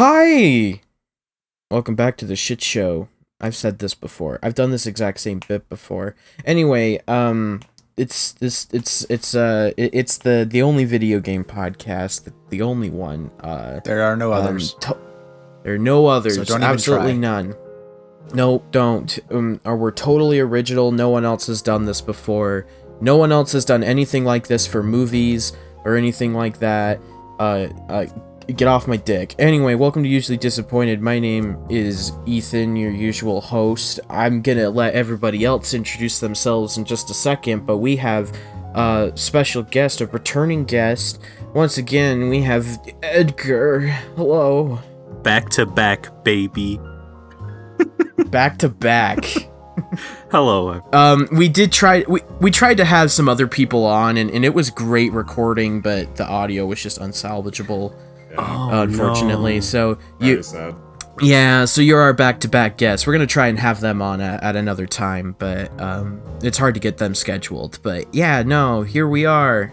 Hi! Welcome back to the shit show. I've said this before. I've done this exact same bit before. Anyway, it's the only video game podcast, the only one. There are no others. There are no others. So don't even Absolutely try. none. No, don't. Or we're totally original. No one else has done this before. No one else has done anything like this for movies or anything like that. Get off my dick. Anyway, welcome to Usually Disappointed. My name is Ethan, your usual host. I'm gonna let everybody else introduce themselves in just a second, but we have a special guest, a returning guest. Once again, we have Edgar. Hello. Back to back, baby. Back to back. Hello. We tried to have some other people on, and it was great recording, but the audio was just unsalvageable. Unfortunately, no. So Very sad. Yeah, so you're our back-to-back guests. We're gonna try and have them on at another time, but it's hard to get them scheduled. But yeah, no, here we are.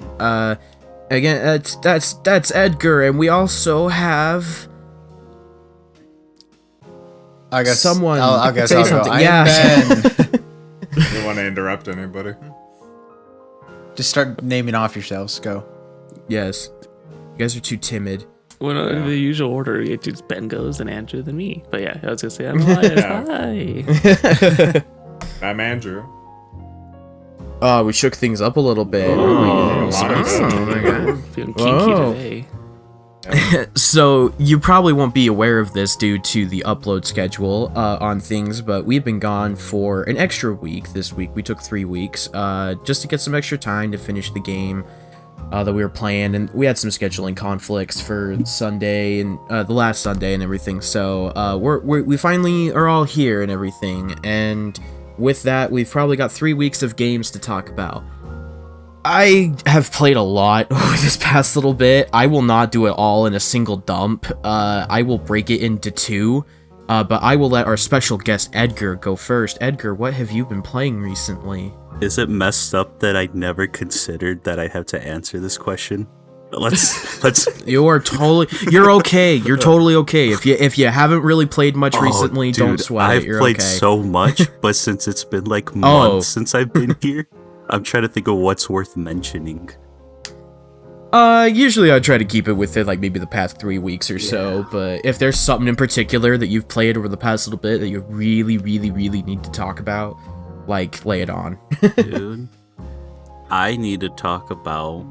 Again, that's Edgar, and we also have I guess someone. I guess say I'll something. go. Yeah. I'm Ben. You don't want to interrupt anybody. Just start naming off yourselves. Go. Yes, you guys are too timid. Well, in the usual order, it's Ben goes, then Andrew, then me. But yeah, I was gonna say I'm Elias. Hi. I'm Andrew. We shook things up a little bit. Oh, Spicy. my God. Feeling kinky Whoa. today. So you probably won't be aware of this due to the upload schedule on things, but we've been gone for an extra week this week. We took 3 weeks just to get some extra time to finish the game that we were playing, and we had some scheduling conflicts for Sunday and the last Sunday and everything. So we finally are all here and everything, and with that, we've probably got 3 weeks of games to talk about. I have played a lot over this past little bit. I will not do it all in a single dump. I will break it into two, but I will let our special guest Edgar go first. Edgar, what have you been playing recently? Is it messed up that I never considered that I have to answer this question? Let's. You're okay. You're totally okay. If you haven't really played much recently, dude, don't sweat I've it. You're played okay. so much, but since it's been like months since I've been here, I'm trying to think of what's worth mentioning. Usually I try to keep it within like maybe the past 3 weeks or so, but if there's something in particular that you've played over the past little bit that you really, really, really need to talk about, like, lay it on. Dude, I need to talk about...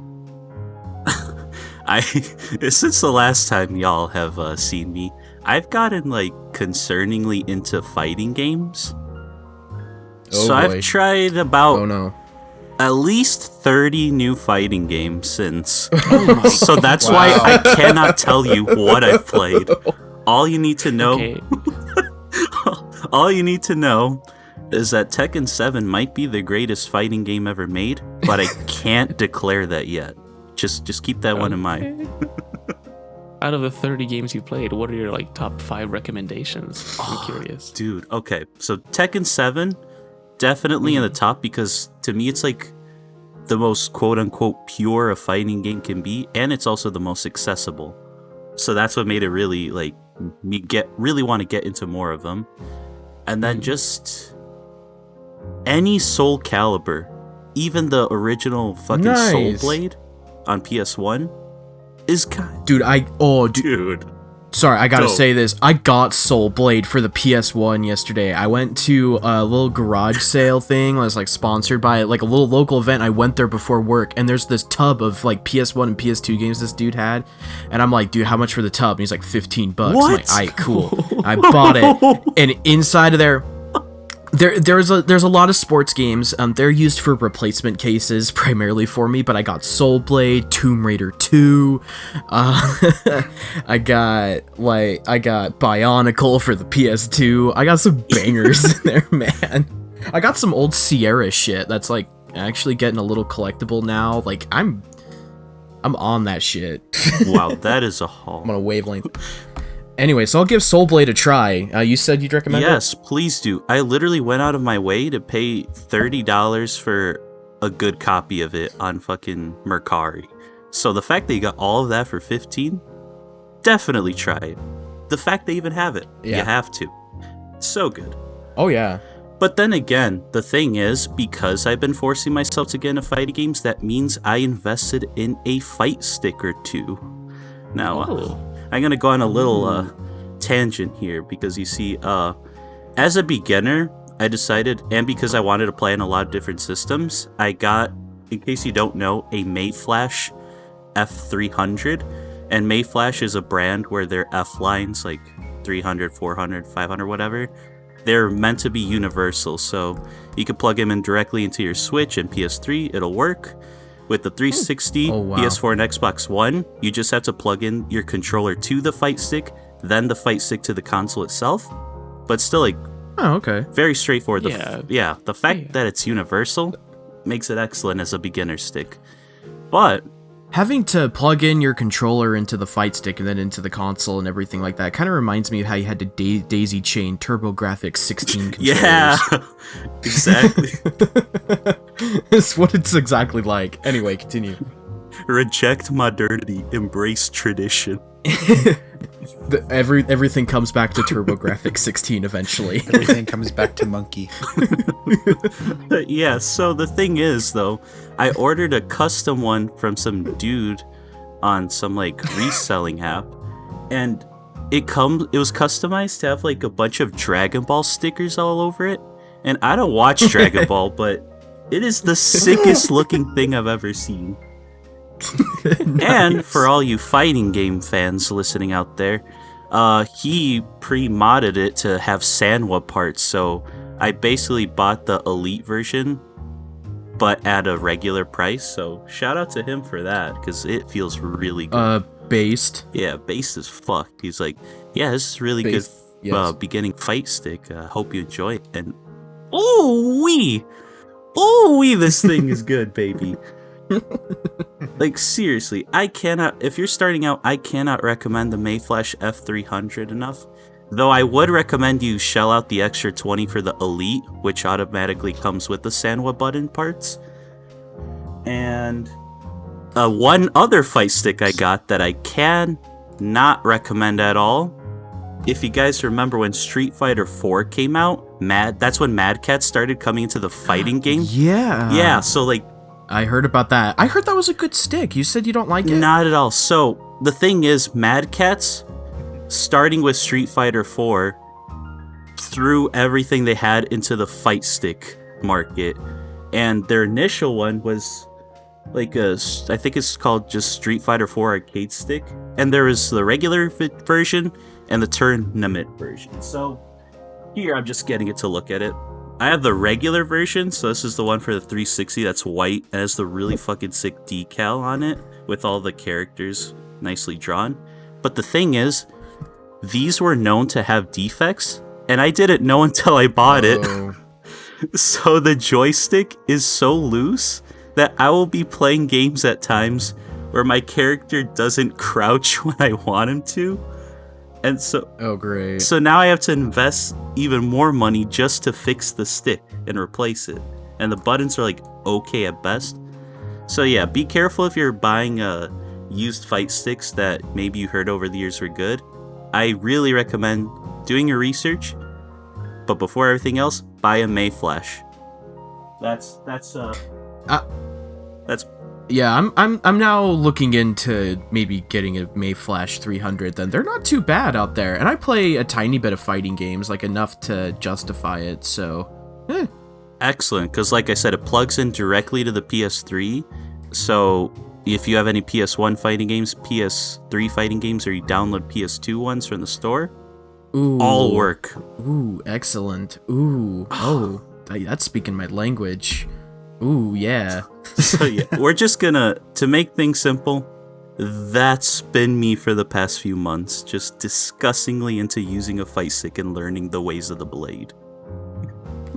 Since the last time y'all have seen me, I've gotten, like, concerningly into fighting games. Oh, so boy. I've tried about... Oh no. at least 30 new fighting games since. So that's Wow. why I cannot tell you what I've played. All you need to know, Okay. all you need to know is that Tekken 7 might be the greatest fighting game ever made, but I can't declare that yet. Just keep that one in mind. Out of the 30 games you played, what are your like top 5 recommendations? I'm curious. Dude, okay. So Tekken 7 definitely in the top because to me it's like the most quote-unquote pure a fighting game can be, and it's also the most accessible. So that's what made it really like me really want to get into more of them. And then just any Soul Calibur, even the original fucking Nice. Soul Blade on PS1 is kind. Dude, Dude. sorry, I gotta Dope. say this. I got Soul Blade for the PS1 yesterday. I went to a little garage sale thing. I was like sponsored by like a little local event. I went there before work, and there's this tub of like PS1 and PS2 games this dude had, and I'm like, dude, how much for the tub? And he's like, $15. I'm What? like, alright, cool. I bought it, and inside of there. There's a lot of sports games. They're used for replacement cases primarily for me, but I got Soul Blade, Tomb Raider 2. I got Bionicle for the PS2. I got some bangers in there, man. I got some old Sierra shit that's like actually getting a little collectible now. Like I'm on that shit. Wow, that is a haul. I'm on a wavelength. Anyway, so I'll give Soul Blade a try. You said you'd recommend it? Yes, please do. I literally went out of my way to pay $30 for a good copy of it on fucking Mercari. So the fact that you got all of that for $15, definitely try it. the fact they even have it. Yeah. You have to. It's so good. Oh yeah. But then again, the thing is, because I've been forcing myself to get into fighting games, that means I invested in a fight stick or two. Now, I'm going to go on a little tangent here because you see, as a beginner, I decided, and because I wanted to play on a lot of different systems, I got, in case you don't know, a Mayflash F300. And Mayflash is a brand where their F lines, like 300, 400, 500, whatever, they're meant to be universal. So you can plug them in directly into your Switch and PS3, it'll work. With the 360, PS4, and Xbox One, you just have to plug in your controller to the fight stick, then the fight stick to the console itself. But still, like, very straightforward. The fact that it's universal makes it excellent as a beginner stick. But having to plug in your controller into the fight stick and then into the console and everything like that kind of reminds me of how you had to daisy chain TurboGrafx 16 controllers. Yeah, exactly. It's what it's exactly like. Anyway, continue. Reject modernity, embrace tradition. Everything comes back to TurboGrafx 16 eventually. Everything comes back to Monkey. Yeah, so the thing is, though, I ordered a custom one from some dude on some, like, reselling app, and it was customized to have, like, a bunch of Dragon Ball stickers all over it, and I don't watch Dragon Ball, but it is the sickest looking thing I've ever seen. Nice. And for all you fighting game fans listening out there, he pre-modded it to have Sanwa parts, so I basically bought the Elite version, but at a regular price, so shout out to him for that, because it feels really good. Based? Yeah, based as fuck. He's like, yeah, this is really good beginning fight stick, hope you enjoy it, and ooh-wee, this thing is good, baby. Like, seriously, if you're starting out, I cannot recommend the Mayflash F300 enough. Though I would recommend you shell out the extra 20 for the Elite, which automatically comes with the Sanwa button parts. And one other fight stick I got that I can not recommend at all. If you guys remember when Street Fighter 4 came out, that's when Mad Cat started coming into the fighting game. Yeah. Yeah, so like, I heard about that. I heard that was a good stick. You said you don't like it. Not at all. So the thing is, Mad Catz, starting with Street Fighter 4, threw everything they had into the fight stick market, and their initial one was like I think it's called just Street Fighter 4 arcade stick, and there is the regular version and the tournament version. So here I'm just getting it to look at it. I have the regular version, so this is the one for the 360 that's white and has the really fucking sick decal on it with all the characters nicely drawn. But the thing is, these were known to have defects, and I didn't know until I bought it. So the joystick is so loose that I will be playing games at times where my character doesn't crouch when I want him to. And so, great. So now I have to invest even more money just to fix the stick and replace it. And the buttons are like okay at best. So yeah, be careful if you're buying used fight sticks that maybe you heard over the years were good. I really recommend doing your research. But before everything else, buy a Mayflash. Yeah, I'm now looking into maybe getting a Mayflash 300 then. They're not too bad out there. And I play a tiny bit of fighting games, like enough to justify it, so Excellent, because like I said, it plugs in directly to the PS3. So if you have any PS1 fighting games, PS3 fighting games, or you download PS2 ones from the store, all work. Ooh, excellent. Ooh, that's speaking my language. Ooh, yeah. So yeah, we're just gonna, to make things simple, that's been me for the past few months, just disgustingly into using a fight stick and learning the ways of the blade.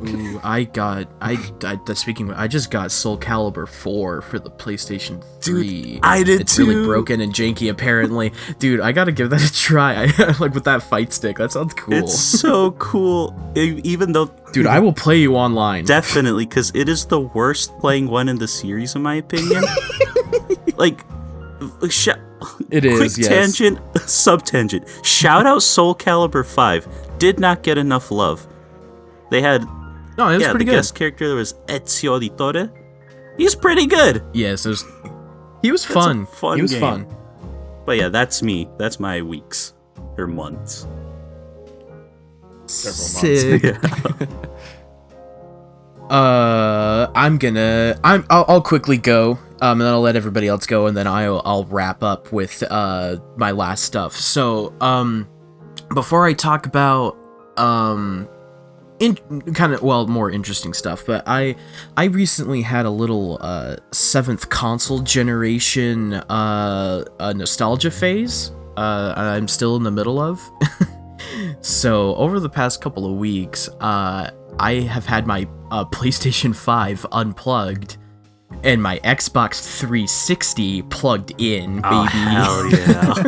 Ooh, I just got Soul Calibur 4 for the PlayStation 3. Dude, I did it's too. It's really broken and janky, apparently. Dude, I gotta give that a try. Like, with that fight stick, that sounds cool. It's so cool, even though... Dude, I will play you online. Definitely, because it is the worst playing one in the series, in my opinion. Like, It is, Quick yes. tangent, sub-tangent. Shout out Soul Calibur 5. Did not get enough love. They had, No, it was pretty the good. guest character was Ezio Auditore. He's pretty good. Yes, he was fun. fun He was game. fun. But yeah, that's me. That's my weeks or months. Sick. Yeah. I'll quickly go, and then I'll let everybody else go, and then I'll wrap up with my last stuff. So, before I talk about more interesting stuff, but I recently had a little 7th console generation nostalgia phase. I'm still in the middle of. So over the past couple of weeks, I have had my PlayStation 5 unplugged and my Xbox 360 plugged in, baby. Oh, hell yeah.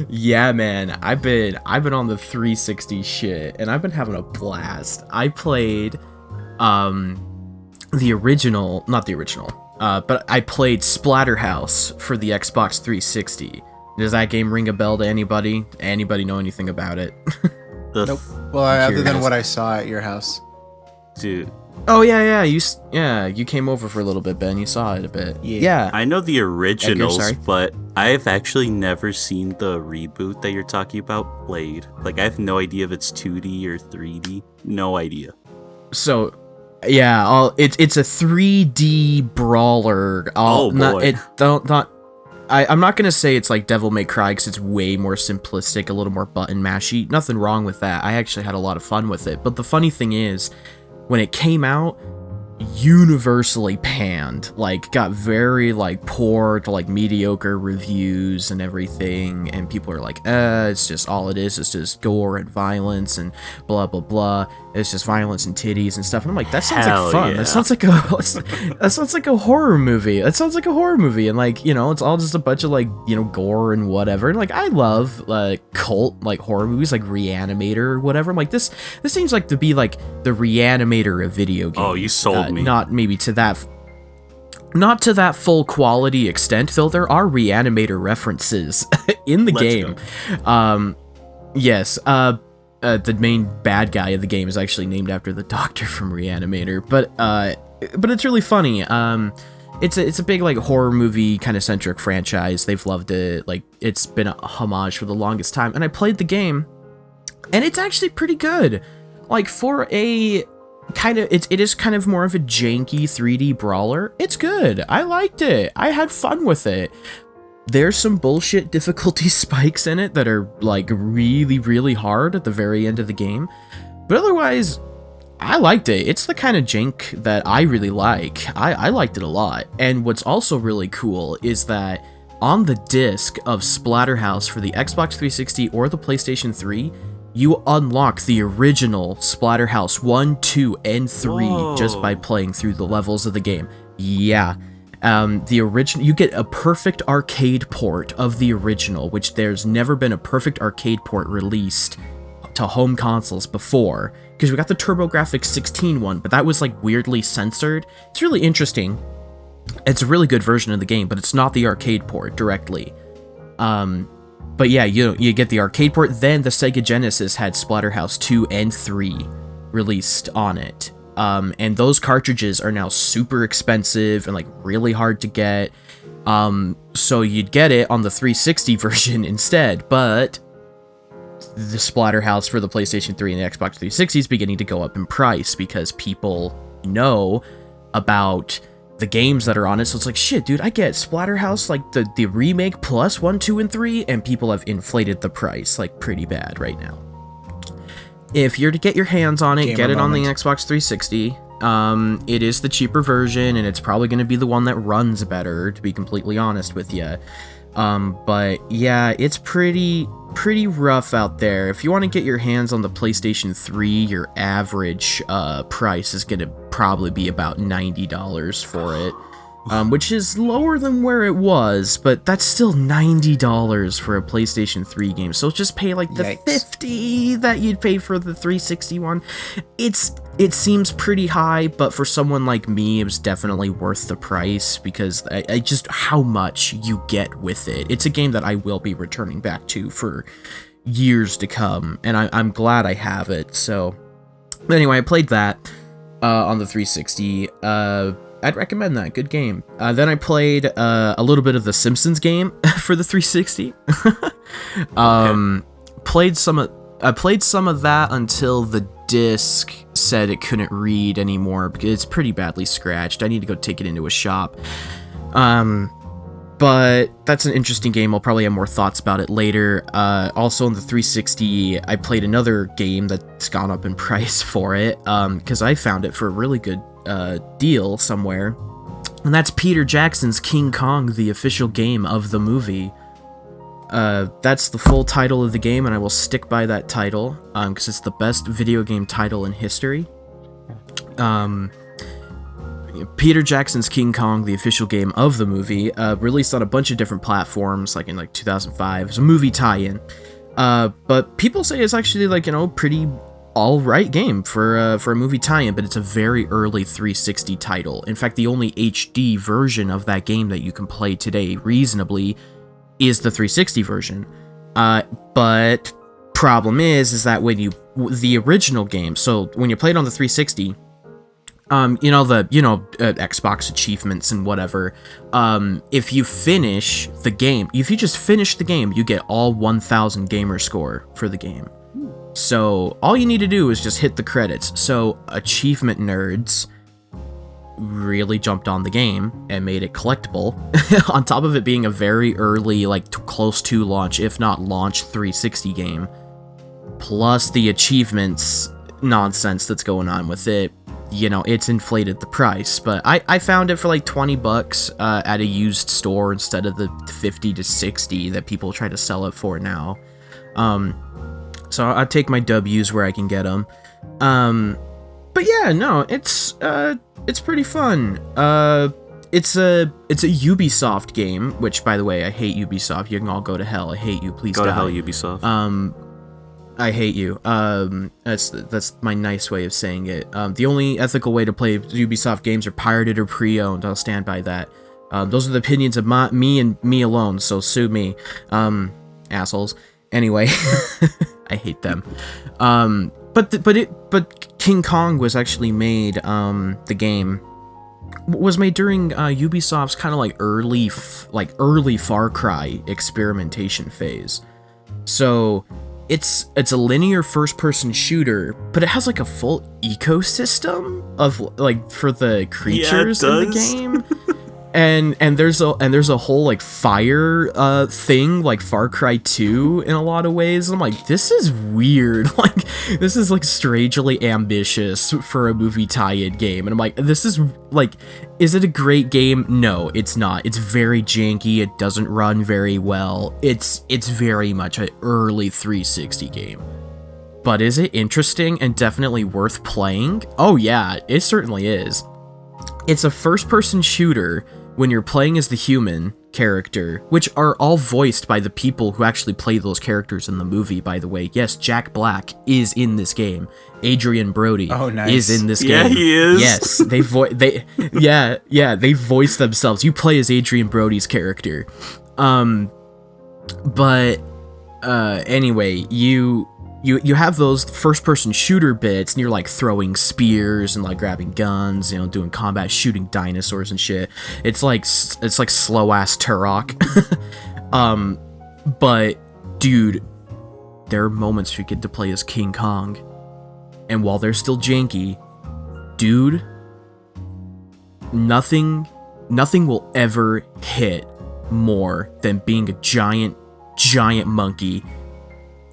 Yeah, man. I've been on the 360 shit and I've been having a blast. I played the original, not the original, but I played Splatterhouse for the Xbox 360. Does that game ring a bell to anybody? Anybody know anything about it? Nope. Well, other than curious. what I saw at your house. Dude, Oh yeah, you came over for a little bit, Ben. You saw it a bit. Yeah. I know the originals, sorry? but I've actually never seen the reboot that you're talking about played. Like, I have no idea if it's 2D or 3D. No idea. So, yeah, it's a 3D brawler. Oh, boy. I'm not gonna say it's like Devil May Cry because it's way more simplistic, a little more button mashy. Nothing wrong with that. I actually had a lot of fun with it. But the funny thing is, when it came out, universally panned, like got very like poor to like mediocre reviews and everything, and people are like, it's just all it is just gore and violence and blah blah blah. It's just violence and titties and stuff. And I'm like, that sounds Hell like fun. yeah. That sounds like a horror movie. That sounds like a horror movie, and like, you know, it's all just a bunch of like, you know, gore and whatever. And like, I love cult like horror movies like Reanimator or whatever. I'm like, this seems like to be like the Reanimator of video games. Oh, you sold me. Not maybe to that, not to that full quality extent, though there are Reanimator references in the Let's game. Yes, the main bad guy of the game is actually named after the doctor from Reanimator, but it's really funny. It's a big like horror movie kind of centric franchise. They've loved it. Like, it's been a homage for the longest time, and I played the game, and it's actually pretty good. Like, for a kind of, it is kind of more of a janky 3D brawler. It's good. I liked it. I had fun with it. There's some bullshit difficulty spikes in it that are like really, really hard at the very end of the game. But otherwise, I liked it. It's the kind of jank that I really like. I liked it a lot. And what's also really cool is that on the disc of Splatterhouse for the Xbox 360 or the PlayStation 3, you unlock the original Splatterhouse 1, 2, and 3 just by playing through the levels of the game. Yeah. The original, you get a perfect arcade port of the original, which there's never been a perfect arcade port released to home consoles before, because we got the TurboGrafx 16 one, but that was like weirdly censored. It's really interesting. It's a really good version of the game, but it's not the arcade port directly. But yeah, you get the arcade port. Then the Sega Genesis had Splatterhouse 2 and 3 released on it. And those cartridges are now super expensive and like really hard to get. So you'd get it on the 360 version instead, but the Splatterhouse for the PlayStation 3 and the Xbox 360 is beginning to go up in price because people know about the games that are on it. So it's like, shit, dude, I get Splatterhouse, like the remake plus 1, 2, and 3, and people have inflated the price like pretty bad right now. If you're to get your hands on it, get it on the Xbox 360. It is the cheaper version, and it's probably going to be the one that runs better, to be completely honest with you. But yeah, it's pretty rough out there. If you want to get your hands on the PlayStation 3, your average price is going to probably be about $90 for it. Which is lower than where it was, but that's still $90 for a PlayStation 3 game. So just pay like the $50 that you'd pay for the 360 one. It's it seems pretty high, but for someone like me, it was definitely worth the price because I just how much you get with it. It's a game that I will be returning back to for years to come, and I'm glad I have it. So, anyway, I played that on the 360. I'd recommend that. Good game. Then I played a little bit of the Simpsons game for the 360. I played some of that until the disc said it couldn't read anymore because it's pretty badly scratched. I need to go take it into a shop. But that's an interesting game. I'll probably have more thoughts about it later. Also on the 360, I played another game that's gone up in price for it because I found it for a really good deal somewhere. And that's Peter Jackson's King Kong, the official game of the movie. That's the full title of the game, and I will stick by that title because it's the best video game title in history. Peter Jackson's King Kong, the official game of the movie, released on a bunch of different platforms, like in 2005. It's a movie tie-in, but people say it's actually pretty all-right game for a movie tie-in, but it's a very early 360 title. In fact, the only HD version of that game that you can play today reasonably is the 360 version. But problem is that when the original game, so when you play it on the 360, Xbox achievements and whatever, if you finish the game, if you just finish the game, you get all 1000 gamer score for the game. So all you need to do is just hit the credits. So achievement nerds really jumped on the game and made it collectible on top of it being a very early, close to launch, if not launch 360 game, plus the achievements nonsense that's going on with it. It's inflated the price, but I found it for $20 at a used store instead of the 50 to 60 that people try to sell it for now. So I take my W's where I can get them. But yeah, no, it's pretty fun. It's a Ubisoft game, which, by the way, I hate Ubisoft. You can all go to hell. I hate you. Please go die. to hell, Ubisoft. I hate you. That's my nice way of saying it. The only ethical way to play Ubisoft games are pirated or pre-owned. I'll stand by that. Those are the opinions of me and me alone. So sue me, assholes. Anyway, I hate them. But King Kong was actually made. The game was made during Ubisoft's kind of early Far Cry experimentation phase. So it's a linear first-person shooter, but it has a full ecosystem of for the creatures in the game. And there's a whole fire thing like Far Cry 2 in a lot of ways. I'm like, this is weird. This is strangely ambitious for a movie tie-in game. And I'm like, this is is it a great game? No, it's not. It's very janky. It doesn't run very well. It's very much an early 360 game. But is it interesting and definitely worth playing? Oh yeah, it certainly is. It's a first-person shooter when you're playing as the human character, which are all voiced by the people who actually play those characters in the movie, by the way. Yes, Jack Black is in this game. Adrian Brody is in this game. Yeah, he is. Yes, they voice themselves. You play as Adrian Brody's character. Anyway, you have those first-person shooter bits, and you're throwing spears and grabbing guns, doing combat, shooting dinosaurs and shit. It's like slow-ass Turok. But dude, there are moments you get to play as King Kong, and while they're still janky, dude, nothing will ever hit more than being a giant monkey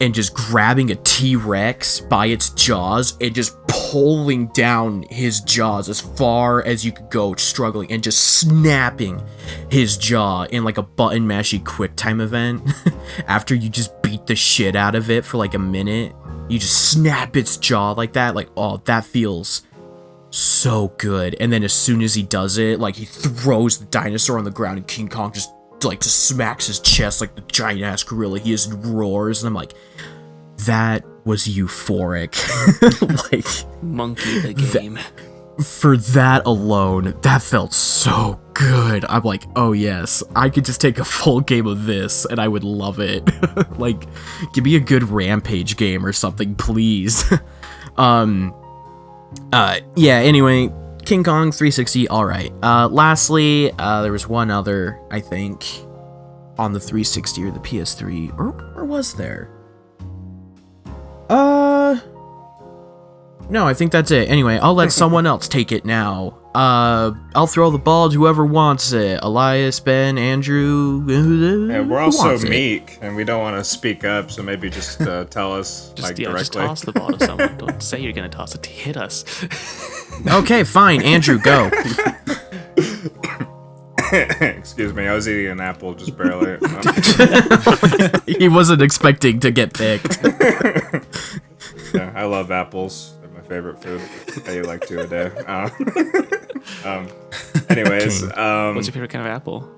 and just grabbing a T-Rex by its jaws and just pulling down his jaws as far as you could go, struggling, and just snapping his jaw in a button mashy quick time event. After you just beat the shit out of it for a minute, you just snap its jaw like that. Oh, that feels so good. And then as soon as he does it, he throws the dinosaur on the ground and King Kong just smacks his chest like the giant ass gorilla he is and roars, and I'm like, that was euphoric. Like, Monkey the game. for that alone, that felt so good. I'm like, oh yes, I could just take a full game of this and I would love it. Like, give me a good Rampage game or something, please. Yeah, anyway, King Kong 360, alright. Lastly, there was one other, I think, on the 360 or the PS3, or was there? No, I think that's it. Anyway, I'll let someone else take it now. I'll throw the ball to whoever wants it. Elias, Ben, Andrew. Yeah, we're who also wants it? meek, and we don't want to speak up, so maybe just tell us Just directly. toss the ball to someone. Don't say you're gonna toss it to hit us. Okay, fine. Andrew, go. Excuse me, I was eating an apple just barely. He wasn't expecting to get picked. Yeah, I love apples. They're my favorite food. I eat like 2 a day. Anyways, What's your favorite kind of apple?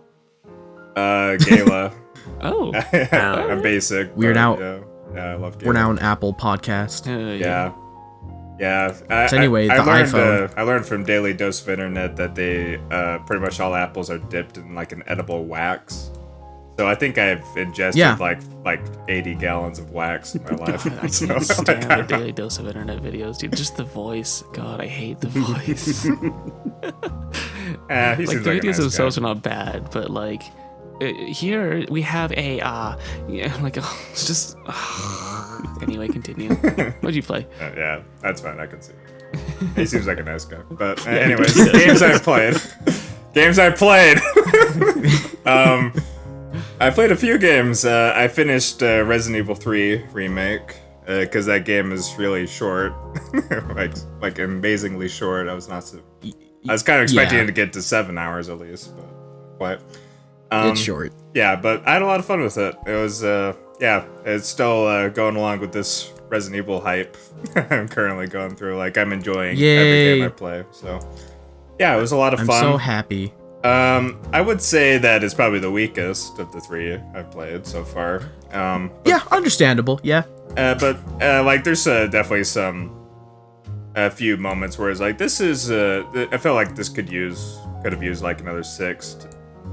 Gala. Oh, I'm basic. We're but, now- Yeah, I love Gala. We're now an Apple podcast. Yeah. So anyway, I the learned, iPhone. I learned from Daily Dose of Internet that they pretty much all apples are dipped in like an edible wax. So I think I've ingested Yeah. like 80 gallons of wax in my life. I So, can't stand the Daily Dose of Internet videos, dude. Just the voice. God, I hate the voice. he Like, seems the like a videos nice themselves guy. are not bad, but like, here we have a yeah, like it's just. Anyway, continue. What'd you play? Yeah, that's fine. I can see. He seems like a nice guy. But anyways, games I played. Games I played. I played a few games. I finished Resident Evil 3 remake because that game is really short, like amazingly short. I was kind of expecting it to get to 7 hours at least, but what? It's short. Yeah, but I had a lot of fun with it. It was, it's still going along with this Resident Evil hype I'm currently going through. Like, I'm enjoying every Yay. game I play. So, yeah, it was a lot of I'm fun. so happy. I would say that it's probably the weakest of the 3 I've played so far. Yeah, understandable. Yeah. But like, there's definitely a few moments where it's like, this is, I felt like this could have used like another 6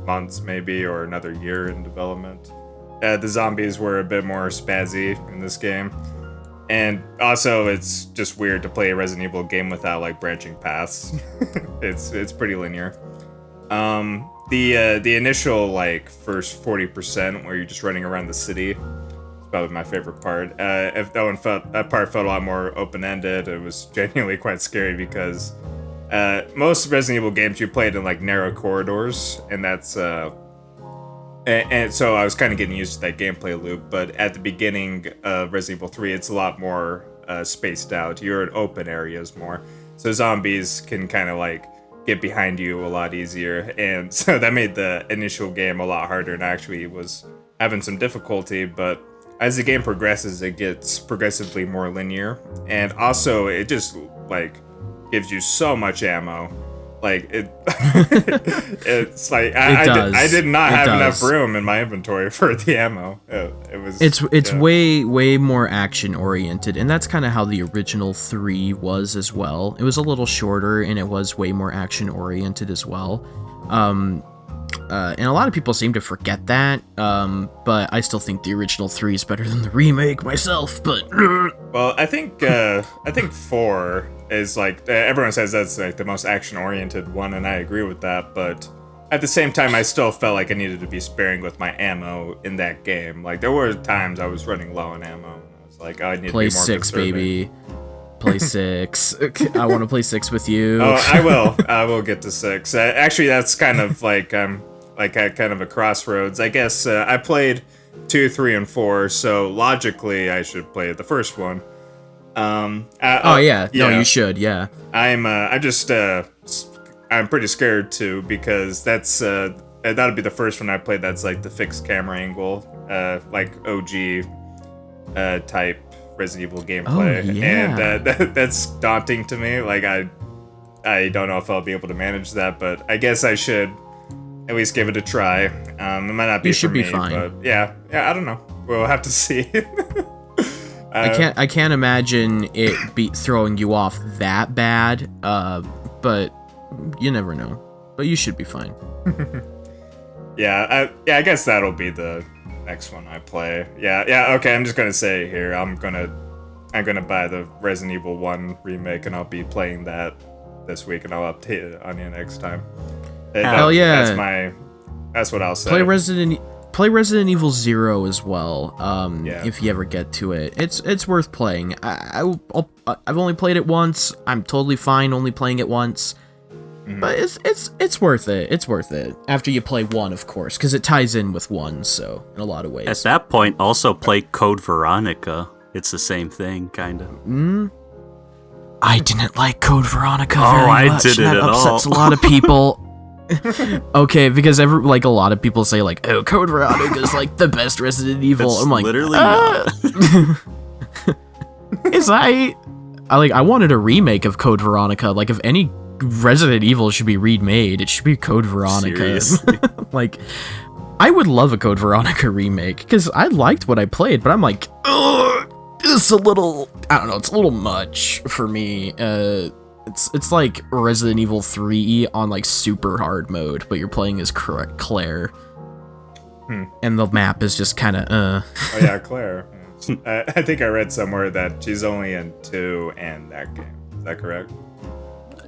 months maybe, or another year in development. The zombies were a bit more spazzy in this game. And also, it's just weird to play a Resident Evil game without like branching paths. It's pretty linear. The initial like first 40% where you're just running around the city is probably my favorite part. If that part felt a lot more open-ended, it was genuinely quite scary because most Resident Evil games you played in like narrow corridors, and that's and so I was kind of getting used to that gameplay loop. But at the beginning of Resident Evil 3, it's a lot more spaced out. You're in open areas more, so zombies can kind of like get behind you a lot easier, and so that made the initial game a lot harder, and I actually was having some difficulty. But as the game progresses, it gets progressively more linear, and also it just like gives you so much ammo. Like it's like I did not have enough room in my inventory for the ammo. It's way more action oriented, and that's kind of how the original 3 was as well. It was a little shorter, and it was way more action oriented as well. And a lot of people seem to forget that, but I still think the original 3 is better than the remake myself. But well, I think 4 is like, everyone says that's like the most action-oriented one, and I agree with that, but at the same time, I still felt like I needed to be sparing with my ammo in that game. Like, there were times I was running low on ammo, and I was like, I need play to be more 6, conserving. baby. Play 6. I want to play 6 with you. Oh, I will get to 6. Actually, that's kind of like at kind of a crossroads. I guess I played 2, 3, and 4, so logically I should play the first one. No, you should. Yeah. I'm pretty scared too, because that'll be the first one I played that's like the fixed camera angle, like OG type Resident Evil gameplay. Oh, yeah. And that's daunting to me. Like, I don't know if I'll be able to manage that, but I guess I should at least give it a try. It might not be You for should be me, fine. but yeah, I don't know. We'll have to see. I can't imagine it be throwing you off that bad. But you never know. But you should be fine. I guess that'll be the next one I play. Yeah. Okay, I'm just gonna say here, I'm gonna buy the Resident Evil 1 remake, and I'll be playing that this week, and I'll update it on you next time. Hell yeah! That's what I'll say. Play Resident Evil 0 as well. If you ever get to it, it's worth playing. I've only played it once. I'm totally fine only playing it once. But it's worth it. It's worth it after you play 1, of course, because it ties in with 1. So in a lot of ways. At that point, also play Code Veronica. It's the same thing, kind of. I didn't like Code Veronica very much. I didn't that at upsets all. a lot of people. Okay, because a lot of people say like, "Oh, Code Veronica is like the best Resident Evil." It's I'm like, literally not. I wanted a remake of Code Veronica. Like, if any Resident Evil should be remade, it should be Code Veronica. Seriously? Like, I would love a Code Veronica remake because I liked what I played, but I'm like, ugh, it's a little, I don't know, it's a little much for me. It's like Resident Evil 3 on like super hard mode, but you're playing as Claire. And the map is just kind of Oh yeah, Claire. I think I read somewhere that she's only in 2 and that game. Is that correct?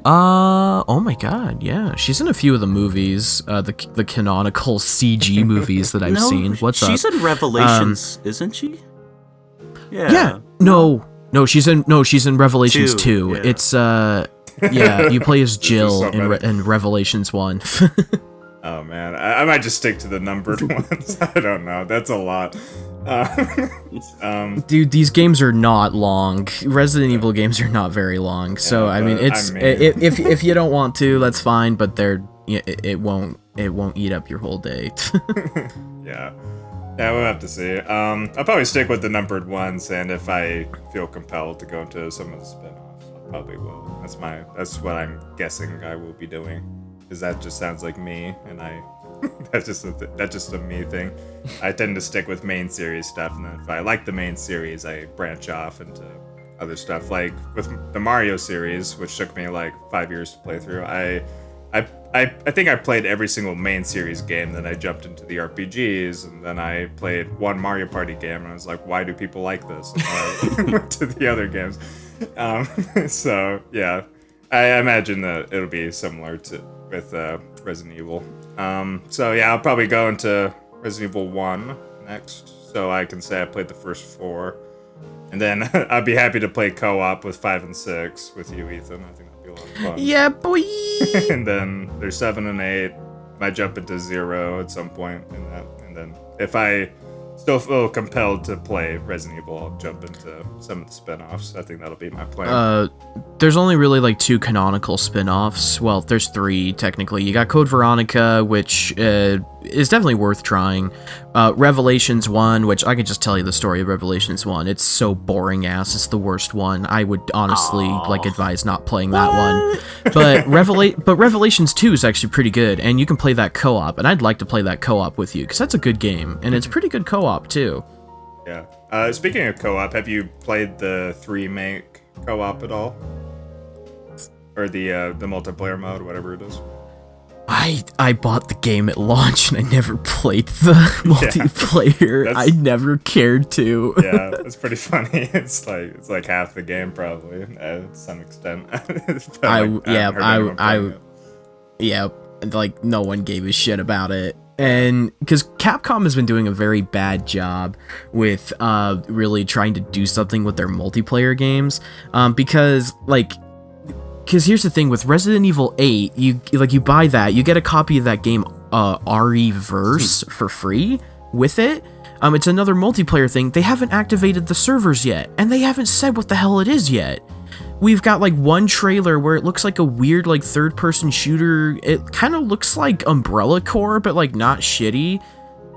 Oh my god, yeah. She's in a few of the movies, the canonical CG movies that I've seen. What's up? She's in Revelations, isn't she? Yeah. No, she's in Revelations 2. Yeah. It's you play as Jill so in Revelations 1. Oh man, I might just stick to the numbered ones. I don't know. That's a lot. Dude, these games are not long. Resident Evil games are not very long. So I mean, if you don't want to, that's fine. But it won't eat up your whole day. Yeah, we'll have to see. I'll probably stick with the numbered ones, and if I feel compelled to go into some of the spin-offs, I probably will. That's what I'm guessing I will be doing, because that just sounds like me, and that's just a me thing. I tend to stick with main series stuff, and then if I like the main series, I branch off into other stuff. Like with the Mario series, which took me like 5 years to play through. I think I played every single main series game. Then I jumped into the RPGs, and then I played one Mario Party game, and I was like, why do people like this? And I went to the other games. So yeah, I imagine that it'll be similar with Resident Evil. So yeah, I'll probably go into Resident Evil 1 next, so I can say I played the first 4, and then I'd be happy to play co-op with 5 and 6 with you, Ethan. I think that'd be a lot of fun. Yeah, boy. And then there's 7 and 8. Might jump into 0 at some point in that, and then if I still feel compelled to play Resident Evil, I'll jump into some of the spin-offs. I think that'll be my plan. There's only really like 2 canonical spin-offs. Well, there's 3 technically. You got Code Veronica, which is definitely worth trying. Revelations 1, which I could just tell you the story of Revelations 1. It's so boring ass. It's the worst one. I would honestly advise not playing that one. But Revelations 2 is actually pretty good, and you can play that co-op, and I'd like to play that co-op with you, because that's a good game, and it's pretty good co-op too. Yeah. Speaking of co-op, have you played the 3-make co-op at all? Or the multiplayer mode, whatever it is? I bought the game at launch and I never played the multiplayer. I never cared to. Yeah, it's pretty funny. It's like half the game probably to some extent. Like no one gave a shit about it. And because Capcom has been doing a very bad job with really trying to do something with their multiplayer games, because here's the thing with Resident Evil 8, you buy that, you get a copy of that game RE-verse for free with it. It's another multiplayer thing. They haven't activated the servers yet, and they haven't said what the hell it is yet. We've got like one trailer where it looks like a weird like third-person shooter. It kind of looks like Umbrella Corps, but like not shitty.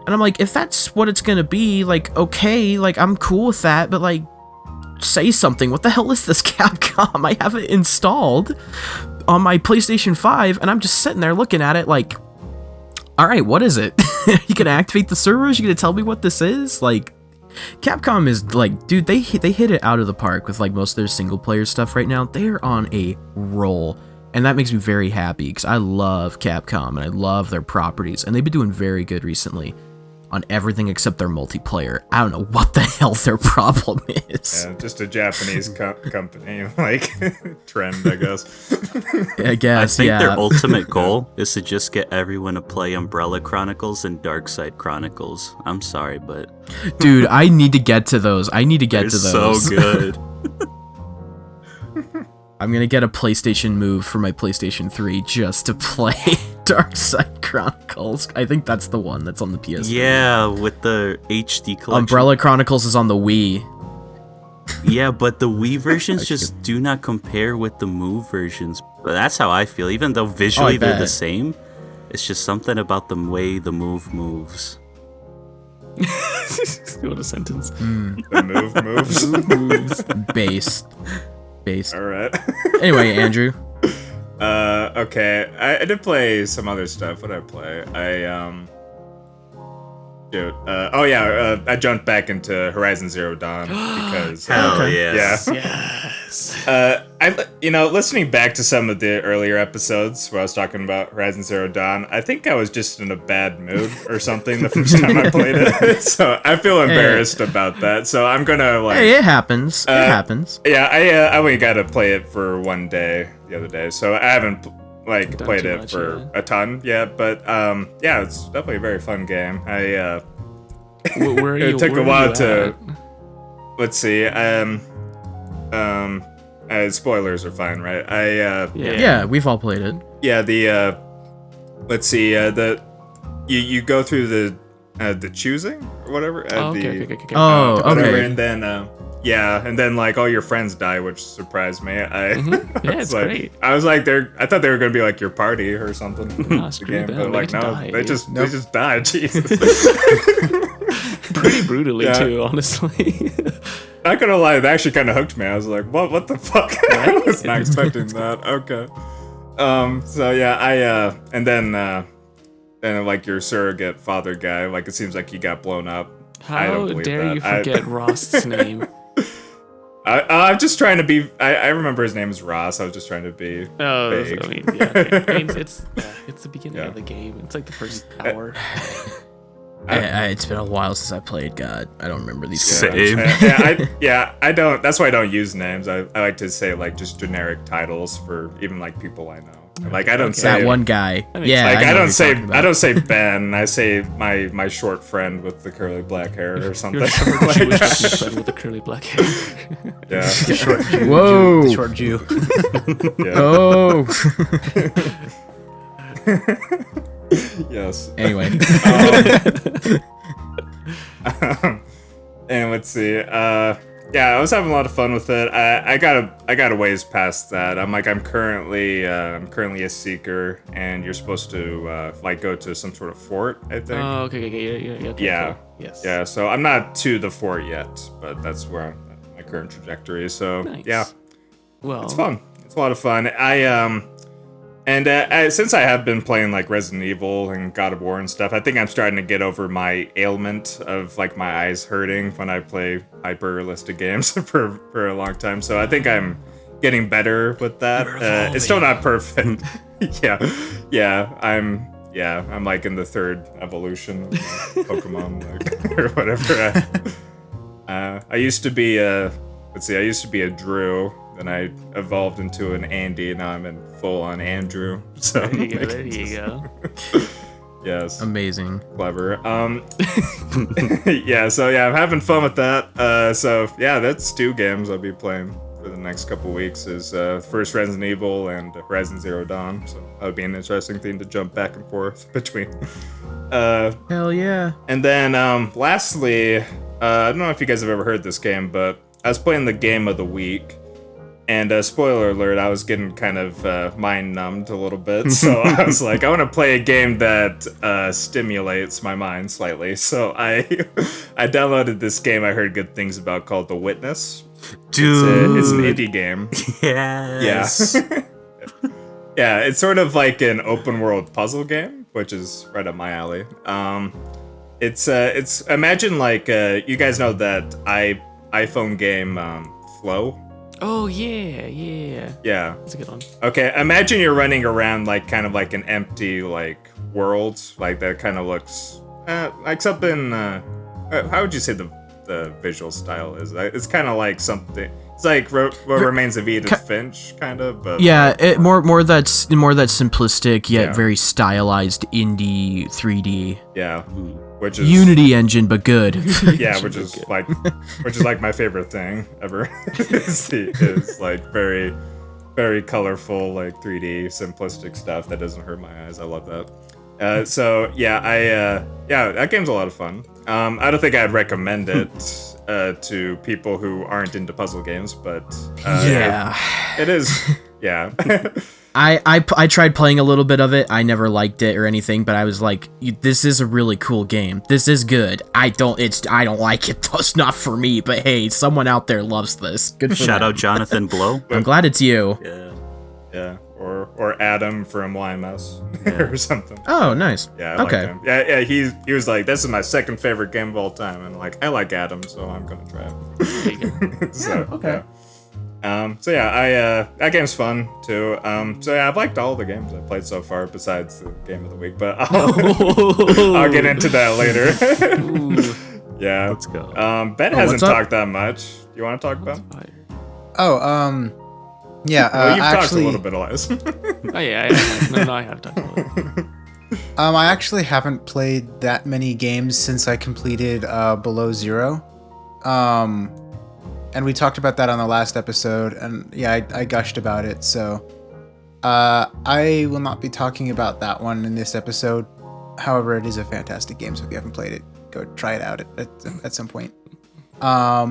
And I'm like, if that's what it's gonna be, like, okay, like I'm cool with that, but like, say something. What the hell is this, Capcom? I have it installed on my PlayStation 5, and I'm just sitting there looking at it like, all right, what is it? You gonna activate the servers? You gonna tell me what this is? Like, Capcom is like, dude, they hit it out of the park with like most of their single player stuff right now. They are on a roll, and that makes me very happy because I love Capcom and I love their properties, and they've been doing very good recently on everything except their multiplayer. I don't know what the hell their problem is. Yeah, just a Japanese company, like, trend, I guess. I guess, I think yeah. their ultimate goal is to just get everyone to play Umbrella Chronicles and Darkside Chronicles. I'm sorry, but Dude, I need to get to those. I need to get they're to those. so good. I'm gonna get a PlayStation Move for my PlayStation 3 just to play Darkside Chronicles. I think that's the one that's on the PS3. Yeah, with the HD collection. Umbrella Chronicles is on the Wii. Yeah, but the Wii versions just do not compare with the Move versions. But that's how I feel. Even though visually they're the bet. same, it's just something about the way the Move moves. What a sentence. The moves. Based. All right. Anyway, Andrew. Okay. I did play some other stuff. What did I play? I jumped back into Horizon Zero Dawn because Hell yes. listening back to some of the earlier episodes where I was talking about Horizon Zero Dawn, I think I was just in a bad mood or something the first time I played it. So I feel embarrassed about that. So I'm gonna Hey, it happens. It happens. Yeah, I only got to play it for one day the other day, so I haven't played too it much, for a ton yet. But it's definitely a very fun game. Where are you? It took where a while are you to. at? Let's see. Spoilers are fine, right? Yeah, we've all played it. Let's see. You go through the choosing or whatever. Okay. Oh, Whatever, okay. and then and then all your friends die, which surprised me. Yeah, it's great. I was like, I thought they were gonna be like your party or something. Nah, screw them. but They like get to no, die. they just die. Jesus. Pretty brutally Yeah. too, honestly. Not gonna lie, they actually kind of hooked me. I was like, what the fuck? I was not expecting that. Okay. So yeah, and then like your surrogate father guy, like it seems like he got blown up. I How don't believe dare that. you forget Rost's name? I'm just trying to be. I remember his name is Ross. I was just trying to be. Oh, vague. I mean, yeah, okay. I mean, it's the beginning Yeah. of the game. It's like the first hour. It's been a while since I played God. I don't remember these Same. I don't. That's why I don't use names. I like to say like just generic titles for even like people I know. Like I don't say That one guy. makes Yeah, Like I I know don't what say you're talking about. I don't say Ben. I say my short friend with the curly black hair or something. You're a short Like Jewish that. friend with the curly black hair. Yeah. The short Jew. Whoa. The short Jew. Oh. Yes. Anyway. And let's see. I was having a lot of fun with it. I got a ways past that. I'm currently a seeker, and you're supposed to go to some sort of fort, I think. Oh, okay. Okay, Yeah. cool. Yes. Yeah, so I'm not to the fort yet, but that's where I'm at my current trajectory. So Nice. yeah, Well, it's fun. It's a lot of fun. Since I have been playing like Resident Evil and God of War and stuff, I think I'm starting to get over my ailment of like my eyes hurting when I play hyper realistic games for a long time. So I think I'm getting better with that. It's still not perfect. I'm like in the third evolution of Pokemon, or whatever. I used to be a Drew. Then I evolved into an Andy, and now I'm in full-on Andrew. So there you go. yes, Amazing. clever. I'm having fun with that. That's 2 games I'll be playing for the next couple weeks. Is first Resident Evil and Horizon Zero Dawn. So that would be an interesting thing to jump back and forth between. Hell yeah. And then lastly, I don't know if you guys have ever heard this game, but I was playing the game of the week. And spoiler alert, I was getting kind of mind numbed a little bit. So I was like, I want to play a game that stimulates my mind slightly. So I downloaded this game I heard good things about called The Witness. Dude. It's an indie game. Yes. Yeah. Yeah, it's sort of like an open world puzzle game, which is right up my alley. it's imagine like you guys know that iPhone game Flow. Oh yeah. Yeah. That's a good one. Okay, imagine you're running around like kind of like an empty like world, like that kind of looks like something. How would you say the visual style is? It's kind of like something. It's like what remains of Edith Finch, kind of. But Yeah, more that simplistic yet very stylized indie 3D. Yeah, which is Unity engine, but good. Yeah, which is like my favorite thing ever. is like very, very colorful, like 3D simplistic stuff that doesn't hurt my eyes. I love that. So yeah, that game's a lot of fun. I don't think I'd recommend it to people who aren't into puzzle games, but it is. Yeah. I tried playing a little bit of it. I never liked it or anything, but I was like, this is a really cool game. This is good. I don't like it. It's not for me, but hey, someone out there loves this. Good for Shout them. out Jonathan Blow. I'm glad it's you. Yeah. Or Adam from YMS or something. Oh, nice. Yeah. I Okay. Him. Yeah. He was like, this is my second favorite game of all time, and like I like Adam, so I'm gonna try it. So, okay. So yeah, that game's fun too. So yeah, I've liked all the games I've played so far, besides the game of the week. But I'll get into that later. Yeah. Let's go. Ben hasn't talked that much. Do you want to talk about? Yeah. Well, you've talked a actually, little bit, Elias. Oh yeah. No, I have talked about it. I actually haven't played that many games since I completed Below Zero. And we talked about that on the last episode, and yeah, I gushed about it, so I will not be talking about that one in this episode. However, it is a fantastic game, so if you haven't played it, go try it out at some point. Let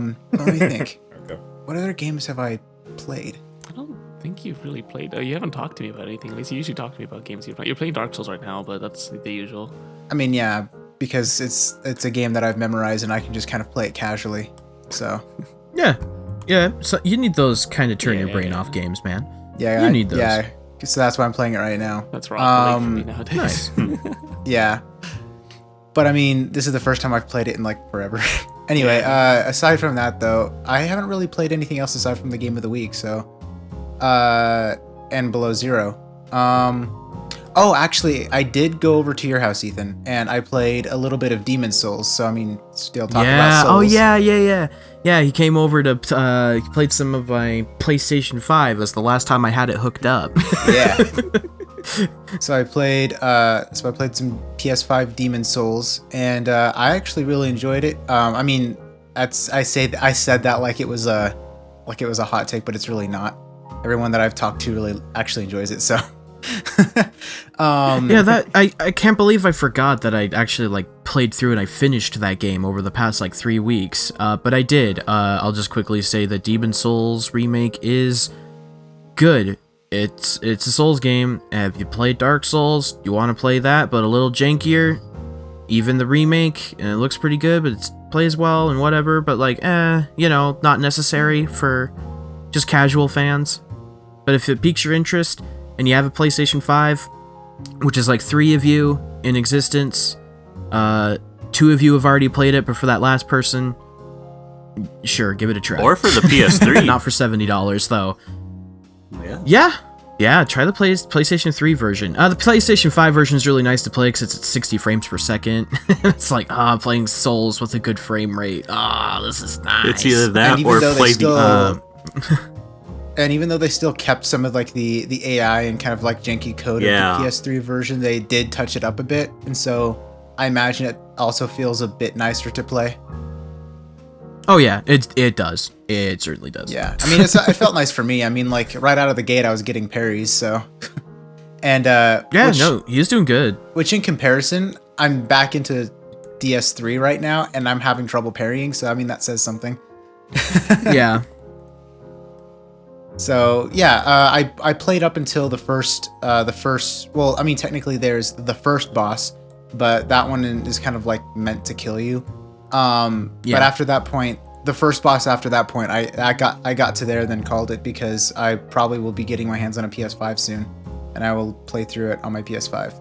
me think. Okay. What other games have I played? I don't think you've really played. You haven't talked to me about anything. At least you usually talk to me about games you've played. You're playing Dark Souls right now, but that's the usual. I mean, yeah, because it's a game that I've memorized and I can just kind of play it casually. So Yeah. So you need those kind of turn your brain off games, man. yeah, You need those. Yeah, so that's why I'm playing it right now. That's rock for me nowadays. Nice. Yeah. But I mean, this is the first time I've played it in like forever. Anyway, aside from that though, I haven't really played anything else aside from the game of the week, so and Below Zero. Oh, actually, I did go over to your house, Ethan, and I played a little bit of Demon Souls. So I mean, still talking about Souls. Oh yeah. Yeah, he came over to he played some of my PlayStation 5. That's the last time I had it hooked up. Yeah. So I played some PS5 Demon Souls, and I actually really enjoyed it. I mean, I said that like it was a hot take, but it's really not. Everyone that I've talked to really actually enjoys it. So Yeah, that I can't believe I forgot that I actually like played through and I finished that game over the past like 3 weeks. But I did. I'll just quickly say that Demon Souls remake is good. It's a Souls game. If you played Dark Souls, you want to play that, but a little jankier. Even the remake, and it looks pretty good, but it plays well and whatever. But like, not necessary for just casual fans. But if it piques your interest and you have a PlayStation 5, which is like 3 of you in existence, 2 of you have already played it, but for that last person, sure, give it a try. Or for the PS3. Not for $70 though. Yeah, try the PlayStation 3 version. The PlayStation 5 version is really nice to play because it's at 60 frames per second. It's like, playing Souls with a good frame rate. This is nice. It's either that or play the... And even though they still kept some of like the AI and kind of like janky code of the PS3 version, they did touch it up a bit, and so I imagine it also feels a bit nicer to play. Oh yeah, it does. It certainly does. Yeah, I mean, it felt nice for me. I mean, like right out of the gate, I was getting parries, so. And he's doing good. Which in comparison, I'm back into DS3 right now, and I'm having trouble parrying. So I mean, that says something. Yeah. So yeah, I played up until the first. Well, I mean, technically there's the first boss, but that one is kind of like meant to kill you. But after that point, the first boss after that point, I got to there, then called it because I probably will be getting my hands on a PS5 soon, and I will play through it on my PS5.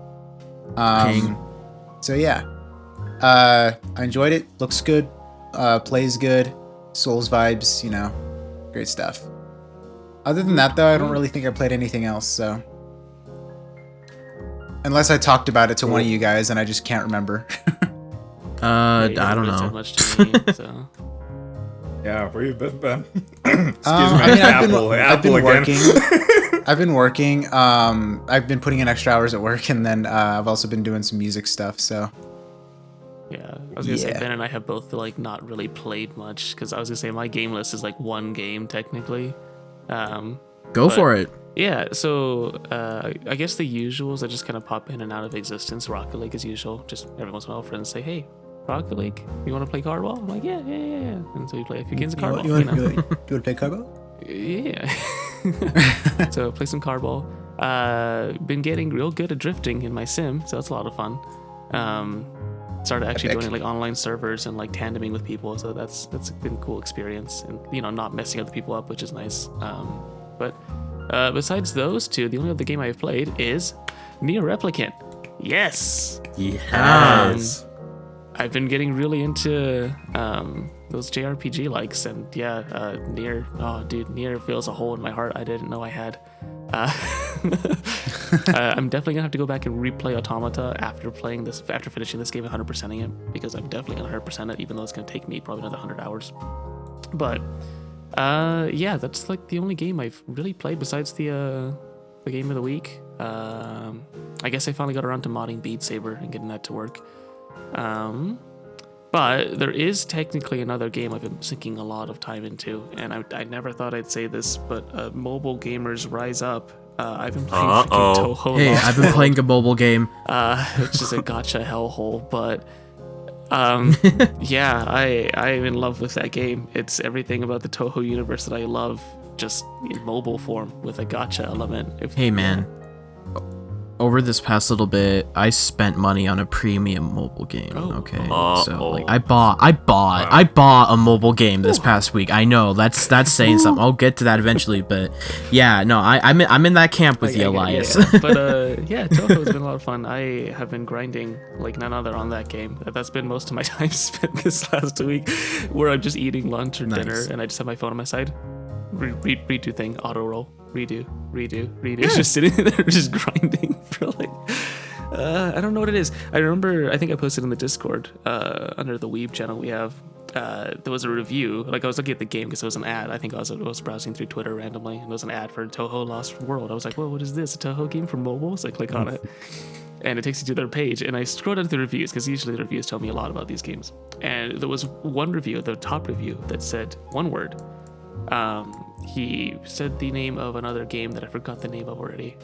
So yeah. I enjoyed it. Looks good. Plays good. Souls vibes, you know, great stuff. Other than that, though, I don't really think I played anything else, so. Unless I talked about it to one of you guys and I just can't remember. I You don't haven't really said know. much to me, so. Yeah, where you been, Ben? Excuse me, I've been again. working. I've been working. I've been putting in extra hours at work, and then I've also been doing some music stuff. So Yeah, I was gonna say Yeah. Ben and I have both like not really played much because I was gonna say my game list is like one game technically. Go But- for it. Yeah, so I guess the usuals that just kind of pop in and out of existence. Rocket League as usual. Just every once in a while, friends say, "Hey, Rocket League, you want to play cardball?" I'm like, "Yeah." And so we play a few games of cardball. you want to play cardball? Yeah. So play some cardball. Been getting real good at drifting in my sim, so that's a lot of fun. Started actually Epic. doing like online servers and like tandeming with people, so that's been a cool experience, and you know, not messing other people up, which is nice. But besides those two, the only other game I've played is Nier Replicant. Yes. Yes. I've been getting really into those JRPG likes, and yeah, Nier. Oh, dude, Nier fills a hole in my heart I didn't know I had. I'm definitely gonna have to go back and replay Automata after finishing this game and 100%ing it, because I'm definitely gonna 100% it, even though it's gonna take me probably another 100 hours. But yeah, that's like the only game I've really played besides the game of the week. I guess I finally got around to modding Beat Saber and getting that to work. But there is technically another game I've been sinking a lot of time into, and I never thought I'd say this, but Mobile Gamers Rise Up. I've been playing freaking Toho Hey, Lost I've been World, playing a mobile game. which is a gotcha hellhole, but yeah, I'm in love with that game. It's everything about the Toho universe that I love, just in mobile form with a gotcha element. Hey, man. Over this past little bit, I spent money on a premium mobile game. Okay, so like I bought a mobile game this past week. I know that's saying something. I'll get to that eventually, but yeah, no, I'm in that camp with you, Elias. Yeah. But yeah, Toho has been a lot of fun. I have been grinding like none other on that game. That's been most of my time spent this last week, where I'm just eating lunch or dinner and I just have my phone on my side. Redo thing, auto roll, redo. It's just sitting there, just grinding for like, I don't know what it is. I remember, I think I posted in the Discord under the Weeb channel we have. There was a review. Like I was looking at the game because there was an ad. I think I was browsing through Twitter randomly, and there was an ad for Toho Lost World. I was like, "Whoa, what is this? A Toho game for mobile?" So I click on it, and it takes you to their page. And I scroll down to the reviews because usually the reviews tell me a lot about these games. And there was one review, the top review, that said one word. He said the name of another game that I forgot the name of already.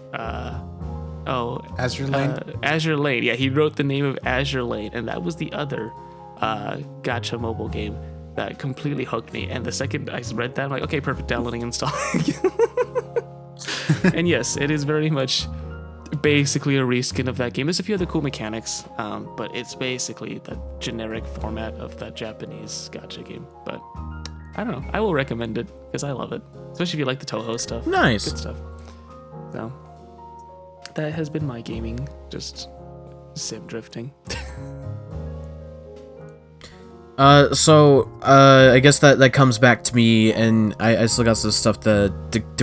Azure Lane. Azure Lane. Yeah, he wrote the name of Azure Lane, and that was the other gacha mobile game that completely hooked me. And the second I read that, I'm like, okay, perfect, downloading, installing. And yes, it is very much basically a reskin of that game. There's a few other cool mechanics, but it's basically the generic format of that Japanese gacha game. But I don't know. I will recommend it because I love it, especially if you like the Toho stuff. Nice. Good stuff. So that has been my gaming, just sim drifting. I guess that comes back to me, and I still got some stuff to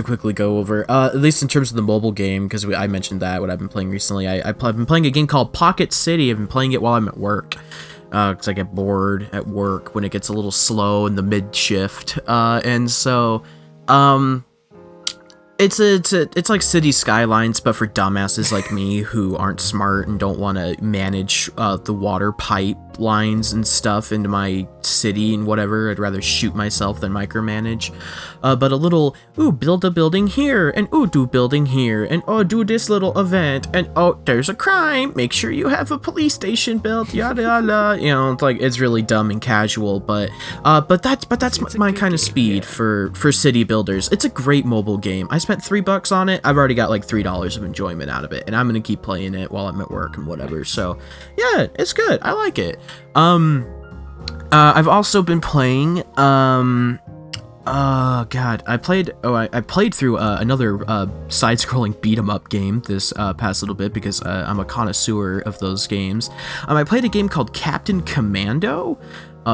quickly go over. At least in terms of the mobile game, because I mentioned that what I've been playing recently. I've been playing a game called Pocket City. I've been playing it while I'm at work. Because I get bored at work when it gets a little slow in the mid shift, and so it's like City Skylines, but for dumbasses like me who aren't smart and don't want to manage the water pipelines and stuff into my city and whatever. I'd rather shoot myself than micromanage. But a little, build a building here, and do building here, and do this little event, and there's a crime. Make sure you have a police station built. Yada yada. You know, it's really dumb and casual, but that's my kind of speed for city builders. It's a great mobile game. I spent $3 on it. I've already got like $3 of enjoyment out of it, and I'm gonna keep playing it while I'm at work and whatever. So yeah, it's good. I like it. I've also been playing Oh god, I played through another side-scrolling beat-em-up game this past little bit because I'm a connoisseur of those games. I played a game called Captain Commando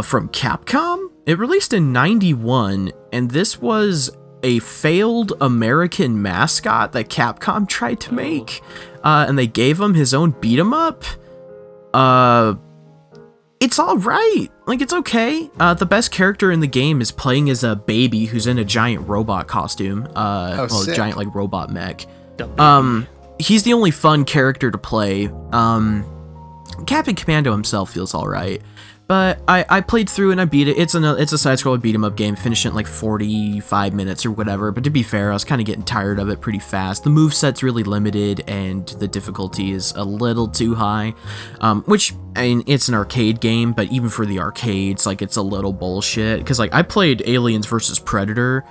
from Capcom. It released in '91, and this was a failed American mascot that Capcom tried to make, and they gave him his own beat-em-up. It's all right. Like, it's okay. The best character in the game is playing as a baby who's in a giant robot costume. A giant, like, robot mech. He's the only fun character to play. Captain Commando himself feels all right. But I played through and I beat it. It's a side-scroller beat-em-up game. Finished it in like 45 minutes or whatever. But to be fair, I was kind of getting tired of it pretty fast. The moveset's really limited and the difficulty is a little too high. Which, I mean, it's an arcade game, but even for the arcades, like, it's a little bullshit. Because, like, I played Aliens vs. Predator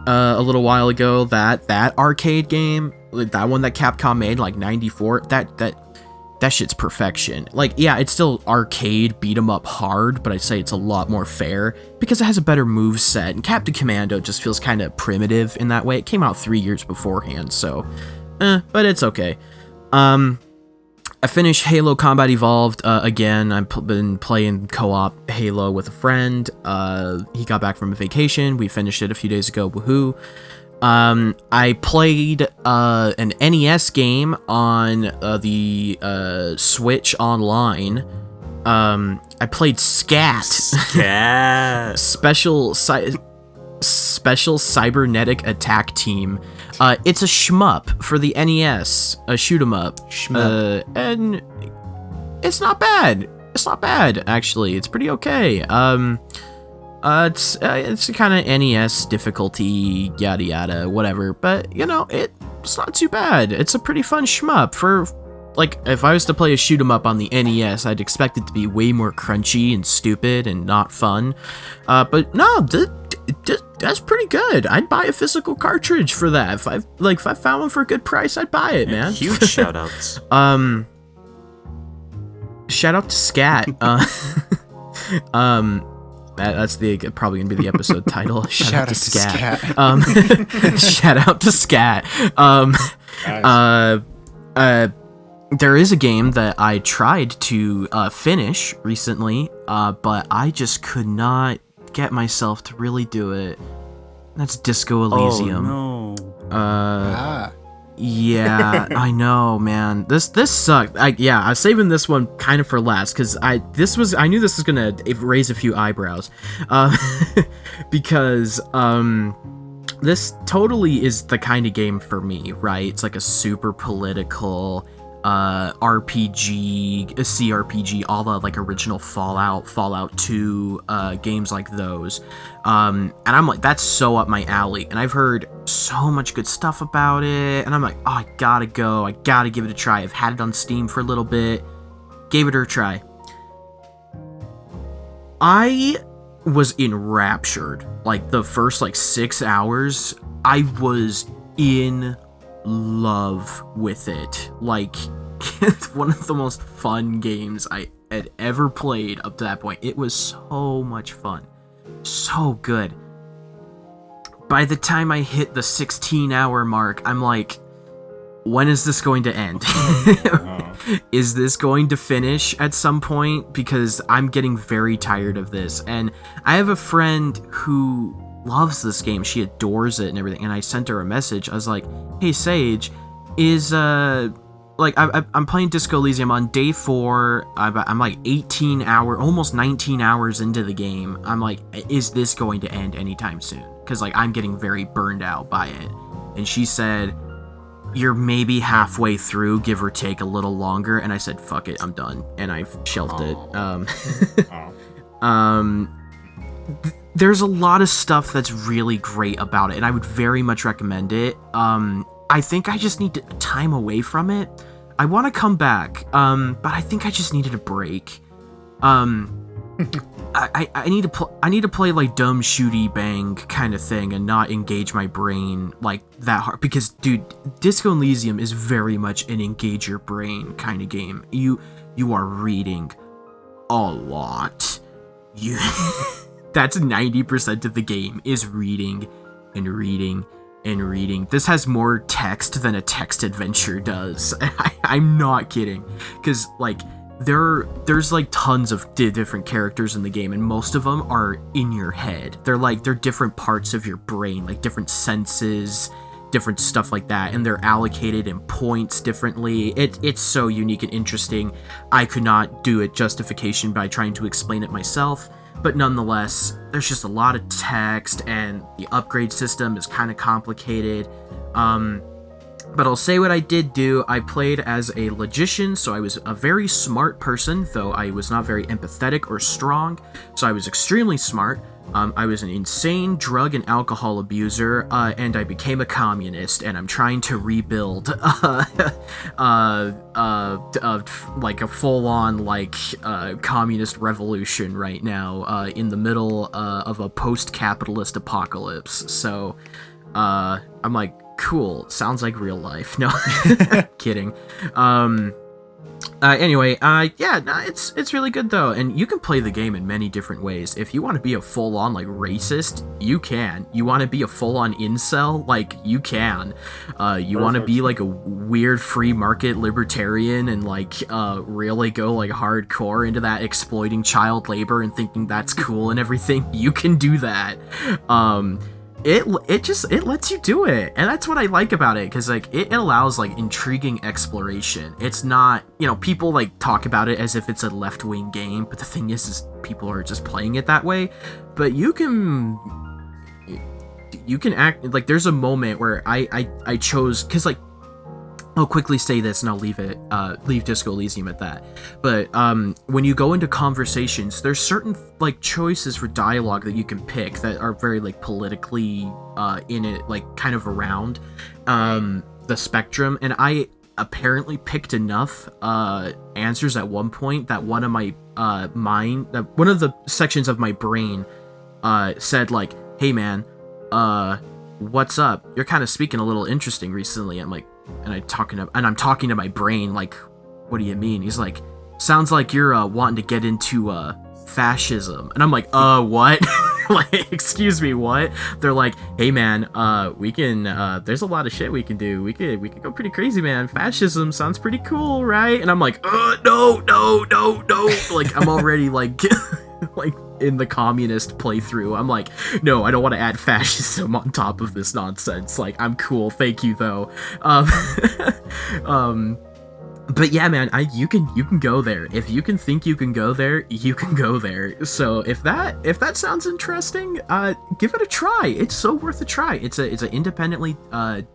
a little while ago. That arcade game, like, that one that Capcom made, like, 94, that shit's perfection. Like, yeah, it's still arcade, beat 'em up hard, but I'd say it's a lot more fair because it has a better move set, and Captain Commando just feels kind of primitive in that way. It came out 3 years beforehand, so, but it's okay. I finished Halo Combat Evolved again. I've been playing co-op Halo with a friend. He got back from a vacation. We finished it a few days ago. Woohoo! I played an NES game on the Switch Online. I played Scat. Special Cybernetic Attack Team. It's a shmup for the NES, a shoot 'em up. And it's not bad. It's not bad, actually. It's pretty okay. It's kind of NES difficulty, yada yada, whatever. But, you know, it's not too bad. It's a pretty fun shmup. For, like, if I was to play a shoot 'em up on the NES, I'd expect it to be way more crunchy and stupid and not fun. But no, that's pretty good. I'd buy a physical cartridge for that. If I found one for a good price, I'd buy it, man. Huge shoutouts. Shout out to Scat. That's probably gonna be the episode title. Shout out to Scat. Shout out to Scat. There is a game that I tried to finish recently, but I just could not get myself to really do it. That's Disco Elysium. Oh no. Yeah, I know, man. This sucked. I was saving this one kind of for last because I knew this was gonna raise a few eyebrows, because this totally is the kind of game for me, right? It's like a super political RPG, a CRPG, all the like original Fallout 2 games like those. And I'm like, that's so up my alley. And I've heard so much good stuff about it. And I'm like, oh, I gotta give it a try. I've had it on Steam for a little bit. Gave it a try. I was enraptured. Like the first 6 hours, I was in love with it. Like, one of the most fun games I had ever played up to that point. It was so much fun. So good. By the time I hit the 16-hour mark, I'm like, when is this going to end? Is this going to finish at some point? Because I'm getting very tired of this. And I have a friend who loves this game. She adores it and everything. And I sent her a message. I was like, hey, Sage, I'm playing Disco Elysium on day 4. I'm like almost 19 hours into the game. I'm like, is this going to end anytime soon? Because I'm getting very burned out by it. And she said, you're maybe halfway through, give or take a little longer. And I said, fuck it, I'm done. And I shelved it. There's a lot of stuff that's really great about it, and I would very much recommend it. I think I just need time away from it. I want to come back, but I think I just needed a break. I need to play like dumb shooty bang kind of thing and not engage my brain like that hard, because dude, Disco Elysium is very much an engage your brain kind of game. You are reading a lot. That's 90% of the game is reading and reading and reading. This has more text than a text adventure does. I'm not kidding. Because, like, there's like tons of different characters in the game, and most of them are in your head. They're different parts of your brain, like different senses, different stuff like that, and they're allocated in points differently. It's so unique and interesting. I could not do it justification by trying to explain it myself, but nonetheless, there's just a lot of text, and the upgrade system is kind of complicated. But I'll say what I did do. I played as a logician, so I was a very smart person, though I was not very empathetic or strong, so I was extremely smart. I was an insane drug and alcohol abuser, and I became a communist, and I'm trying to rebuild, like a full-on, like, communist revolution right now, in the middle, of a post-capitalist apocalypse. So, I'm like, cool, sounds like real life. No, kidding. Anyway, yeah, no, it's really good though, and you can play the game in many different ways. If you want to be a full-on, like, racist, you can. You want to be a full-on incel, like, you can. You want to be, like, a weird free market libertarian and, like, really go, like, hardcore into that exploiting child labor and thinking that's cool and everything, you can do that. It lets you do it, and that's what I like about it, because, like, it allows, like, intriguing exploration. It's not, you know, people, like, talk about it as if it's a left-wing game, but the thing is people are just playing it that way. But you can act, like, there's a moment where I chose, because, like, I'll quickly say this and I'll leave Disco Elysium at that. But when you go into conversations, there's certain, like, choices for dialogue that you can pick that are very, like, politically in it, like, kind of around the spectrum. And I apparently picked enough answers at one point that one of my one of the sections of my brain said, like, hey man, what's up? You're kind of speaking a little interesting recently. I'm like, and I'm talking to my brain, like, what do you mean? He's like, sounds like you're wanting to get into fascism. And I'm like, what? Like, excuse me, what? They're like, hey man, we can there's a lot of shit we can do. We could go pretty crazy, man. Fascism sounds pretty cool, right? And I'm like, no. Like, I'm already, like, like, in the communist playthrough. I'm like, no, I don't want to add fascism on top of this nonsense. Like, I'm cool, thank you though. But yeah, man, you can go there. If you can think you can go there, you can go there. So if that sounds interesting, give it a try. It's so worth a try. It's an independently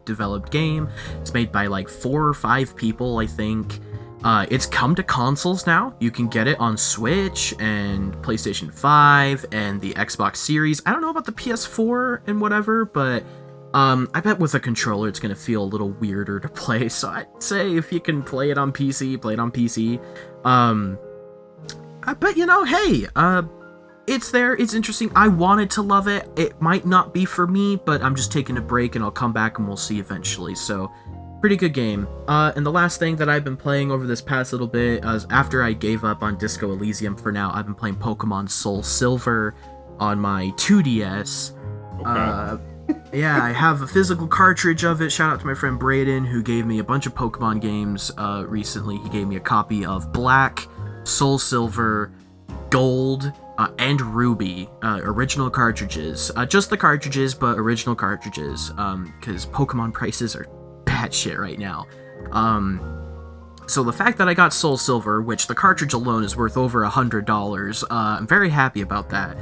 developed game. It's made by, like, 4 or 5 people, I think. It's come to consoles now. You can get it on Switch and PlayStation 5 and the Xbox Series. I don't know about the PS4 and whatever, but I bet with a controller it's gonna feel a little weirder to play. So I'd say if you can play it on PC, play it on PC. But, you know, hey, it's there. It's interesting. I wanted to love it. It might not be for me, but I'm just taking a break and I'll come back and we'll see eventually. So, pretty good game. And the last thing that I've been playing over this past little bit is, after I gave up on Disco Elysium for now, I've been playing Pokemon Soul Silver on my 2DS. Okay. Yeah, I have a physical cartridge of it. Shout out to my friend Brayden, who gave me a bunch of Pokemon games recently. He gave me a copy of Black, Soul Silver, Gold, and Ruby, original cartridges. Just the cartridges, but original cartridges, because Pokemon prices are bad shit right now. So the fact that I got Soul Silver, which the cartridge alone is worth over $100, I'm very happy about that.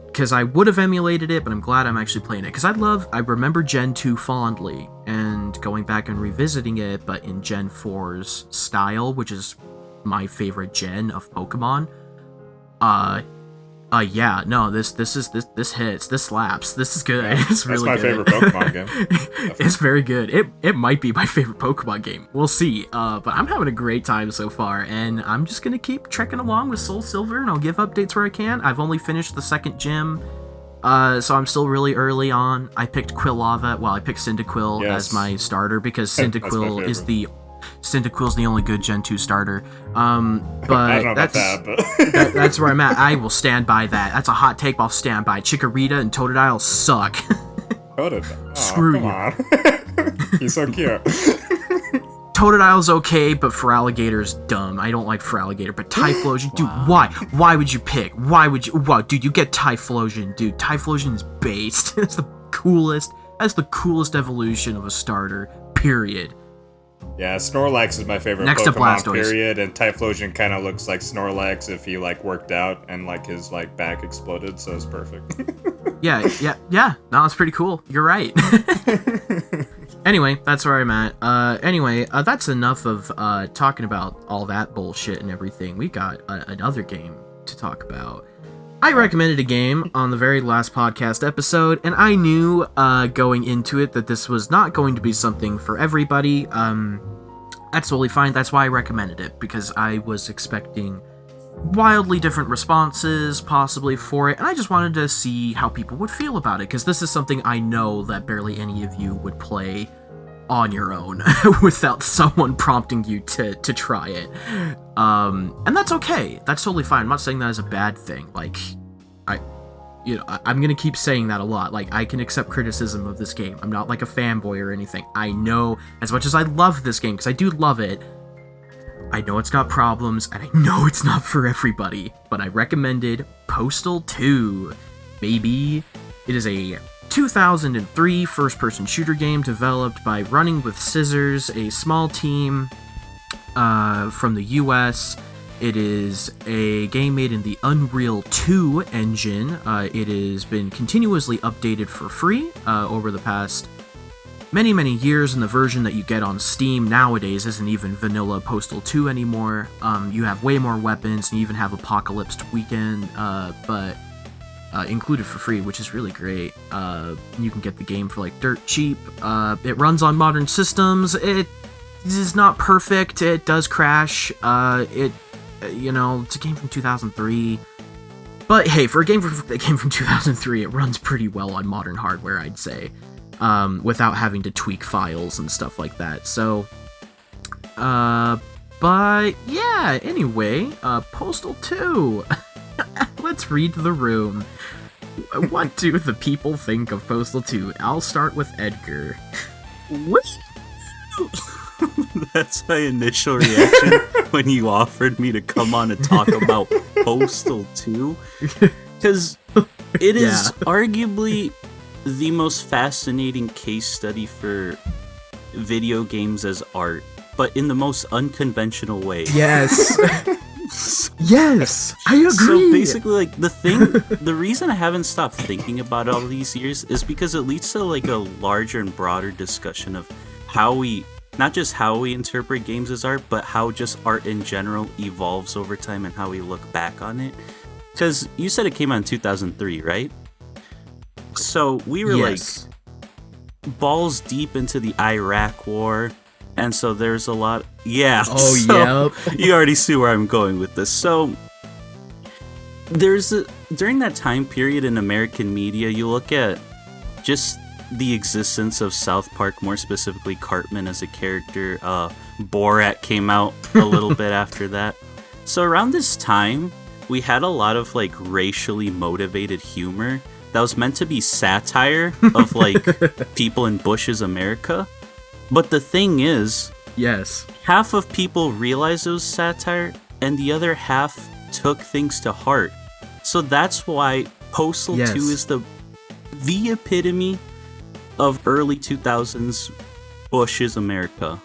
Because I would have emulated it, but I'm glad I'm actually playing it. Because I remember Gen 2 fondly, and going back and revisiting it, but in Gen 4's style, which is my favorite gen of Pokemon. Yeah, no, this hits, this slaps, this is good. Yeah, it's really good. That's my favorite Pokemon game. It's very good. It might be my favorite Pokemon game. We'll see. But I'm having a great time so far, and I'm just gonna keep trekking along with Soul Silver, and I'll give updates where I can. I've only finished the second gym, so I'm still really early on. I picked Quilava. Well, I picked Cyndaquil as my starter because Cyndaquil is the Cyndaquil's the only good Gen 2 starter. But I don't know about that, but that's where I'm at. I will stand by that. That's a hot take, but I'll stand by it. Chikorita and Totodile suck. Totodile. Oh, Screw come you. on. He's so cute. Totodile's okay, but Feraligator's dumb. I don't like Feraligator, but Typhlosion, dude, why? Why would you pick? Why would you? Wow, dude, you get Typhlosion, dude. Typhlosion is based. That's the coolest. That's the coolest evolution of a starter. Period. Yeah, Snorlax is my favorite Next to Pokemon, Blastoise. period, and Typhlosion kind of looks like Snorlax if he, like, worked out and, like, his, like, back exploded, so it's perfect. Yeah. No, it's pretty cool. You're right. Anyway, that's where I'm at. That's enough of talking about all that bullshit and everything. We got another game to talk about. I recommended a game on the very last podcast episode, and I knew going into it that this was not going to be something for everybody. That's totally fine. That's why I recommended it, because I was expecting wildly different responses possibly for it, and I just wanted to see how people would feel about it, because this is something I know that barely any of you would play on your own without someone prompting you to try it. And that's okay. That's totally fine. I'm not saying that as a bad thing. Like, I'm gonna keep saying that a lot. Like, I can accept criticism of this game. I'm not like a fanboy or anything. I know, as much as I love this game, because I do love it, I know it's got problems, and I know it's not for everybody, but I recommended Postal 2, baby. It is a 2003 first-person shooter game developed by Running with Scissors, a small team from the US. It is a game made in the Unreal 2 engine. It has been continuously updated for free over the past many years, and the version that you get on Steam nowadays isn't even vanilla Postal 2 anymore. You have way more weapons, and you even have Apocalypse Weekend, but included for free, which is really great. You can get the game for like dirt cheap. It runs on modern systems. It is not perfect. It does crash. It's a game from 2003. But hey, for a game from 2003, it runs pretty well on modern hardware, I'd say. Without having to tweak files and stuff like that. So, but yeah, anyway, Postal 2. Let's read the room. What do the people think of Postal 2? I'll start with Edgar. What? That's my initial reaction when you offered me to come on and talk about Postal 2. Because it is arguably the most fascinating case study for video games as art, but in the most unconventional way. Yes. Yes, I agree. So basically, like, the reason I haven't stopped thinking about all these years is because it leads to like a larger and broader discussion of not just how we interpret games as art, but how just art in general evolves over time and how we look back on it. Because you said it came out in 2003, right? So we were like balls deep into the Iraq War, and so there's a lot. Yeah. Oh, so yep. You already see where I'm going with this. So during that time period in American media, you look at just the existence of South Park, more specifically Cartman as a character. Borat came out a little bit after that. So around this time, we had a lot of like racially motivated humor that was meant to be satire of like people in Bush's America. But the thing is, yes, half of people realized it was satire and the other half took things to heart. So that's why Postal 2 is the epitome of early 2000s Bush's America.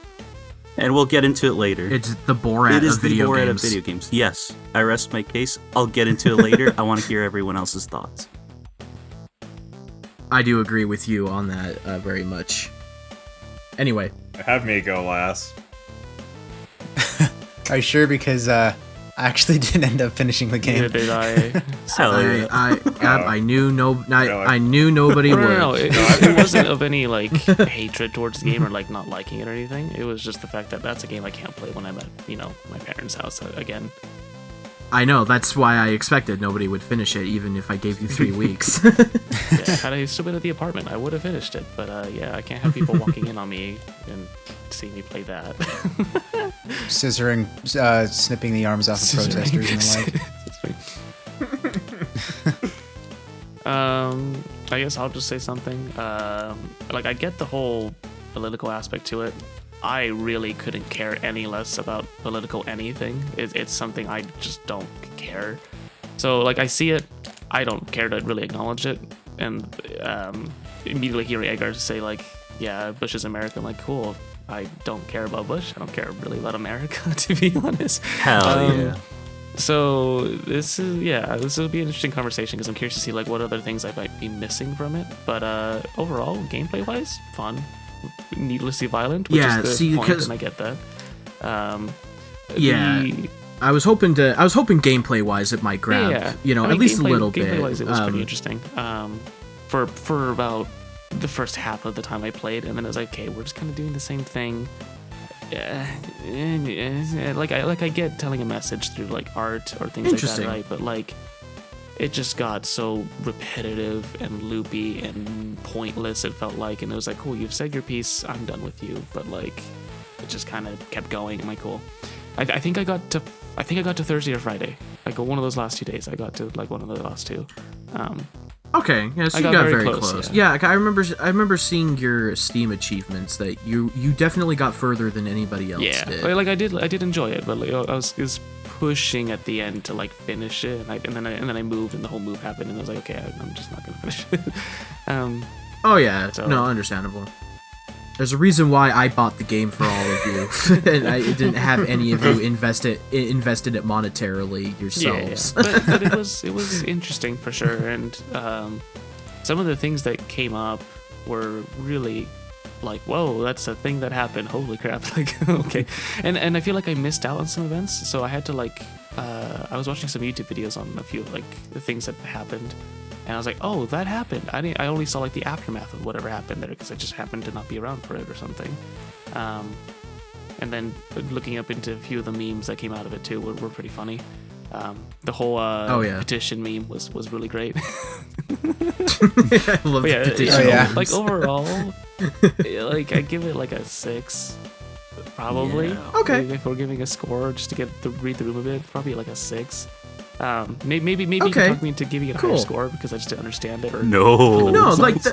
And we'll get into it later. It's the Borat It is of video the Borat games. of video games. Yes, I rest my case. I'll get into it later. I want to hear everyone else's thoughts. I do agree with you on that very much. Anyway. Have me go last. Are you sure? Because I actually didn't end up finishing the game. Neither did I. Hell yeah. I knew I knew nobody would. No. It wasn't of any like hatred towards the game or like not liking it or anything. It was just the fact that that's a game I can't play when I'm at my parents' house again. I know, that's why I expected nobody would finish it, even if I gave you 3 weeks. Yeah, had I still been at the apartment, I would have finished it. But yeah, I can't have people walking in on me and see me play that. Scissoring, snipping the arms off of protesters and the like. I guess I'll just say something. Like, I get the whole political aspect to it. I really couldn't care any less about political anything. It's something I just don't care. So, like, I see it, I don't care to really acknowledge it, and immediately hearing Edgar say, like, yeah, Bush is America, I'm like, cool. I don't care about Bush. I don't care really about America, to be honest. Hell yeah. So this will be an interesting conversation because I'm curious to see like what other things I might be missing from it. But overall, gameplay wise, fun, needlessly violent, which is the point, and I get that. I was hoping gameplay wise it might grab, at least a little bit. Gameplay wise, it was pretty interesting. For about the first half of the time I played, and then it was like, okay, we're just kind of doing the same thing. I get telling a message through like art or things like that, right? But like, it just got so repetitive and loopy and pointless. It felt like, and it was like, cool, you've said your piece, I'm done with you. But like, it just kind of kept going. I'm like, cool. I think I got to Thursday or Friday. Like one of those last 2 days, I got to like one of the last two. Okay, yeah, so you got very close. Yeah, I remember seeing your Steam achievements that you definitely got further than anybody else did. Like I did enjoy it, but like, I was pushing at the end to like finish it, and then I moved, and the whole move happened, and I was like, okay, I'm just not gonna finish it. No, understandable. There's a reason why I bought the game for all of you, and I didn't have any of you invested it monetarily yourselves. Yeah. But it was interesting for sure, and some of the things that came up were really like, whoa, that's a thing that happened. Holy crap! Like, okay, and I feel like I missed out on some events, so I had to like, I was watching some YouTube videos on a few like the things that happened. And I was like, oh, that happened. I only saw like the aftermath of whatever happened there because I just happened to not be around for it or something. And then looking up into a few of the memes that came out of it too were pretty funny. The whole petition meme was really great. I love the petition. Like overall, like I give it like a 6. Probably. Yeah. Okay. If we're giving a score just to read the room a bit, probably like a 6. Maybe okay. You can talk me into giving it a higher score because I just didn't understand it. Or no, that's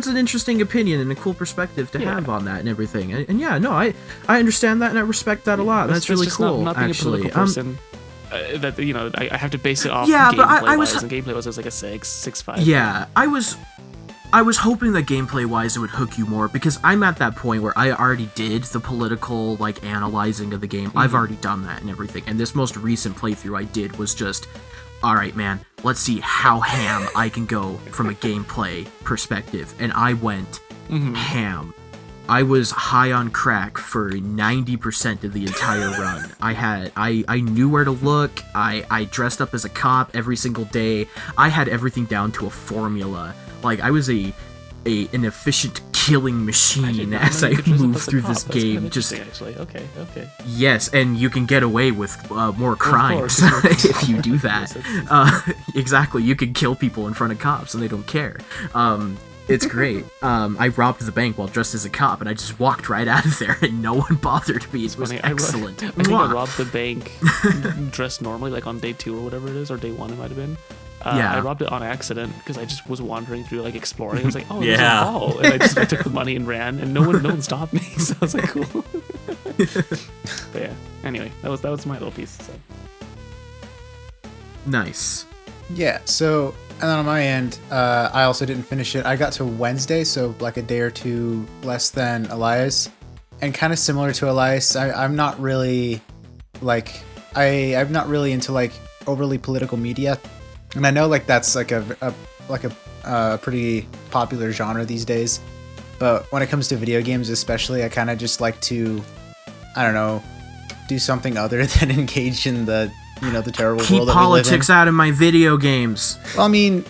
an interesting opinion and a cool perspective to have on that and everything. And I understand that and I respect that a lot. That's really cool. Not being actually, a political person. That I have to base it off. Yeah, gameplay but I was wise, and gameplay was like a 6.5. Yeah, I was hoping that gameplay-wise it would hook you more, because I'm at that point where I already did the political, like, analyzing of the game. I've already done that and everything, and this most recent playthrough I did was just, alright man, let's see how ham I can go from a gameplay perspective, and I went ham. I was high on crack for 90% of the entire run. I knew where to look, I dressed up as a cop every single day, I had everything down to a formula. Like, I was an efficient killing machine as I moved through this game. Just actually, okay. Yes, and you can get away with more crimes if you do that. Exactly, you can kill people in front of cops and they don't care. It's great. I robbed the bank while dressed as a cop, and I just walked right out of there, and no one bothered me. It was excellent. I think I robbed the bank dressed normally, like on day 2 or whatever it is, or day 1 it might have been. I robbed it on accident because I just was wandering through, like exploring. I was like, oh, there's a hall, and I took the money and ran, and no one stopped me. So I was like, cool. But yeah. Anyway, that was my little piece. So. Nice. Yeah. So, and then on my end, I also didn't finish it. I got to Wednesday, so like a day or two less than Elias, and kind of similar to Elias. I'm not really like I'm not really into like overly political media. And I know like that's like a pretty popular genre these days, but when it comes to video games especially, I kind of just like to, I don't know, do something other than engage in the the terrible Keep world that politics out of my video games. Well, I mean,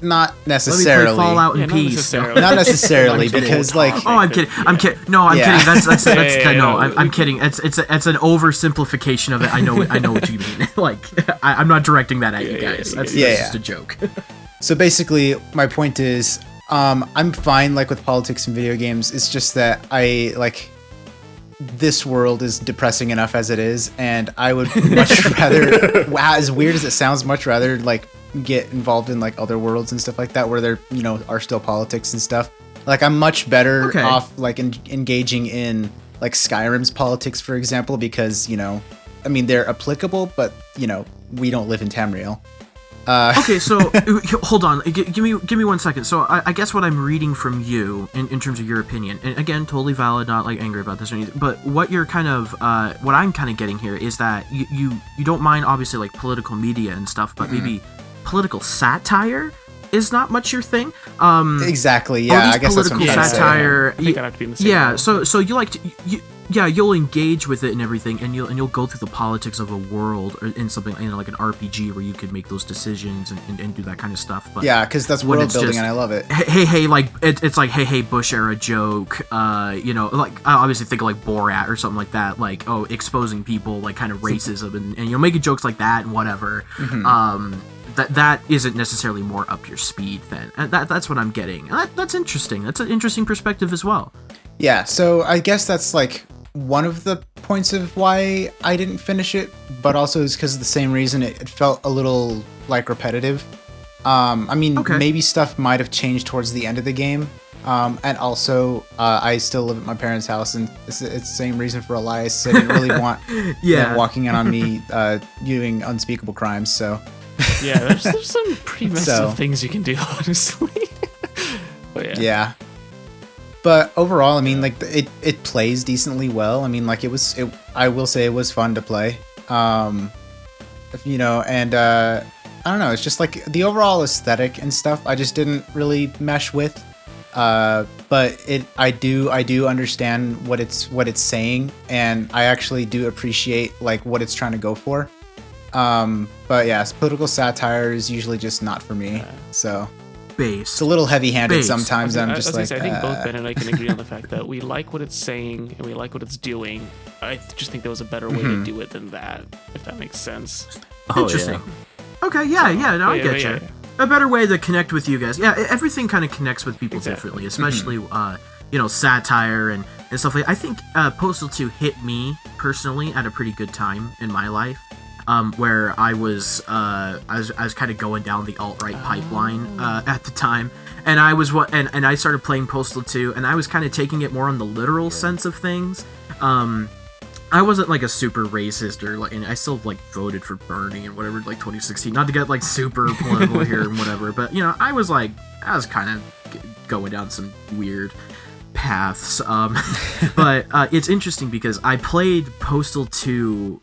not necessarily. Let me play Fallout in peace. Not necessarily, because like. Oh, I'm kidding. I'm kidding. No, I'm kidding. That's no. I'm kidding. It's an oversimplification of it. I know what you mean. Like, I'm not directing that at you guys. That's just a joke. So basically, my point is, I'm fine like with politics in video games. It's just that I like this world is depressing enough as it is, and I would much rather, as weird as it sounds, much rather like get involved in like other worlds and stuff like that where there are still politics and stuff. Like I'm much better off like engaging in like Skyrim's politics, for example, because I mean they're applicable, but we don't live in Tamriel. Okay, so hold on. Give me 1 second. So I guess what I'm reading from you in terms of your opinion, and again, totally valid, not like angry about this or anything, but what you're kind of, what I'm kind of getting here is that you don't mind obviously like political media and stuff, but maybe political satire is not much your thing. Exactly. Yeah, I guess that's what I'm trying satire. I think I'd have to be in the same Yeah. world. So you like to, you'll engage with it and everything, and you'll go through the politics of a world or in something like an RPG where you could make those decisions and do that kind of stuff. But yeah, because that's world building, and I love it. Hey, like it's like hey Bush era joke. Like I obviously think of like Borat or something like that. Like exposing people like kind of racism and making jokes like that and whatever. Mm-hmm. That isn't necessarily more up your speed then. And that's what I'm getting. And that's interesting. That's an interesting perspective as well. Yeah, so I guess that's like one of the points of why I didn't finish it, but also is because of the same reason it felt a little like repetitive. I mean, maybe stuff might have changed towards the end of the game. And also, I still live at my parents' house, and it's the same reason for Elias. I didn't really want them walking in on me doing unspeakable crimes, so... Yeah, there's some pretty messed up things you can do, honestly. But yeah. But overall, I mean, like it plays decently well. I mean, like I will say it was fun to play. And I don't know, it's just like the overall aesthetic and stuff I just didn't really mesh with. But I do understand what it's saying, and I actually do appreciate like what it's trying to go for. But yeah, political satire is usually just not for me. So it's a little heavy-handed sometimes. I'm just like, I think both Ben and I can agree on the fact that we like what it's saying and we like what it's doing. I just think there was a better way to do it than that, if that makes sense. Interesting. Yeah. Okay, no, I get you. Yeah. A better way to connect with you guys. Yeah, everything kind of connects with people differently, especially satire and stuff like that. I think Postal 2 hit me personally at a pretty good time in my life. Where I was kind of going down the alt-right pipeline at the time, and I was and I started playing Postal 2, and I was kind of taking it more on the literal sense of things. I wasn't like a super racist or like, and I still like voted for Bernie and whatever, like 2016. Not to get like super political here and whatever, but I was kind of going down some weird paths. But it's interesting because I played Postal 2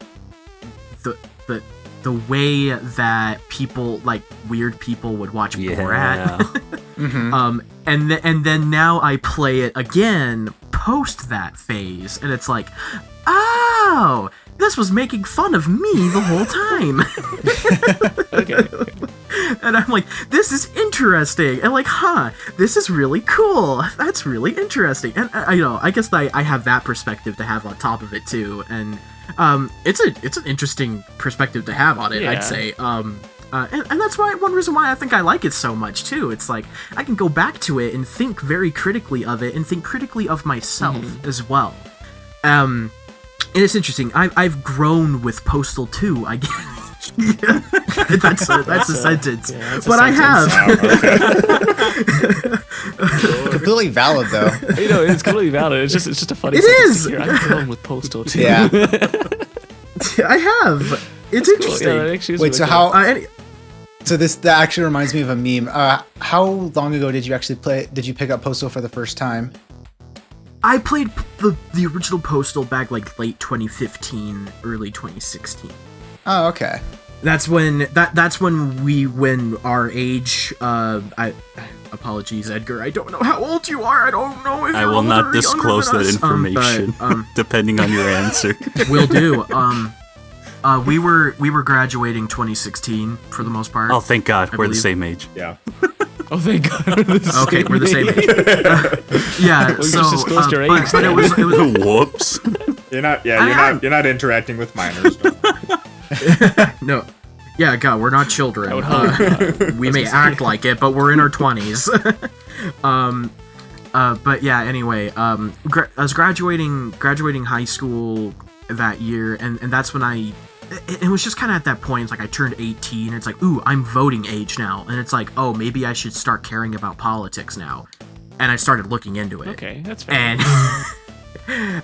the way that people, like weird people, would watch Borat. And then now I play it again post that phase, and it's like, oh, this was making fun of me the whole time. And I'm like, this is interesting, and like, this is really cool. That's really interesting. And I guess I have that perspective to have on top of it too, and it's an interesting perspective to have on it, I'd say. And that's one reason why I think I like it so much too. It's like I can go back to it and think very critically of it and think critically of myself as well. And it's interesting. I've grown with Postal 2, I guess. that's a sentence. Yeah, but I have. Completely valid though. It's completely valid. It's just a funny. It is. I'm going with Postal 2. Yeah. I have. It's interesting. Cool. Yeah, wait, really so cool. how? So that actually reminds me of a meme. How long ago did you actually play? Did you pick up Postal for the first time? I played the original Postal back like late 2015, early 2016. Oh, okay. That's when our age. Apologies, Edgar. I don't know how old you are. I don't know if I will not disclose that information, depending on your answer. Will do. We were graduating 2016 for the most part. Oh, thank God, we're the same age. Yeah. Oh, thank God. We're the same age. Yeah. Well, so, you just disclosed your age. But it was. Whoops. You're not interacting with minors. No. Yeah, God, we're not children. I would hope. We may act like it, but we're in our 20s. But yeah, anyway, I was graduating high school that year, and that's when it was just kind of at that point, it's like I turned 18, and it's like, ooh, I'm voting age now, and it's like, oh, maybe I should start caring about politics now, and I started looking into it. Okay, that's fair. And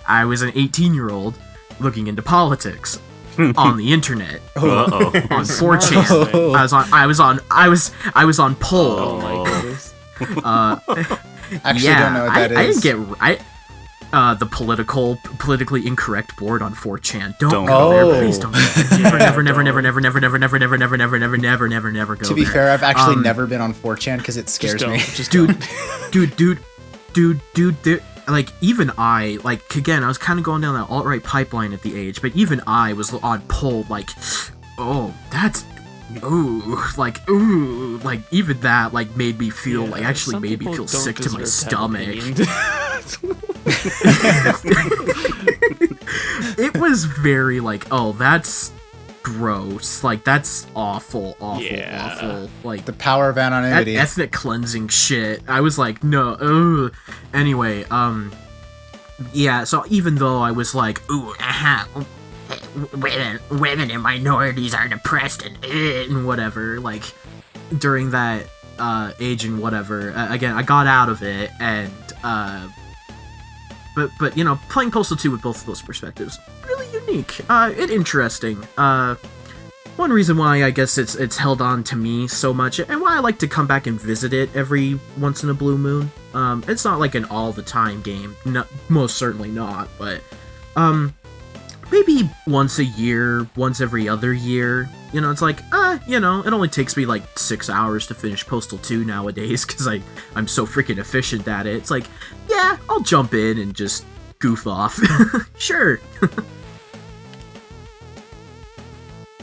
I was an 18-year-old looking into politics on the internet. Uh-oh. On 4chan. I was on Poll. Oh my goodness. Actually, don't know what that is. I didn't get the politically incorrect board on 4chan. Don't go go. there, please don't. Never go. To be there. fair, I've actually never been on 4chan because it scares me. Just Dude. Like, even I, like, again, I was kind of going down that alt-right pipeline at the age, but even I was on Poll, like, oh, that's, ooh, like, even that, like, made me feel, like, actually some made me people feel don't sick to my deserve to have stomach. opinions. It was very, like, oh, that's gross. Like, that's awful. Like, The power of anonymity. ethnic cleansing shit. I was like, no, ugh. Anyway, yeah, so even though I was like, ooh, women and minorities are depressed and whatever, like, during that age and whatever, again, I got out of it, and but you know, playing Postal 2 with both of those perspectives, really unique, interesting. One reason why I guess it's held on to me so much, and why I like to come back and visit it every once in a blue moon. It's not like an all the time game, no, most certainly not, but maybe once a year, once every other year. You know, it's like, you know, it only takes me like 6 hours to finish Postal 2 nowadays because I'm so freaking efficient at it. It's like, yeah, I'll jump in and just goof off. Sure.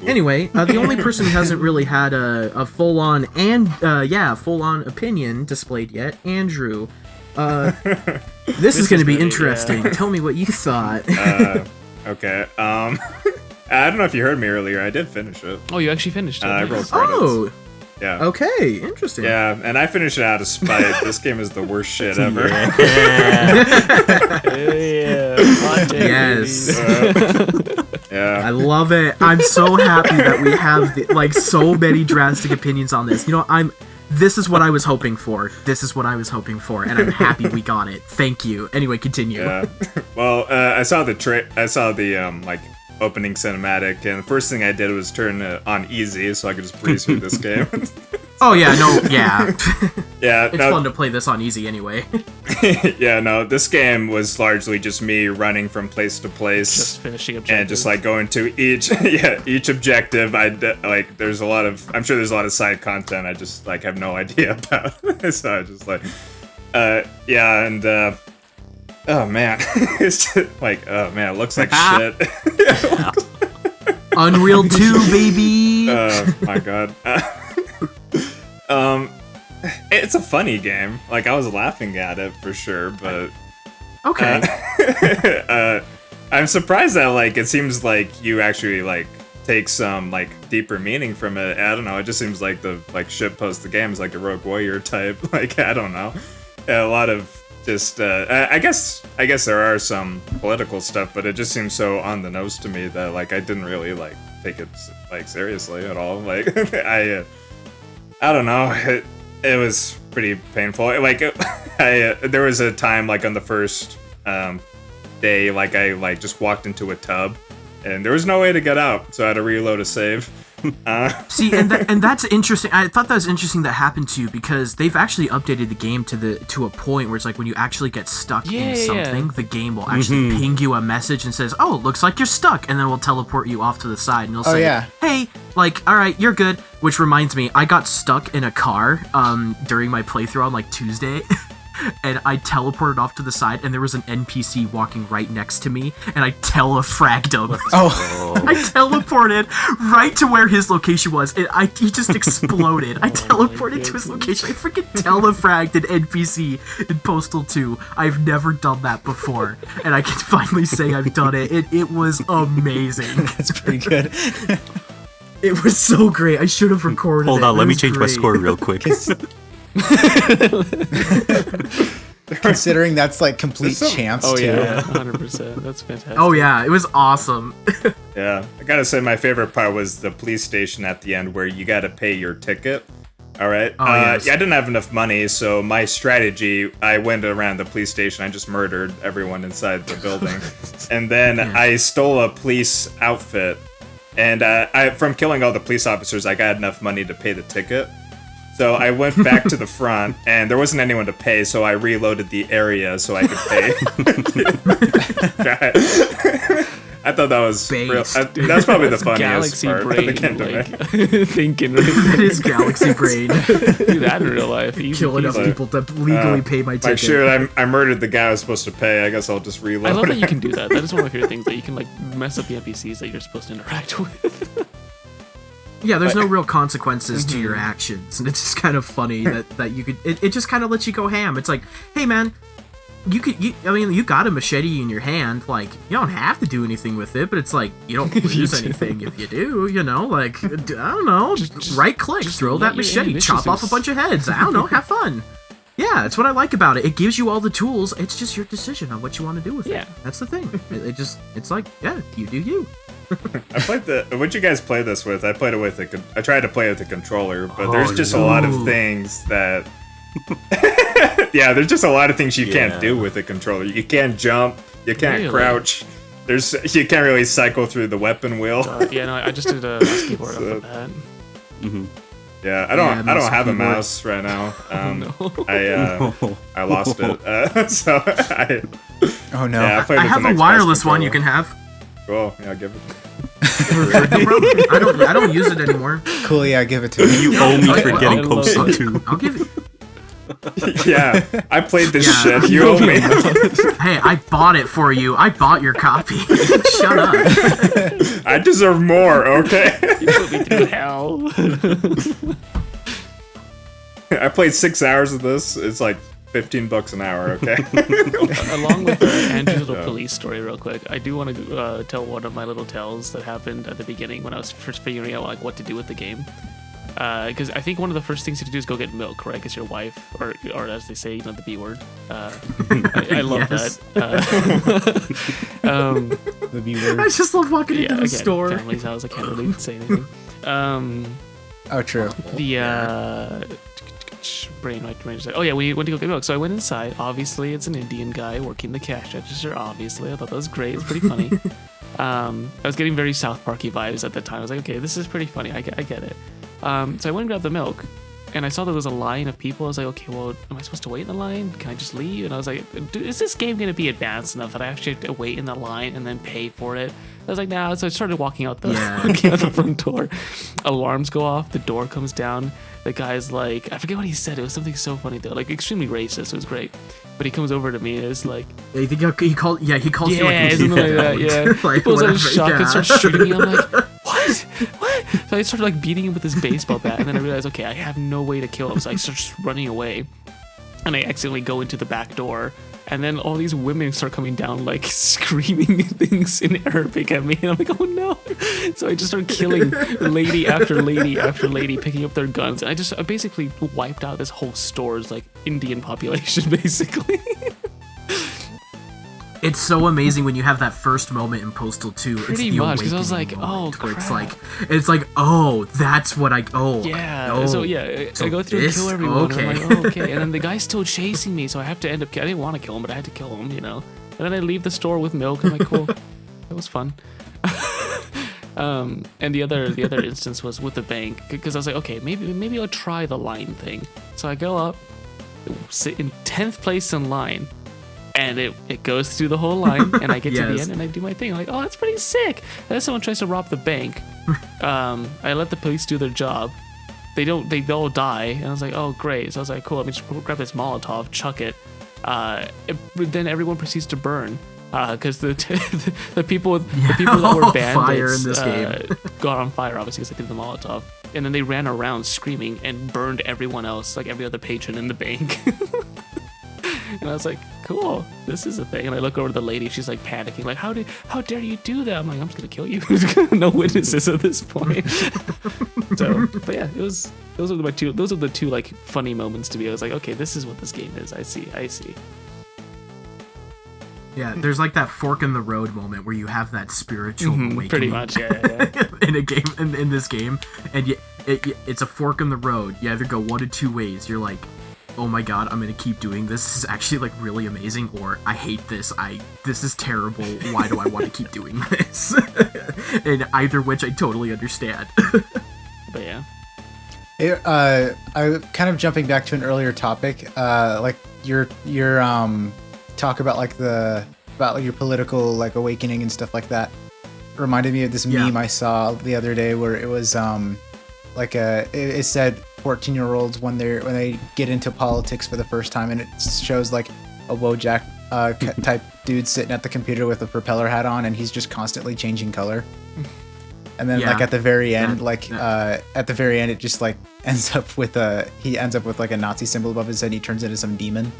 Anyway, the only person who hasn't really had a full-on opinion displayed yet, Andrew. This is going to be interesting. Tell me what you thought. Okay. I don't know if you heard me earlier. I did finish it. Oh, you actually finished it. I Nice. rolled credits. Oh, Yeah. okay, interesting. Yeah, and I finished it out of spite. This game is the worst shit ever. Yes. Yeah. I love it. I'm so happy that we have like so many drastic opinions on this. You know, this is what I was hoping for. And I'm happy we got it. Thank you. Anyway, continue. Yeah. Well, I saw the like opening cinematic, and the first thing I did was turn it on easy so I could just breeze through this game. Oh yeah, no, yeah. Yeah, It's fun to play this on easy anyway. Yeah, no, this game was largely just me running from place to place, Just finishing objectives. and just like going to each objective. I'm sure there's a lot of side content I just like have no idea about. So I just like, yeah, and oh man, it's just like, oh man, it looks like shit. Unreal 2, baby. Oh my god. It's a funny game. Like, I was laughing at it for sure, but Okay. I'm surprised that like it seems like you actually like take some like deeper meaning from it. I don't know. It just seems like the like shitpost the game is like a Rogue Warrior type. Like, I don't know. A lot of just I guess there are some political stuff, but it just seems so on the nose to me that like I didn't really like take it like seriously at all. Like I don't know. It was pretty painful. Like there was a time like on the first day, like I like just walked into a tub and there was no way to get out, so I had to reload a save. See, and that's interesting. I thought that was interesting that happened to you because they've actually updated the game to a point where it's like when you actually get stuck in something, the game will actually ping you a message and says, "Oh, looks like you're stuck," and then we'll teleport you off to the side and it'll say, "Hey, like, all right, you're good." Which reminds me, I got stuck in a car during my playthrough on like Tuesday. And I teleported off to the side, and there was an NPC walking right next to me, and I telefragged him. I teleported right to where his location was, and he just exploded. I teleported to his location. I freaking telefragged an NPC in Postal 2. I've never done that before, and I can finally say I've done it. It was amazing. That's pretty good. It was so great. I should have recorded it. Hold on, let me was change my great. score real quick. Considering that's like complete chance Oh too. yeah, 100%. That's fantastic. Oh yeah, it was awesome. Yeah, I gotta say my favorite part was the police station at the end where you gotta pay your ticket. All right. Yes. Yeah, I didn't have enough money, so my strategy, I went around the police station. I just murdered everyone inside the building, and then I stole a police outfit. And from killing all the police officers, I got enough money to pay the ticket. So I went back to the front, and there wasn't anyone to pay, so I reloaded the area so I could pay. I thought that was real. That's probably the funniest Galaxy part brain, of the game to me. like, thinking. Right? That is galaxy brain. Do that in real life. Easy Kill enough peasy. people to legally pay my Like, ticket. sure, I murdered the guy I was supposed to pay. I guess I'll just reload. I love that you can do that. That is one of my favorite things, that you can like mess up the NPCs that you're supposed to interact with. Yeah, there's no real consequences to your actions, and it's just kind of funny that you could. It just kind of lets you go ham. It's like, hey man, you got a machete in your hand. Like, you don't have to do anything with it, but it's like you don't lose anything if you do. You know, like I don't know, just right click, throw that let your machete, inhibitions chop off a bunch of heads. I don't know, have fun. Yeah, that's what I like about it. It gives you all the tools. It's just your decision on what you want to do with Yeah. it. That's the thing. It's like, yeah, you do you. I played what'd you guys play this with? I played it with I tried to play it with a controller, but there's just a lot of things that. Yeah, there's just a lot of things you can't do with a controller. You can't jump. You can't crouch. You can't really cycle through the weapon wheel. Yeah, no, I just did a mouse keyboard off of that. Yeah, I don't have a mouse right now. I lost it. So I. Oh no. Yeah, I played I with have an a Xbox wireless one you controller. can have. Cool. Yeah, give it. No problem. I don't use it anymore. Cool, yeah, give it to me. You owe me for I getting love Postal it. 2. I'll give it. Yeah, I played this Yeah. shit. You owe me. Hey, I bought it for you. I bought your copy. Shut up. I deserve more. Okay. You put me through hell. I played 6 hours of this. It's like $15 an hour. Okay. Along with Andrew's little police story, real quick, I do want to tell one of my little tells that happened at the beginning when I was first figuring out like what to do with the game. Because I think one of the first things you have to do is go get milk, right? Because your wife, or as they say, the B word. I love Yes. that. The viewer. I just love walking into the again, store. family's house. I can't really say anything. Oh, true. Brain just like, oh yeah, we went to go get milk. So I went inside. Obviously, it's an Indian guy working the cash register. Obviously, I thought that was great. It's pretty funny. I was getting very South Parky vibes at the time. I was like, okay, this is pretty funny. I get it. So I went and grabbed the milk, and I saw there was a line of people. I was like, okay, well, am I supposed to wait in the line? Can I just leave? And I was like, is this game going to be advanced enough that I actually have to wait in the line and then pay for it? I was like, nah. So I started walking out the front door. Alarms go off. The door comes down. The guy's like, I forget what he said. It was something so funny though, like extremely racist. It was great. But he comes over to me and is like, I think he calls you like something like that. Yeah. Like, He pulls out whatever, his shotgun, yeah. starts shooting me. I'm like, what? So I started like beating him with his baseball bat, and then I realized, okay, I have no way to kill him. So I start just running away, and I accidentally go into the back door. And then all these women start coming down, like screaming things in Arabic at me. And I'm like, oh no. So I just start killing lady after lady after lady, picking up their guns. And I basically wiped out this whole store's like Indian population, basically. It's so amazing when you have that first moment in Postal 2. Pretty it's the much, because I was awakening like, oh, moment where crap. it's like, oh, that's what Yeah. Oh, so yeah, I go through and kill everyone. Okay. And I'm like, oh, okay. And then the guy's still chasing me, so I have to end up. I didn't want to kill him, but I had to kill him, And then I leave the store with milk. I'm like, cool. That was fun. And the other instance was with the bank, because I was like, okay, maybe I'll try the line thing. So I go up, sit in 10th place in line. And it goes through the whole line, and I get to the end, and I do my thing. I'm like, oh, that's pretty sick. And then someone tries to rob the bank. I let the police do their job. They all die, and I was like, oh, great. So I was like, cool, let me just grab this Molotov, chuck it. Then everyone proceeds to burn. Because the people that were fire bandits in this game. got on fire, obviously, because they did the Molotov. And then they ran around screaming and burned everyone else, like every other patron in the bank. And I was like, cool, this is a thing. And I look over to the lady, she's like panicking, like, how dare you do that? I'm like, I'm just gonna kill you. No witnesses at this point. So, but yeah, those are the two like funny moments to me. I was like, okay, this is what this game is. I see. Yeah, there's like that fork in the road moment where you have that spiritual awakening. Pretty much, yeah. in a game, in this game, and it's a fork in the road. You either go one of two ways. You're like, oh my god, I'm gonna keep doing this. This is actually like really amazing, or I hate this. This is terrible. Why do I want to keep doing this? And either which, I totally understand. But yeah. I kind of jumping back to an earlier topic, like your talk about your political like awakening and stuff like that reminded me of this meme I saw the other day where it was it said 14-year-olds when they get into politics for the first time, and it shows like a Wojak type dude sitting at the computer with a propeller hat on, and he's just constantly changing color. And then like at the very end, it just like ends up with like a Nazi symbol above his head. And he turns into some demon.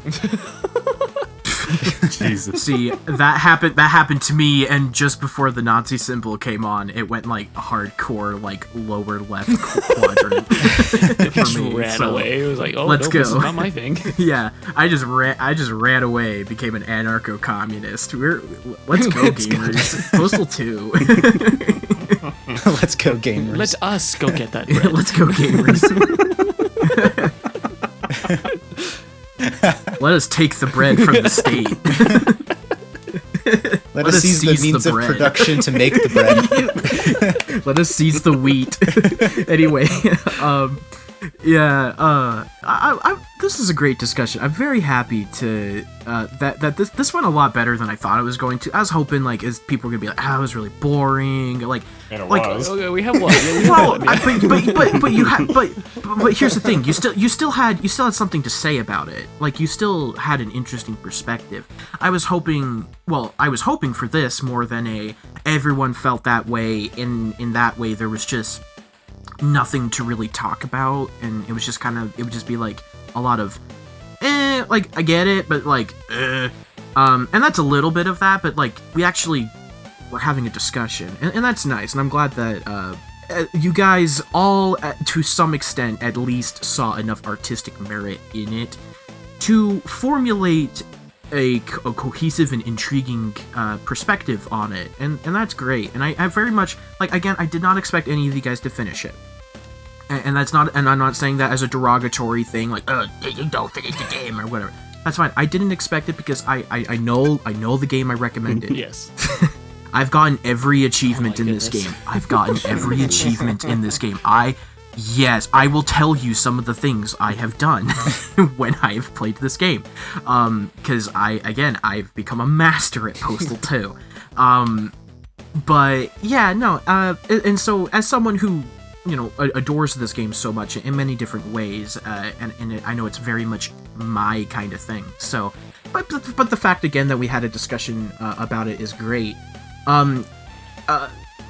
Jesus. See, that happened to me, and just before the Nazi symbol came on, it went like hardcore, like lower left quadrant. It just ran away. It was like, oh, let's go. This is not my thing. Yeah, I just ran away, became an anarcho-communist. Let's go, gamers. Postal 2. Let's go, gamers. Let us go get that bread. Let's go, gamers. Let us take the bread from the state. Let us seize the means of production to make the bread. Let us seize the wheat. Anyway, this is a great discussion. I'm very happy to that this went a lot better than I thought it was going to. I was hoping like as people were gonna be like, it was really boring, like. And it like, was. Okay, we have one. But here's the thing: you still had something to say about it. Like you still had an interesting perspective. I was hoping for this more than everyone felt that way. In that way, there was just nothing to really talk about, and it would just be like a lot of, like I get it, but like, and that's a little bit of that, but like we actually. We're having a discussion, and that's nice, and I'm glad that you guys all, to some extent, at least saw enough artistic merit in it to formulate a cohesive and intriguing perspective on it, and that's great. And I very much, like, again, I did not expect any of you guys to finish it. And that's not, and I'm not saying that as a derogatory thing, like, you don't finish the game, or whatever. That's fine. I didn't expect it because I know the game I recommended. Yes. I've gotten every achievement in this game. I've gotten every achievement in this game. I will tell you some of the things I have done when I have played this game. Because I've become a master at Postal 2. But yeah, no, and so as someone who, adores this game so much in many different ways, and I know it's very much my kind of thing. So, but the fact again that we had a discussion about it is great.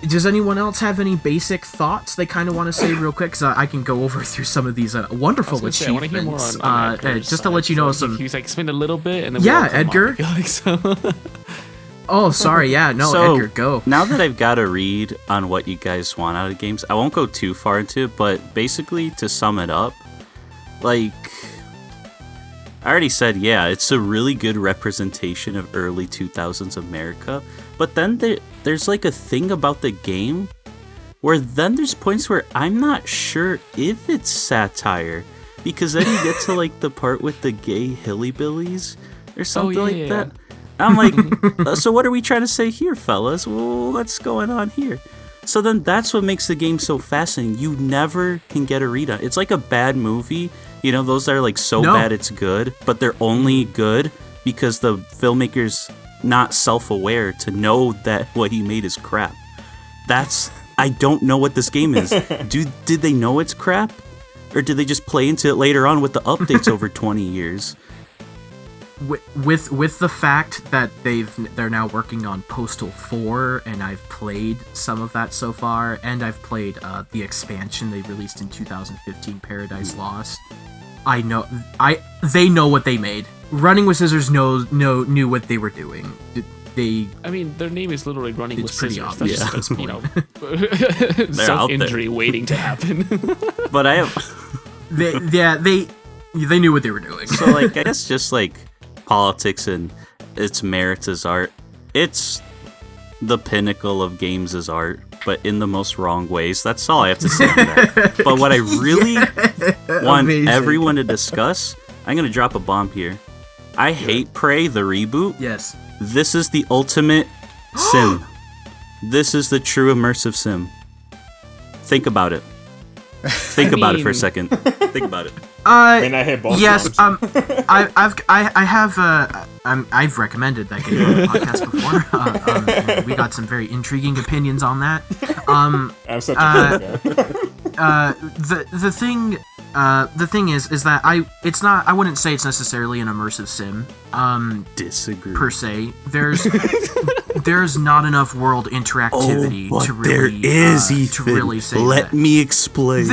Does anyone else have any basic thoughts they kind of want to say real quick? Because I can go over through some of these wonderful achievements. I want to hear more on Edgar's just to let you know so some. He's like spend a little bit and then Edgar. So. Oh, sorry. Yeah, no, so, Edgar, go. Now that I've got a read on what you guys want out of games, I won't go too far into it, but basically to sum it up, like I already said, yeah, it's a really good representation of early 2000s America. But then there's like a thing about the game where then there's points where I'm not sure if it's satire, because then you get to like the part with the gay hillbillies or something that. I'm like, so what are we trying to say here, fellas? Well, what's going on here? So then that's what makes the game so fascinating. You never can get a read on it. It's like a bad movie. Those that are like so bad it's good, but they're only good because the filmmaker's not self-aware to know that what he made is crap. I don't know what this game is. Did they know it's crap? Or did they just play into it later on with the updates over 20 years? With the fact that they're now working on Postal 4, and I've played some of that so far, and I've played the expansion they released in 2015, Paradise Lost. I know they know what they made. Running with Scissors knew what they were doing. I mean, their name is literally Running with It's pretty Scissors. obvious. That's, you know, out self-injury waiting to happen. But I have they knew what they were doing. so like I guess just like politics and its merits as art. It's the pinnacle of games as art, but in the most wrong ways. That's all I have to say on that. But what I really want Amazing. everyone to discuss, I'm gonna drop a bomb here. I hate Prey, the reboot. Yes. This is the ultimate sim. This is the true immersive sim. Think about it. Think about it for a second. Think about it. I mean, I hate both. Yes. bombs. I've recommended that game on the podcast before. And we got some very intriguing opinions on that. I'm such a fan guy. The thing is that I wouldn't say it's necessarily an immersive sim. Disagree. Per se. There's not enough world interactivity to really to really say Let that. me explain.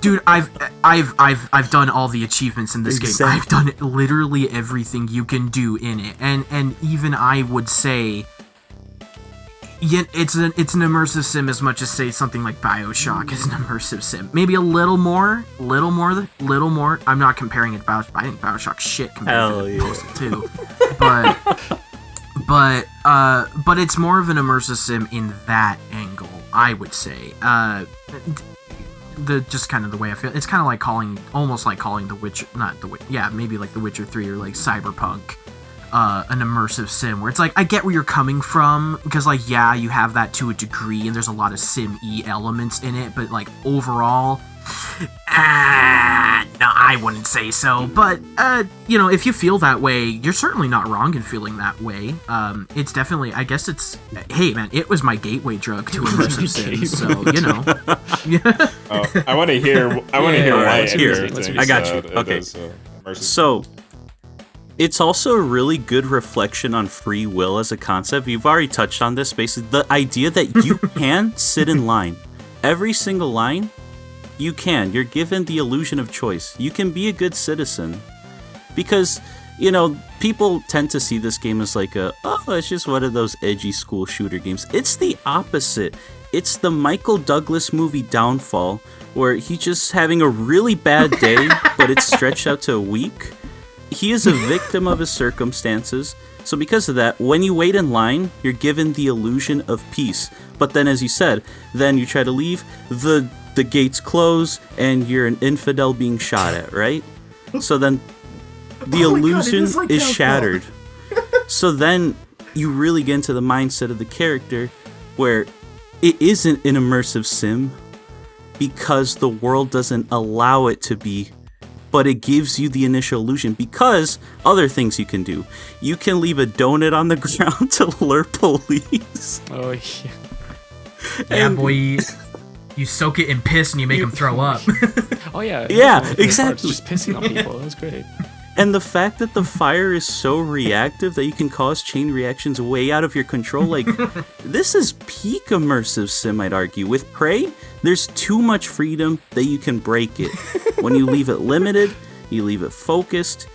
Dude, I've done all the achievements in this game. I've done literally everything you can do in it, and even I would say, yeah, it's an immersive sim as much as say something like BioShock is an immersive sim. Maybe a little more. I'm not comparing it to BioShock. I think BioShock shit compared to Postal 2, but it's more of an immersive sim in that angle, I would say. Just kind of the way I feel. It's kind of like almost like calling The Witcher, maybe like The Witcher 3 or like Cyberpunk, an immersive sim, where it's like, I get where you're coming from, because like, yeah, you have that to a degree, and there's a lot of sim-y elements in it, but like, overall, no, I wouldn't say so, but, if you feel that way, you're certainly not wrong in feeling that way. It's definitely, I guess hey man, it was my gateway drug to immersive sims, so, yeah. Oh, I want to hear why. let's hear Edgar it. thinks I got that you. it Okay. is, immersive. So, it's also a really good reflection on free will as a concept. You've already touched on this, basically. The idea that you can sit in line. Every single line, you can. You're given the illusion of choice. You can be a good citizen. Because, people tend to see this game as like it's just one of those edgy school shooter games. It's the opposite. It's the Michael Douglas movie Downfall, where he's just having a really bad day, but it's stretched out to a week. He is a victim of his circumstances. So because of that, when you wait in line, you're given the illusion of peace. But then, as you said, then you try to leave, the gates close, and you're an infidel being shot at, right? So then the illusion is shattered. So then you really get into the mindset of the character, where it isn't an immersive sim because the world doesn't allow it to be, but it gives you the initial illusion because other things you can do. You can leave a donut on the ground to lure police. Oh, yeah. Yeah, boy, you soak it in piss and you make them throw up. Oh, yeah. Yeah, That's one of my exactly. parts, just pissing on people. That's great. And the fact that the fire is so reactive that you can cause chain reactions way out of your control, like, this is peak immersive sim, I'd argue. With Prey, there's too much freedom that you can break it. When you leave it limited, you leave it focused,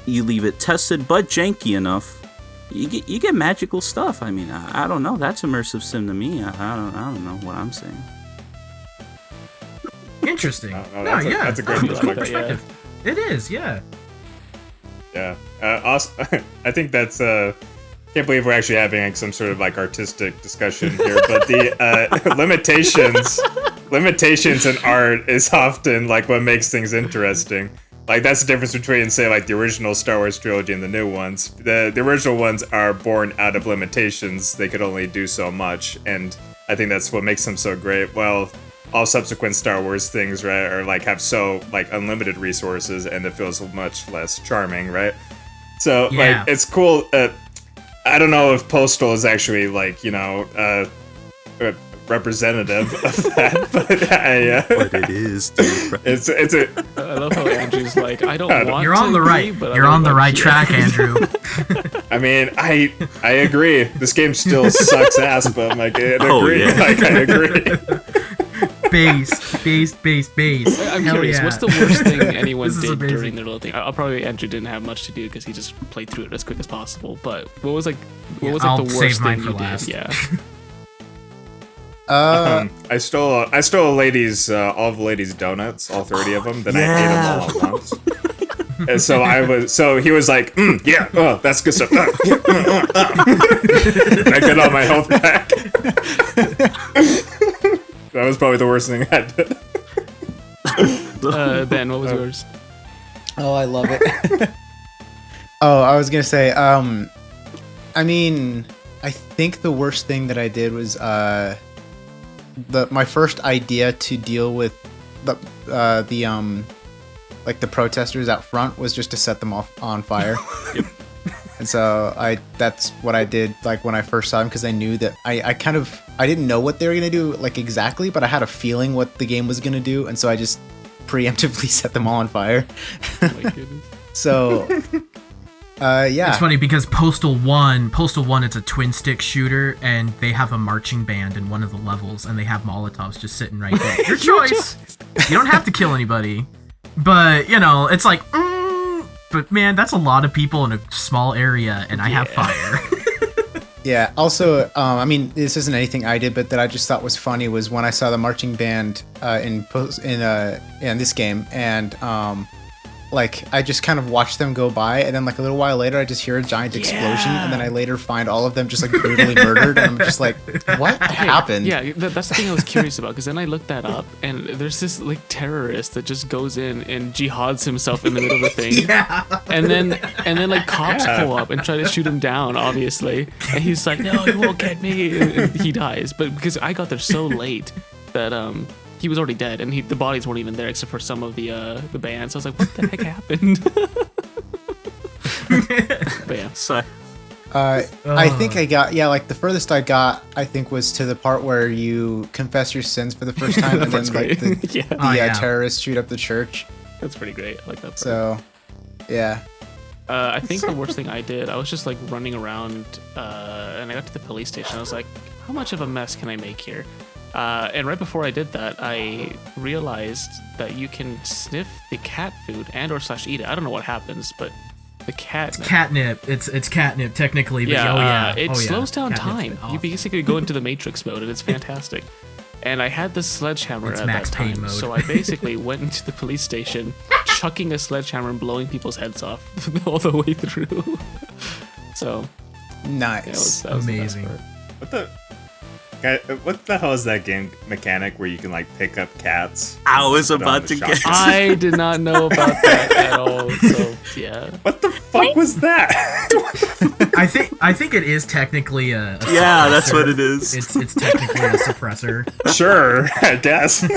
you leave it tested, but janky enough, you get magical stuff. I mean, I don't know. That's immersive sim to me. I don't know what I'm saying. Interesting. That's a great perspective. It is, yeah. Yeah. Also, I think that's can't believe we're actually having like some sort of like artistic discussion here, but the limitations in art is often like what makes things interesting. Like that's the difference between, say, like the original Star Wars trilogy and the new ones. The original ones are born out of limitations. They could only do so much, and I think that's what makes them so great. Well, all subsequent Star Wars things, right, are like have so like unlimited resources, and it feels much less charming, right? So like it's cool. I don't know if Postal is actually like representative of that, but But it is, dude. it's a. I love how Andrew's like, I don't want You're on the to right. be, but You're on the right track, Andrew. I mean, I agree. This game still sucks ass, but I'm like, I agree. Oh, yeah. Like I agree. Base. I'm Hell curious, yeah. what's the worst thing anyone This is did amazing. during their little thing? I'll probably Andrew didn't have much to do because he just played through it as quick as possible. But what was I'll the save worst mine thing for you last. did? Yeah. I stole a lady's all of the ladies' donuts, all 30 of them. Then I ate them all at once. And so he was like, yeah, oh, that's good stuff. Yeah, I get all my health back. That was probably the worst thing I did. Ben, what was yours? Oh, I love it. Oh, I was gonna say, I mean, I think the worst thing that I did was my first idea to deal with the like the protesters out front was just to set them off on fire. Yep. And so that's what I did, like, when I first saw them, because I knew that I didn't know what they were gonna do, like, exactly, but I had a feeling what the game was gonna do, and so I just preemptively set them all on fire. Oh my goodness. So yeah. It's funny because Postal 1, it's a twin stick shooter, and they have a marching band in one of the levels, and they have Molotovs just sitting right there. Your choice. You don't have to kill anybody, but it's like, but man, that's a lot of people in a small area, and I have fire. Yeah. Also, I mean, this isn't anything I did, but that I just thought was funny was when I saw the marching band in this game, and like, I just kind of watched them go by, and then, like, a little while later, I just hear a giant explosion, and then I later find all of them just, like, brutally murdered, and I'm just like, what happened? Yeah, that's the thing I was curious about, because then I looked that up, and there's this, like, terrorist that just goes in and jihads himself in the middle of the thing. Yeah. And then like, cops pull up and try to shoot him down, obviously. And he's like, no, you won't get me. And he dies. But because I got there so late that he was already dead, and the bodies weren't even there except for some of the band. So I was like, what the heck happened? But yeah. So I think I got, like, the furthest I got, I think, was to the part where you confess your sins for the first time, and then, That's like, great. the Yeah. terrorists shoot up the church. That's pretty great. I like that part. So, yeah. I think the worst thing I did, I was just, like, running around, and I got to the police station. I was like, how much of a mess can I make here? And right before I did that, I realized that you can sniff the cat food and/or eat it. I don't know what happens, but the cat. It's catnip. It's catnip technically, but it slows down time. Catnip's You off. basically go into the Matrix mode, and it's fantastic. And I had the sledgehammer It's at max that pain time, mode. so I basically went into the police station, chucking a sledgehammer and blowing people's heads off all the way through. So Nice. that was the best Amazing. part. What the hell is that game mechanic where you can, like, pick up cats? I was Put on about the to get. shotgun? I did not know about that at all. So yeah. What the fuck was that? I think it is technically a Yeah, that's suppressor. what it is. It's technically a suppressor. Sure, I guess.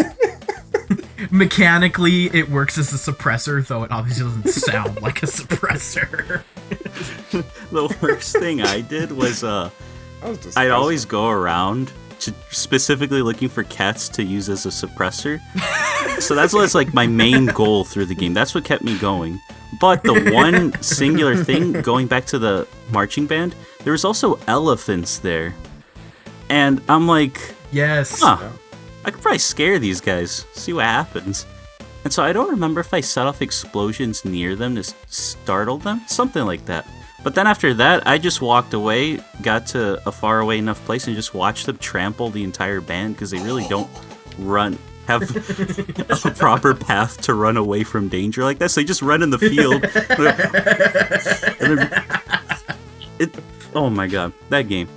Mechanically, it works as a suppressor, though it obviously doesn't sound like a suppressor. The worst thing I did was That was disgusting. I'd always go around specifically looking for cats to use as a suppressor. So that's what's like my main goal through the game. That's what kept me going. But the one singular thing, going back to the marching band, there was also elephants there. And I'm like, Yes. huh, I could probably scare these guys, see what happens. And so I don't remember if I set off explosions near them to startle them, something like that. But then after that, I just walked away, got to a far away enough place, and just watched them trample the entire band because they really don't have a proper path to run away from danger like that. So they just run in the field. Oh my god, that game.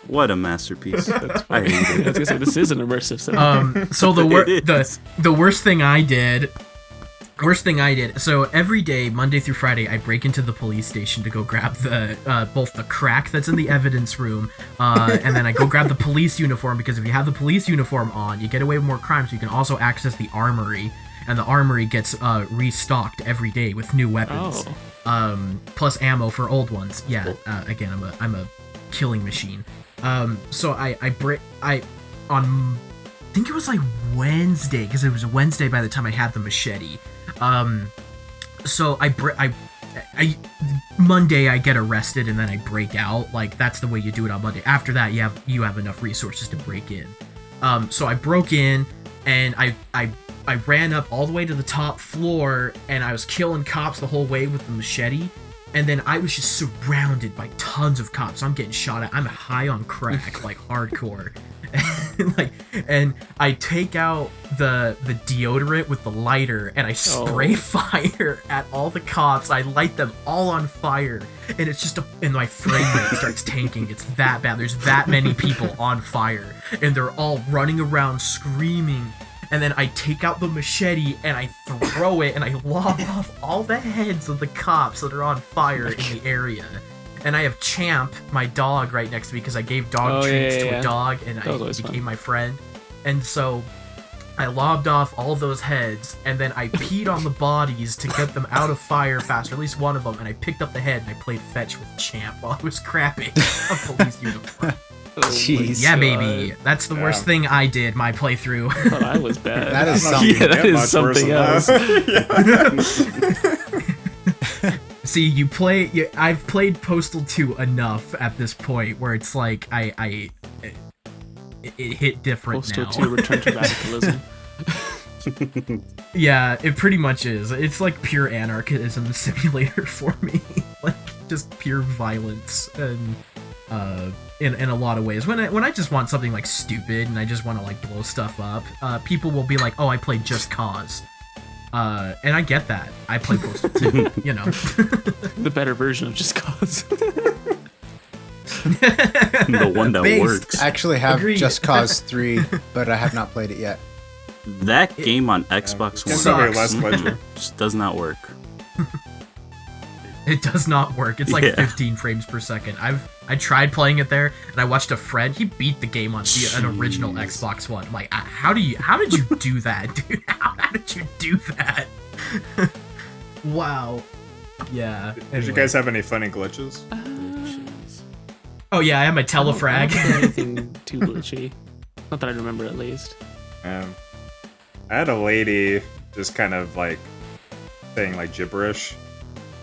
What a masterpiece. I hate I it. was gonna say this is an immersive sim. So It is. the worst thing I did. So every day, Monday through Friday, I break into the police station to go grab the both the crack that's in the evidence room, and then I go grab the police uniform, because if you have the police uniform on, you get away with more crimes. So you can also access the armory, and the armory gets restocked every day with new weapons, plus ammo for old ones. Yeah, again, I'm a killing machine. So I think it was like Wednesday, because it was a Wednesday by the time I had the machete. So Monday I get arrested and then I break out. Like, that's the way you do it on Monday. After that, you have enough resources to break in. So I broke in, and I ran up all the way to the top floor, and I was killing cops the whole way with the machete. And then I was just surrounded by tons of cops. I'm getting shot at. I'm high on crack, like hardcore. And I take out the deodorant with the lighter, and I spray fire at all the cops. I light them all on fire, and it's just and my frame rate starts tanking. It's that bad. There's that many people on fire, and they're all running around screaming. And then I take out the machete and I throw it and I lob off all the heads of the cops that are on fire in the area. And I have Champ, my dog, right next to me because I gave dog treats to a dog and he became my friend. And so I lobbed off all those heads and then I peed on the bodies to get them out of fire faster, at least one of them. And I picked up the head and I played fetch with Champ while I was crapping a police uniform. Jeez. Yeah, baby. That's the worst thing I did, my playthrough. I thought I was bad. That is something. Yeah, that is something else. See, I've played Postal 2 enough at this point where it's like it hit different Postal now. 2 Return to Radicalism. Yeah, it pretty much is. It's like pure anarchism simulator for me. Like just pure violence and in a lot of ways. When I just want something like stupid and I just want to like blow stuff up, people will be like, "Oh, I played Just Cause," and I get that. I play Postal 2, you know. The better version of Just Cause. The one that works. I actually have Agreed. Just Cause 3, but I have not played it yet. That game on Xbox One sucks. just does not work. It does not work. It's like 15 frames per second. I tried playing it there, and I watched a friend. He beat the game on an original Xbox One. I'm like, how did you do that, dude? How did you do that? Wow. Yeah. Did you guys have any funny glitches? Oh yeah, I have my I don't telefrag. think anything too glitchy. Not that I remember, at least. I had a lady just kind of like saying like gibberish.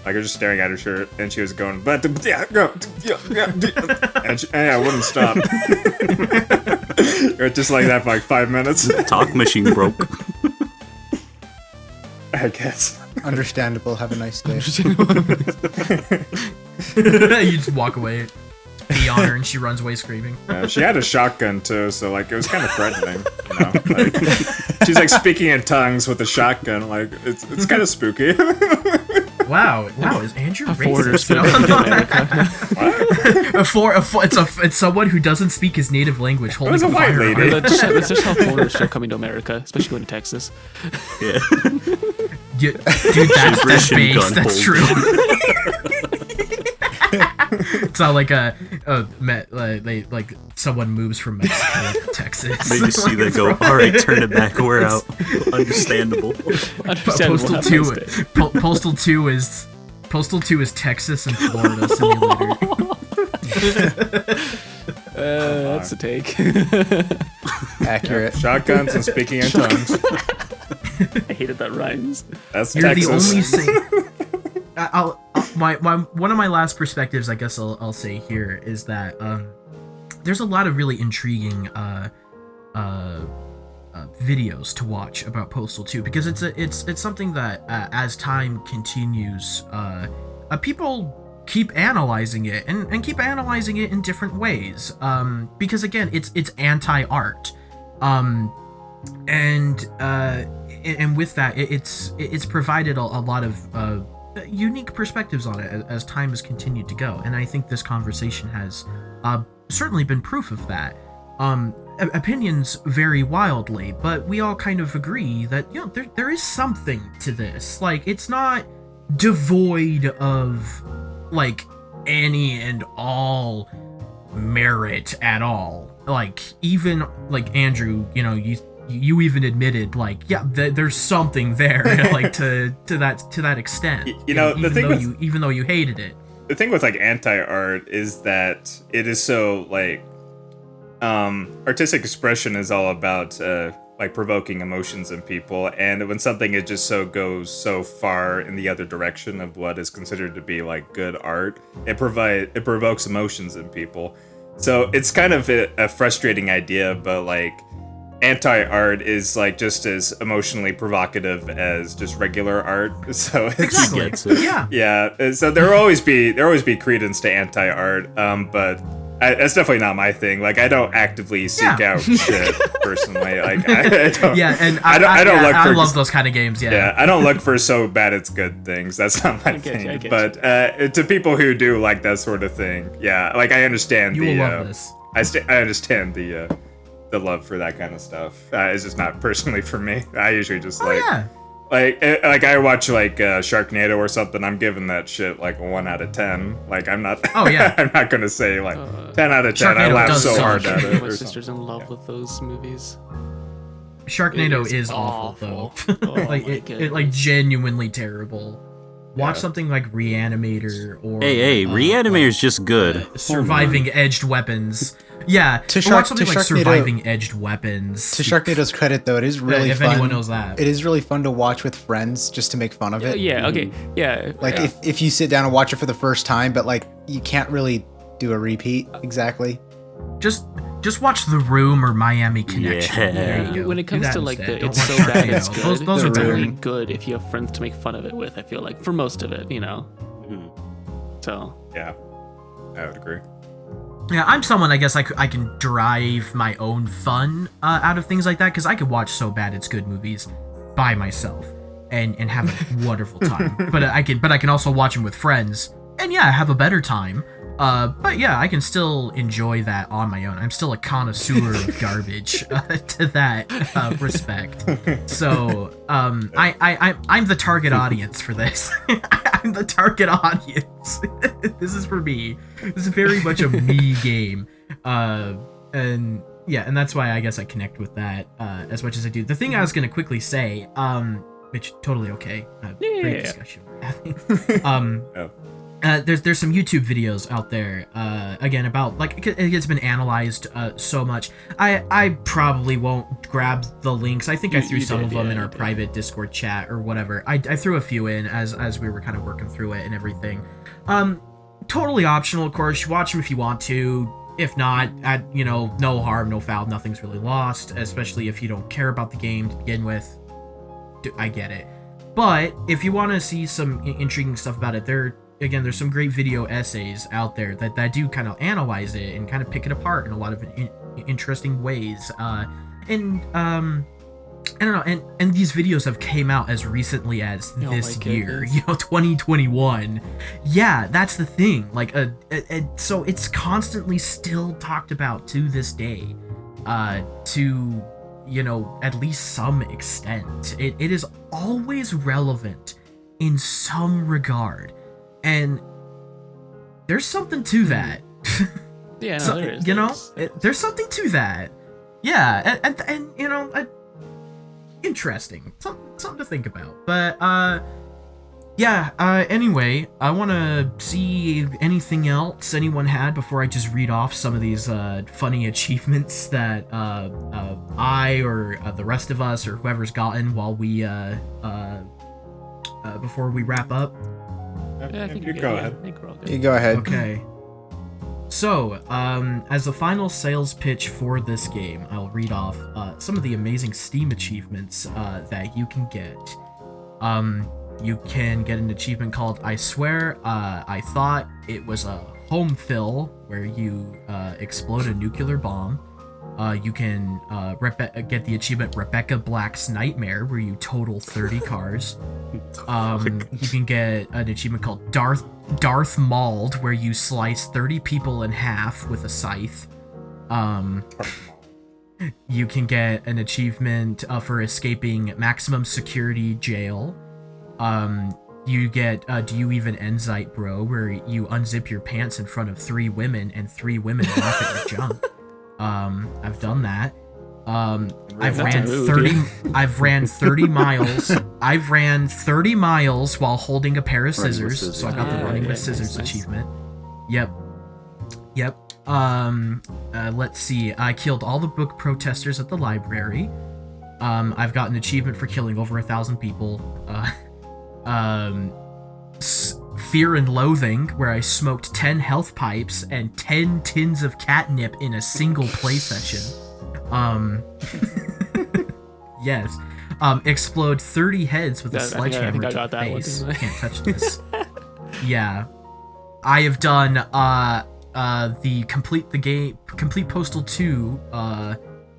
Like I was just staring at her shirt, and she was going, but yeah, go, and I wouldn't stop. It was just like that for like 5 minutes. Talk machine broke. I guess. Understandable. Have a nice day. You just walk away, pee on her, and she runs away screaming. She had a shotgun too, so like it was kind of threatening. You know, like, she's like speaking in tongues with a shotgun. Like it's kind of spooky. Wow, is Andrew Foreigners racist? It's someone who doesn't speak his native language holding was a a white firearm. lady. That's just how foreigners start coming to America, especially going to Texas. Yeah. Dude, that's Russian base. gun That's hold. true. It's not like like someone moves from Mexico to Texas. They just see that go, alright, turn it back, we're out. Understandable. Postal 2 Postal 2 is Texas and Florida simulator. That's a take. Accurate. Shotguns and speaking in tongues. I hated that rhymes. That's You're Texas. the only one of my last perspectives, I guess I'll say here is that there's a lot of really intriguing videos to watch about Postal 2 because it's something that as time continues, people keep analyzing it and keep analyzing it in different ways. Because again, it's anti-art, and with that, it's provided a lot of unique perspectives on it as time has continued to go, and I think this conversation has certainly been proof of that. Opinions vary wildly, but we all kind of agree that there is something to this. Like, it's not devoid of like any and all merit at all. Like, even like Andrew, you even admitted, like, there's something there, like to that extent. Even though you hated it. The thing with like anti-art is that it is so like artistic expression is all about like provoking emotions in people, and when something is just goes so far in the other direction of what is considered to be like good art, it provokes emotions in people. So it's kind of a frustrating idea, but like anti-art is like just as emotionally provocative as just regular art. So it's, Exactly. Yeah. yeah. So there will always be credence to anti-art. But that's definitely not my thing. Like I don't actively seek out shit personally. Like I don't. Yeah, and I don't look for. I love those kind of games. Yeah. Yeah, I don't look for so bad it's good things. That's not my thing. I get But to people who do like that sort of thing, yeah, like I understand You will the. love this. I understand the love for that kind of stuff. It's just not personally for me. I usually just Oh, yeah. like I watch like Sharknado or something. I'm giving that shit like a 1 out of 10. Like I'm not. Oh, yeah. I'm not gonna say like 10 out of 10. I Sharknado laugh does so suck. hard at it. My or sister's in something. love with those movies. Sharknado It is is awful, awful. though. Oh like my it like genuinely terrible. Watch something like Reanimator or Hey, Reanimator's just good. Surviving Edged Weapons. Yeah, watch something like Surviving Edged Weapons. To Sharknado's credit, though, it is really if fun. anyone knows that. It is really fun to watch with friends just to make fun of it. Yeah, okay. Yeah. Like yeah. if you sit down and watch it for the first time, but like you can't really do a repeat exactly. Just watch The Room or Miami Connection. Yeah. There you go. When it Do comes that to like instead. the Don't it's watch so bad it's Sharknado. good. Those are it's really boring. good if you have friends to make fun of it with. I feel like for most of it, you know. So Yeah, I would agree. Yeah, I'm someone, I guess, I can derive my own fun out of things like that, because I could watch So Bad It's Good movies by myself and have a wonderful time. But I can also watch them with friends and, yeah, have a better time. But, yeah, I can still enjoy that on my own. I'm still a connoisseur of garbage to that respect. So, I'm the target audience for this. I'm the target audience. This is for me. This is very much a me game. And yeah, and that's why I guess I connect with that as much as I do. The thing I was gonna quickly say, which totally okay. Great discussion we're having. There's some YouTube videos out there again about like it's been analyzed so much. I probably won't grab the links. I think I threw some of them in our private Discord chat or whatever. I threw a few in as we were kind of working through it and everything. Totally optional, of course. You watch them if you want to. If not, no harm, no foul. Nothing's really lost, especially if you don't care about the game to begin with. I get it. But if you want to see some intriguing stuff about it, there's some great video essays out there that do kind of analyze it and kind of pick it apart in a lot of interesting ways. I don't know, and these videos have came out as recently as this year, 2021. Yeah, that's the thing. Like, so it's constantly still talked about to this day, to at least some extent. It is always relevant in some regard. And there's something to that. yeah, no, So, there is. there's something to that. Yeah, and interesting. Something to think about. But anyway, I want to see anything else anyone had before I just read off some of these funny achievements that I or the rest of us or whoever's gotten while we before we wrap up. Yeah, I think you you're go good. ahead. I think we're all good. You go ahead. Okay. So, as the final sales pitch for this game, I'll read off some of the amazing Steam achievements that you can get. You can get an achievement called I Swear I Thought It Was a Home Fill, where you explode a nuclear bomb. You can get the achievement Rebecca Black's Nightmare, where you total 30 cars. You can get an achievement called Darth Mauled, where you slice 30 people in half with a scythe. You can get an achievement for escaping maximum security jail. You get Do You Even Enzyte Bro, where you unzip your pants in front of 3 women and 3 women laugh at your jump. I've done that. I've ran 30 miles. I've ran 30 miles while holding a pair of scissors, so I got the running with scissors achievement. Yep. Let's see. I killed all the book protesters at the library. I've got an achievement for killing over 1,000 people. Fear and Loathing, where I smoked 10 health pipes and 10 tins of catnip in a single play session. Yes. Explode 30 heads with a sledgehammer I think I to got the that one, face. didn't I? Can't touch this. Yeah. I have done the complete Postal 2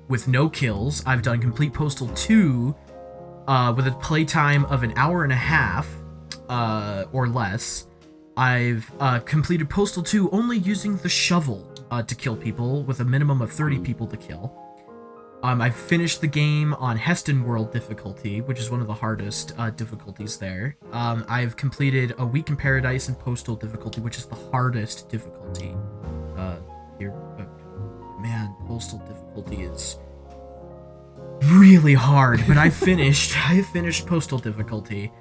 with no kills. I've done complete Postal 2 with a playtime of an hour and a half or less. I've completed Postal 2 only using the shovel to kill people with a minimum of 30 people to kill. I've finished the game on Heston World difficulty, which is one of the hardest difficulties there. I've completed A Week in Paradise and Postal difficulty, which is the hardest difficulty. Man, Postal difficulty is really hard, but I finished Postal difficulty.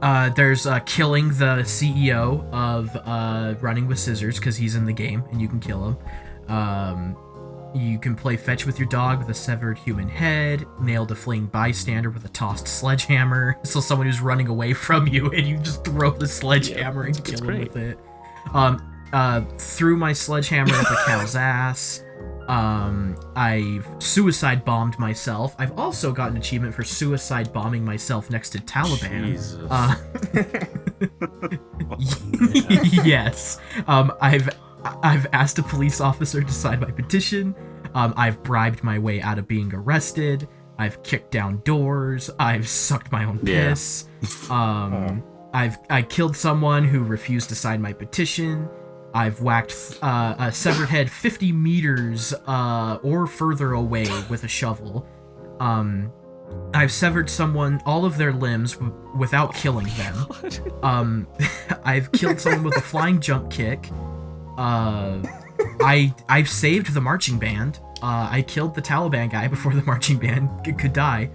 There's killing the CEO of Running with Scissors, because he's in the game and you can kill him. You can play fetch with your dog with a severed human head, nailed a fleeing bystander with a tossed sledgehammer, so someone who's running away from you and you just throw the sledgehammer and kill him with it. Threw my sledgehammer up a cow's ass. I've suicide bombed myself. I've also got an achievement for suicide bombing myself next to Taliban. Jesus. Yes. I've asked a police officer to sign my petition. I've bribed my way out of being arrested. I've kicked down doors. I've sucked my own piss. I killed someone who refused to sign my petition. I've whacked a severed head 50 meters or further away with a shovel. I've severed all of their limbs without killing them. I've killed someone with a flying jump kick. I've saved the marching band. I killed the Taliban guy before the marching band could die.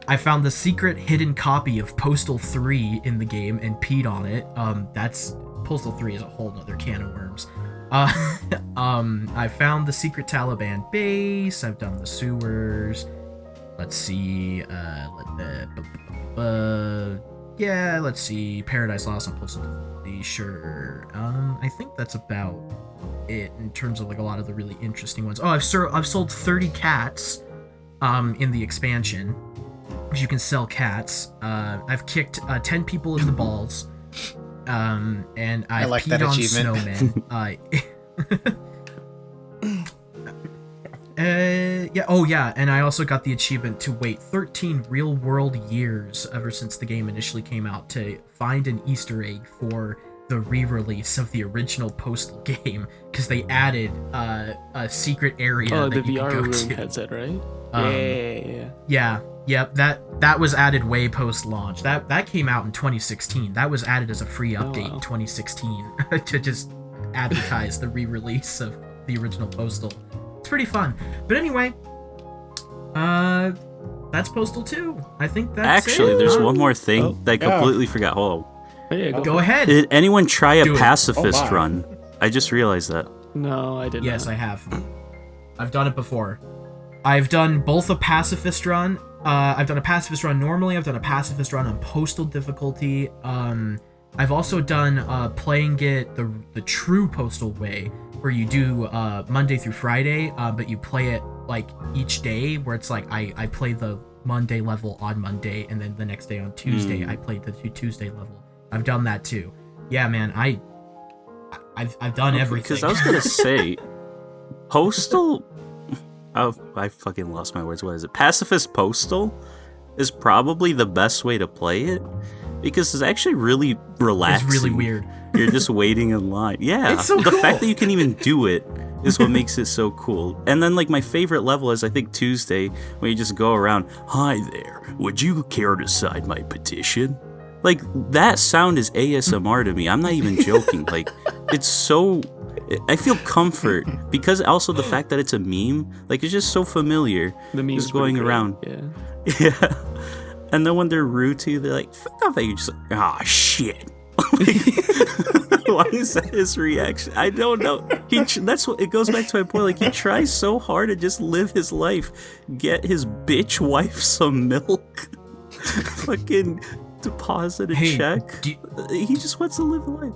I found the secret hidden copy of Postal 3 in the game and peed on it. That's Postal 3 is a whole nother can of worms. I found the secret Taliban base. I've done the sewers. Let's see. Let's see. Paradise Lost on Postal 3. Sure. I think that's about it in terms of like a lot of the really interesting ones. Oh, I've sold 30 cats in the expansion, because you can sell cats. I've kicked 10 people in the balls. And I've like peed that on achievement. Snowmen. And I also got the achievement to wait 13 real-world years ever since the game initially came out to find an Easter egg for the re-release of the original Postal game, because they added a secret area that the you VR could go room to. headset, right? Yeah. Yep, that was added way post-launch. That came out in 2016. That was added as a free update in 2016 to just advertise the re-release of the original Postal. It's pretty fun. But anyway, that's Postal 2. I think that's Actually, it. there's one more thing that I completely forgot. Hold on. Go ahead. Did anyone try a Do it. pacifist run? I just realized that. No, I didn't. Yes, I have. I've done it before. I've done both a pacifist run. I've done a pacifist run normally. I've done a pacifist run on Postal difficulty. I've also done playing it the true Postal way, where you do Monday through Friday, but you play it like each day, where it's like I play the Monday level on Monday, and then the next day on Tuesday I played the Tuesday level. I've done that too. Yeah, man, I've done everything. Because I was gonna say, Postal. I fucking lost my words. What is it? Pacifist Postal is probably the best way to play it, because it's actually really relaxing. It's really weird. You're just waiting in line. Yeah, It's so the cool. fact that you can even do it is what makes it so cool. And then like my favorite level is I think Tuesday, when you just go around. Hi there, would you care to sign my petition? Like that sound is ASMR to me. I'm not even joking. Like it's so. I feel comfort because also the fact that it's a meme, like it's just so familiar. The meme's just going pretty great, around. Yeah. Yeah. And then when they're rude to you, they're like, fuck off, you just like, ah, shit. Like, why is that his reaction? I don't know. That's what it goes back to my point. Like he tries so hard to just live his life, get his bitch wife some milk, fucking deposit a check. He just wants to live a life.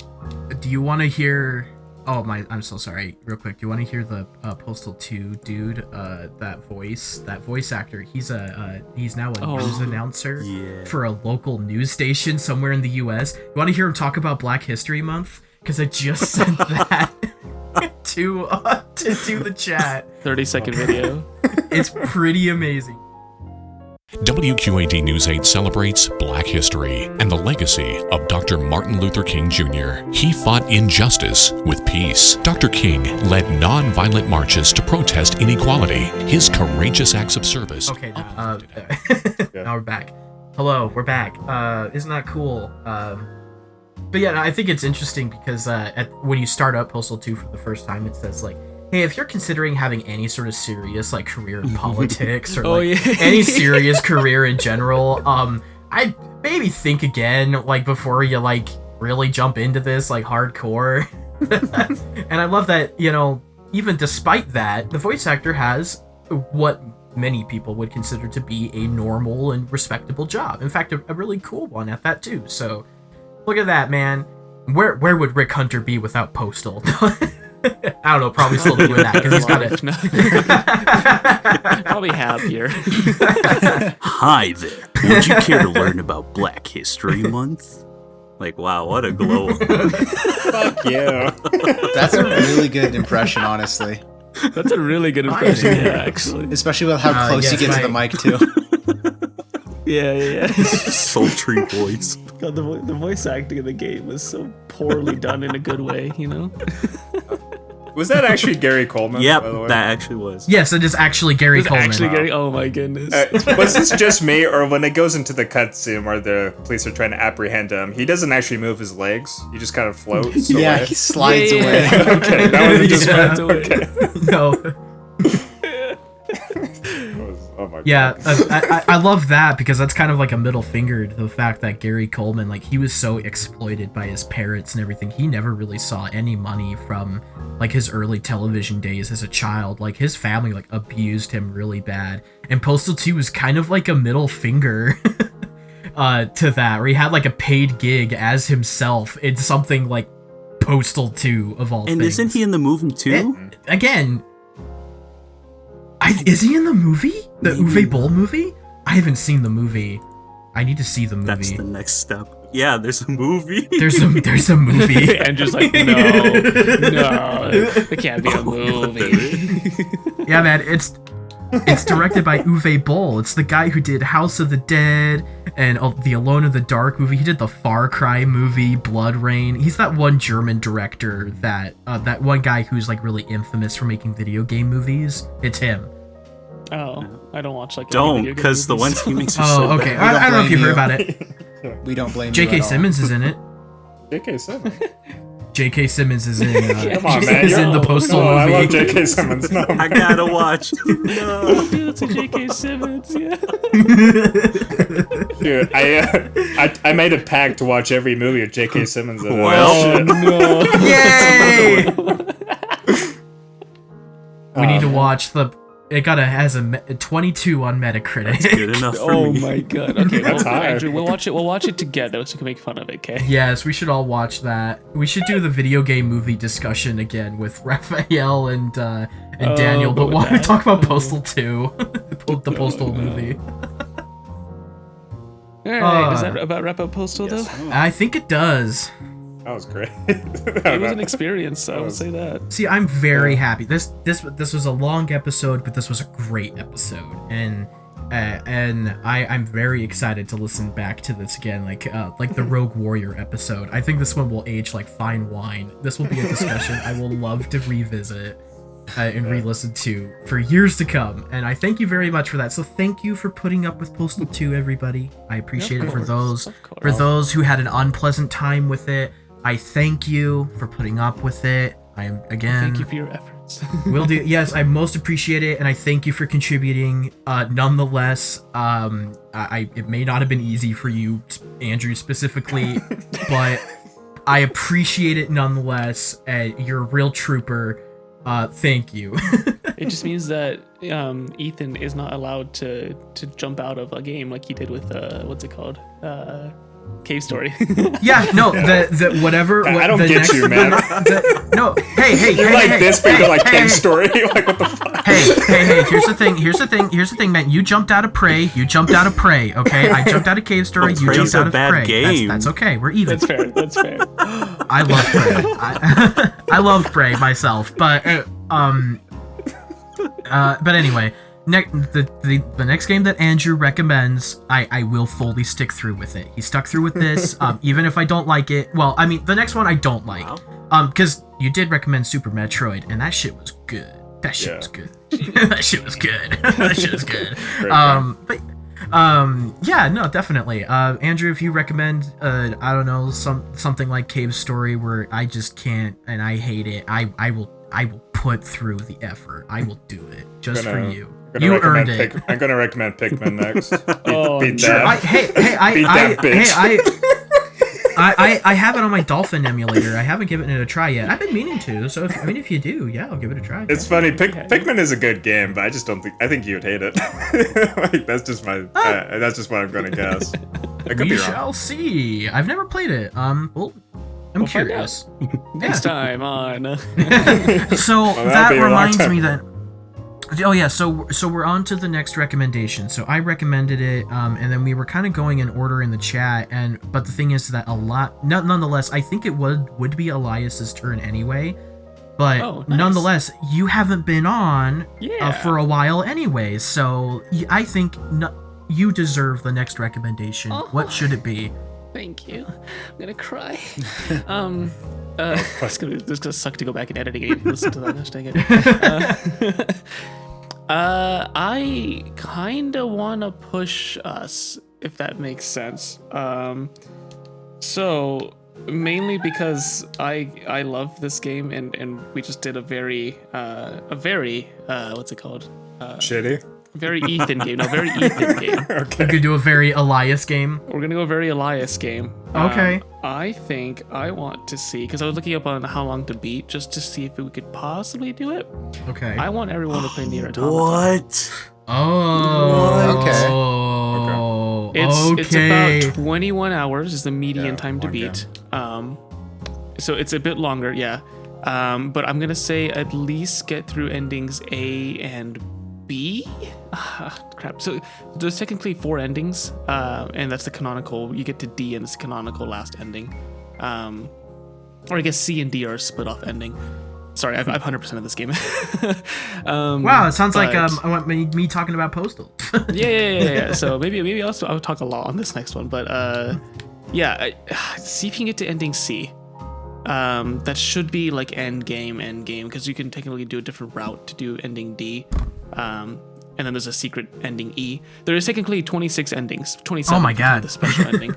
Do you want to hear Oh my, I'm so sorry. Real quick, do you want to hear the Postal 2 dude? That voice actor. He's now a news announcer for a local news station somewhere in the U.S. You want to hear him talk about Black History Month? Because I just sent that to the chat. 30-second video. It's pretty amazing. WQAD News 8 celebrates Black history and the legacy of Dr. Martin Luther King Jr. He fought injustice with peace. Dr. King led non-violent marches to protest inequality. His courageous acts of service. Okay, now we're back. Hello, we're back. Isn't that cool? But yeah, I think it's interesting because when you start up Postal 2 for the first time, it says like, hey, if you're considering having any sort of serious like career in politics or any serious career in general, I'd maybe think again like before you like really jump into this like hardcore. And I love that, you know, even despite that, the voice actor has what many people would consider to be a normal and respectable job. In fact, a really cool one at that too. So look at that, man. Where would Rick Hunter be without Postal? I don't know, probably still doing that because he's got it. Probably happier. Hi there. Would you care to learn about Black History Month? Like, wow, what a glow up. Fuck you. That's a really good impression, honestly. That's a really good impression, yeah, actually. Especially with how close you get to the mic, too. Yeah. Sultry voice. God, the voice acting in the game was so poorly done in a good way, you know? Was that actually Gary Coleman? Yep, by the way? that actually was. Yes, it is actually Gary Coleman. Oh my goodness. Was this just me, or when it goes into the cutscene where the police are trying to apprehend him, he doesn't actually move his legs? He just kind of floats Yeah, away? he slides away. Okay, that was just Slides away. No. Oh my Yeah, god. I love that because that's kind of like a middle finger to the fact that Gary Coleman, like, he was so exploited by his parents and everything. He never really saw any money from, like, his early television days as a child. Like, his family, like, abused him really bad. And Postal 2 was kind of like a middle finger to that, where he had, like, a paid gig as himself in something like Postal 2 of all things. And isn't he in the movie too? Again... is he in the movie? The Uwe Boll movie? I haven't seen the movie. I need to see the movie. That's the next step. Yeah, there's a movie. There's a movie. And just like, no, it can't be a movie. Yeah, man, it's directed by Uwe Boll. It's the guy who did House of the Dead and the Alone in the Dark movie. He did the Far Cry movie, Blood Rain. He's that one German director that one guy who's like really infamous for making video game movies. It's him. Oh, I don't watch like. Don't, because the ones he makes are Oh, so okay. bad. I don't know if you heard about it. We don't blame you J.K. at all. Simmons is in it. J.K. Simmons. J.K. Simmons is in. Come on, man. Is in the Postal I movie. love J.K. Simmons. No, I gotta watch. No. Dude, it's a J.K. Simmons, yeah. dude, I made a pact to watch every movie of J.K. Simmons. In it. Well, No. Yay! We need to watch the. It has a 22 on Metacritic. good enough for Oh me. my god. Okay, That's high. Andrew, we'll watch it together so we can make fun of it, okay? Yes, we should all watch that. We should do the video game movie discussion again with Raphael and Daniel, but why we talk about Postal 2, the Postal movie. Alright, does that about wrap up Postal though? I think it does. That was great. It was an experience, so I would say that. See, I'm very happy. This was a long episode, but this was a great episode, and I'm very excited to listen back to this again, like the Rogue Warrior episode. I think this one will age like fine wine. This will be a discussion I will love to revisit and re-listen to for years to come. And I thank you very much for that. So thank you for putting up with Postal 2, everybody. I appreciate it for those who had an unpleasant time with it. I thank you for putting up with it. Thank you for your efforts. Will do. Yes, I most appreciate it, and I thank you for contributing. Nonetheless, it may not have been easy for you, Andrew, specifically, but I appreciate it nonetheless. You're a real trooper. Thank you. It just means that Ethan is not allowed to jump out of a game like he did with what's it called? Cave Story. Yeah, no, the whatever. I don't the get next, you, man. No, hey, You're hey, like hey, this, but hey, you're like hey, Cave hey. Story. Like, what the fuck? Hey, here's the thing, man. You jumped out of Prey, okay? I jumped out of Cave Story, Well, you Prey's jumped out a of bad Prey. game. That's okay, we're even. That's fair. I love Prey. I love Prey myself, but anyway, the next game that Andrew recommends, I will fully stick through with it. He stuck through with this, even if I don't like it. Well, I mean, the next one I don't like, because you did recommend Super Metroid, and that shit was good. That shit was good. That shit was good. Yeah, no, definitely. Andrew, if you recommend, I don't know, something like Cave Story where I just can't and I hate it, I will put through the effort. I will do it just for you. You earned it. I'm gonna recommend Pikmin next. Beat Sure. that. Beat that bitch. I have it on my Dolphin emulator. I haven't given it a try yet. I've been meaning to. So if you do, yeah, I'll give it a try. It's funny. Pikmin is a good game, but I just don't think. I think you'd hate it. Like, that's just my. That's just what I'm gonna guess. I could We be wrong. shall see. I've never played it. Well, I'm curious. Next time on. So that'll that be a long reminds time. me that. Oh yeah, so we're on to the next recommendation. So I recommended it, and then we were kind of going in order in the chat, but the thing is that nonetheless, I think it would be Elias's turn anyway. But Oh, nice. nonetheless, you haven't been on Yeah. for a while anyway, so I think you deserve the next recommendation. What should it be? Thank you. I'm gonna cry. It's gonna suck to go back and edit again and listen to that. Gosh dang it. I kinda wanna push us, if that makes sense. So mainly because I love this game and we just did a very what's it called? Shitty. Very Ethan game. No, very Ethan game. We could do a very Elias game. We're gonna go very Elias game. Okay. I think I want to see, because I was looking up on how long to beat just to see if we could possibly do it. Okay. I want everyone to play Nier Automata. What? Oh. Okay. It's about 21 hours is the median time to long beat. So it's a bit longer, yeah. But I'm gonna say at least get through endings A and B. Crap. So there's technically 4 endings, and that's the canonical. You get to D and it's the canonical last ending. Or I guess C and D are a split off ending. Sorry, I've 100% of this game. Wow, it sounds like but- me talking about Postal. Yeah. So maybe I'll talk a lot on this next one, but see if you can get to ending C. That should be like end game, because you can technically do a different route to do ending D. And then there's a secret ending E. There is technically 26 endings, 27 Oh my if you count God. the special ending.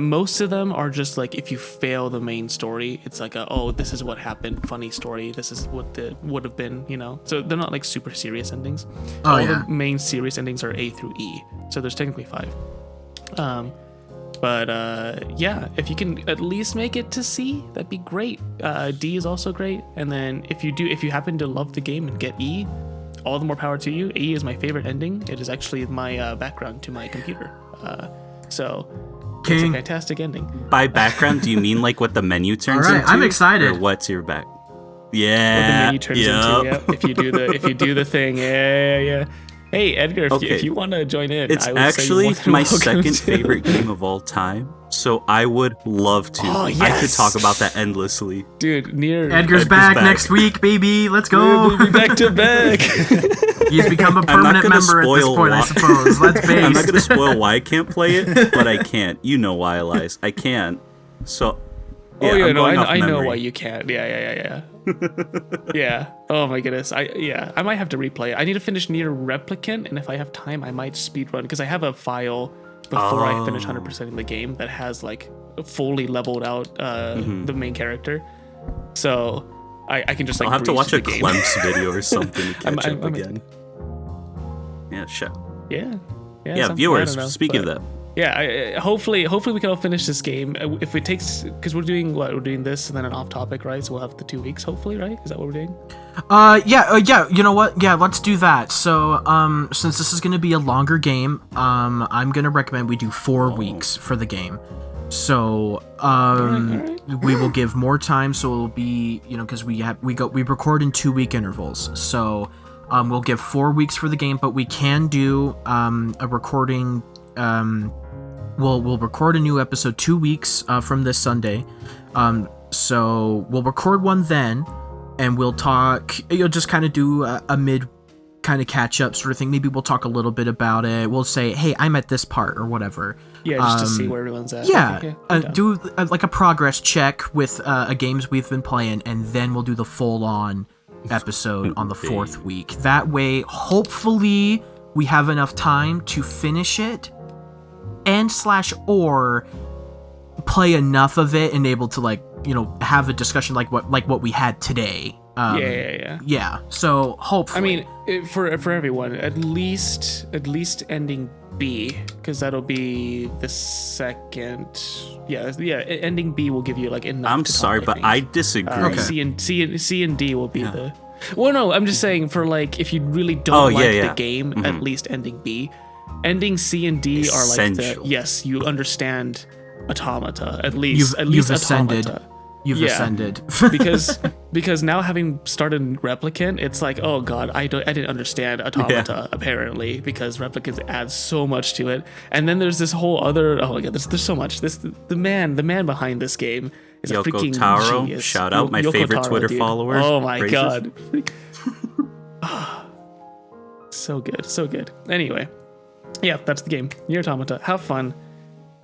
Most of them are just like if you fail the main story, it's like this is what happened, funny story. This is what would have been, So they're not like super serious endings. Oh, All yeah. the main serious endings are A through E. So there's technically 5. But if you can at least make it to C, that'd be great. D is also great. And then if you happen to love the game and get E, all the more power to you. E is my favorite ending. It is actually my background to my computer. So it's a King. fantastic ending. By background, do you mean like what the menu turns All right, into? I'm excited. Or what's your back? What the Yeah. menu turns into. Yeah. If you do the thing. Yeah. Hey Edgar, if Okay. you want to join in, It's I would say actually you're more than my welcome second to. favorite game of all time, so I would love to. Oh, I could yes. talk about that endlessly. Dude, Nier. Edgar's back next week, baby. Let's go. We'll be back to back. He's become a I'm not permanent gonna member at this spoil point, I why- suppose. Let's base. I'm not gonna spoil why I can't play it, but I can't. You know why, Elias. I can't. So. Oh yeah, I'm no, going off I know memory. why you can't. Yeah. Yeah. Oh my goodness. I might have to replay it. I need to finish Nier Replicant, and if I have time, I might speedrun because I have a file before I finish 100% in the game that has like fully leveled out the main character. So I can just like. I'll have to breeze watch through a the game. Clem's video or something to catch I'm- up again. Yeah, shit. Yeah. Yeah, something, I viewers, don't know, speaking but- of that, Hopefully we can all finish this game. If it takes, because we're doing this and then an off topic, right? So we'll have the 2 weeks, hopefully, right? Is that what we're doing? Yeah. You know what? Yeah, let's do that. So, since this is going to be a longer game, I'm going to recommend we do 4 weeks for the game. So, we will give more time. So it'll be, because we record in 2 week intervals. So, we'll give 4 weeks for the game, but we can do a recording. We'll record a new episode 2 weeks from this Sunday. So we'll record one then, and we'll talk. You'll just kind of do a mid kind of catch up sort of thing. Maybe we'll talk a little bit about it. We'll say, hey, I'm at this part or whatever. Yeah, just to see where everyone's at. Yeah, do like a progress check with games we've been playing, and then we'll do the full on episode on the 4th week. That way, hopefully, we have enough time to finish it or play enough of it and able to have a discussion like what we had today. Yeah. So hopefully, I mean, for everyone, at least ending B, because that'll be the second. Yeah. Ending B will give you enough. I'm sorry, but I disagree. C and D will be the. Well, no, I'm just saying for if you really don't the game, at least ending B. Ending C and D essential. Are yes, you understand automata, at least you've ascended. Automata. You've ascended. because now having started Replicant, it's oh god, I didn't understand automata apparently, because Replicant adds so much to it. And then there's this whole other there's so much. The man behind this game is Yoko a freaking Taro, genius. shout out, my Yoko favorite Taro, Twitter dude. follower. Oh my Praises. god. So good. Anyway, yeah, that's the game. Nier Automata. Have fun.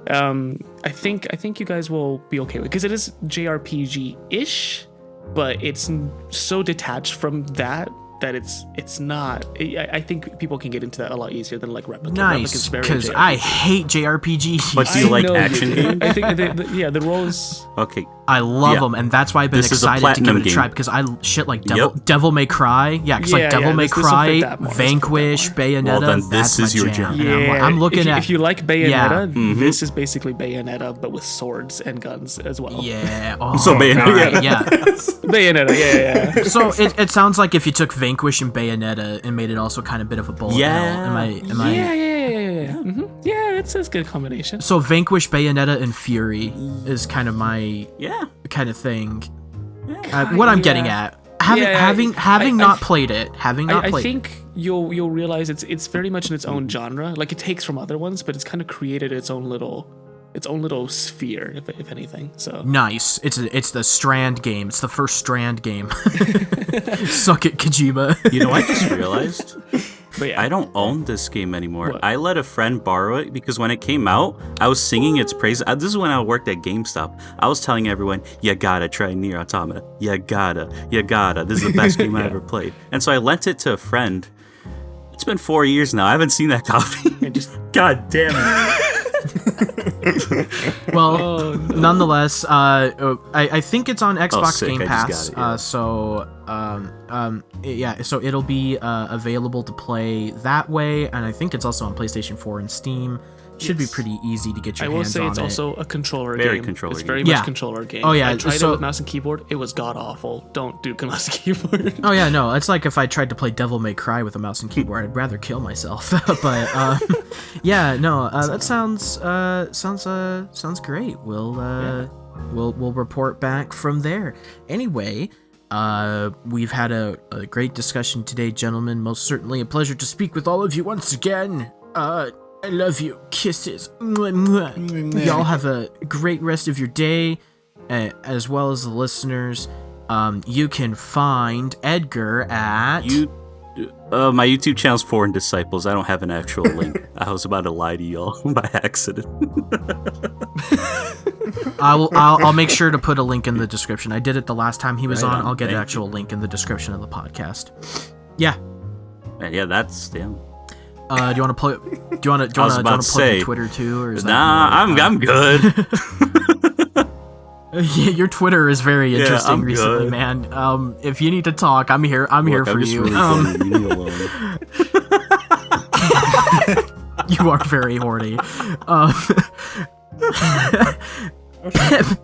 I think you guys will be okay with, because it is JRPG-ish, but it's so detached from that it's not. I think people can get into that a lot easier than Replicant. Nice, because I hate JRPGs. But do you like action games? I think the roles. Okay. I love them, and that's why I've been excited to give it a try, because I shit like Devil May Cry. Yeah, because Devil May Cry, Vanquish, Bayonetta. Well, then this is your jam. jam. Yeah, I'm looking if you like Bayonetta, Mm-hmm. this is basically Bayonetta, but with swords and guns as well. Yeah. Oh, So Bayonetta. yeah. Bayonetta, yeah. So it sounds like if you took Vanquish and Bayonetta and made it also kind of a bit of a bullet hell. Am I? Yeah. Mm-hmm. Yeah, it's a good combination. So Vanquish, Bayonetta, and Fury is kind of my kind of thing. What I'm getting at, having not played it, I think you'll realize it's very much in its own genre. It takes from other ones, but it's kind of created its own little sphere, if anything. So nice. It's the Strand game. It's the first Strand game. Suck it, Kojima. You know, I just realized. But yeah. I don't own this game anymore. What? I let a friend borrow it because when it came out, I was singing its praise. This is when I worked at GameStop. I was telling everyone, you gotta try Nier Automata. You gotta. This is the best game I ever played. And so I lent it to a friend. It's been 4 years now. I haven't seen that copy. God damn it. Well, nonetheless, I think it's on Xbox sick. Game I Pass. just got it, So it'll be available to play that way, and I think it's also on PlayStation 4 and Steam. Should be pretty easy to get your hands on it. I will say it's also a controller Very game. controller It's game. very much controller game. Oh yeah, I tried it with mouse and keyboard. It was god awful. Don't do mouse and keyboard. Oh yeah, no, it's like if I tried to play Devil May Cry with a mouse and keyboard, I'd rather kill myself. But that sounds great. We'll report back from there. Anyway, we've had a great discussion today, gentlemen. Most certainly a pleasure to speak with all of you once again. I love you. Kisses. Mwah, mwah. Y'all have a great rest of your day, as well as the listeners. You can find Edgar at... my YouTube channel's Foreign Disciples. I don't have an actual link. I was about to lie to y'all by accident. I'll make sure to put a link in the description. I did it the last time he was on. I'll get an Thank actual link in the description of the podcast. Yeah. And yeah, that's damn. Do you want to plug? Do you want to plug your Twitter too, or is I'm good. Yeah, your Twitter is very interesting I'm recently, good. man. If you need to talk, I'm here. I'm here for you. Really funny. Leave me alone. You are very horny.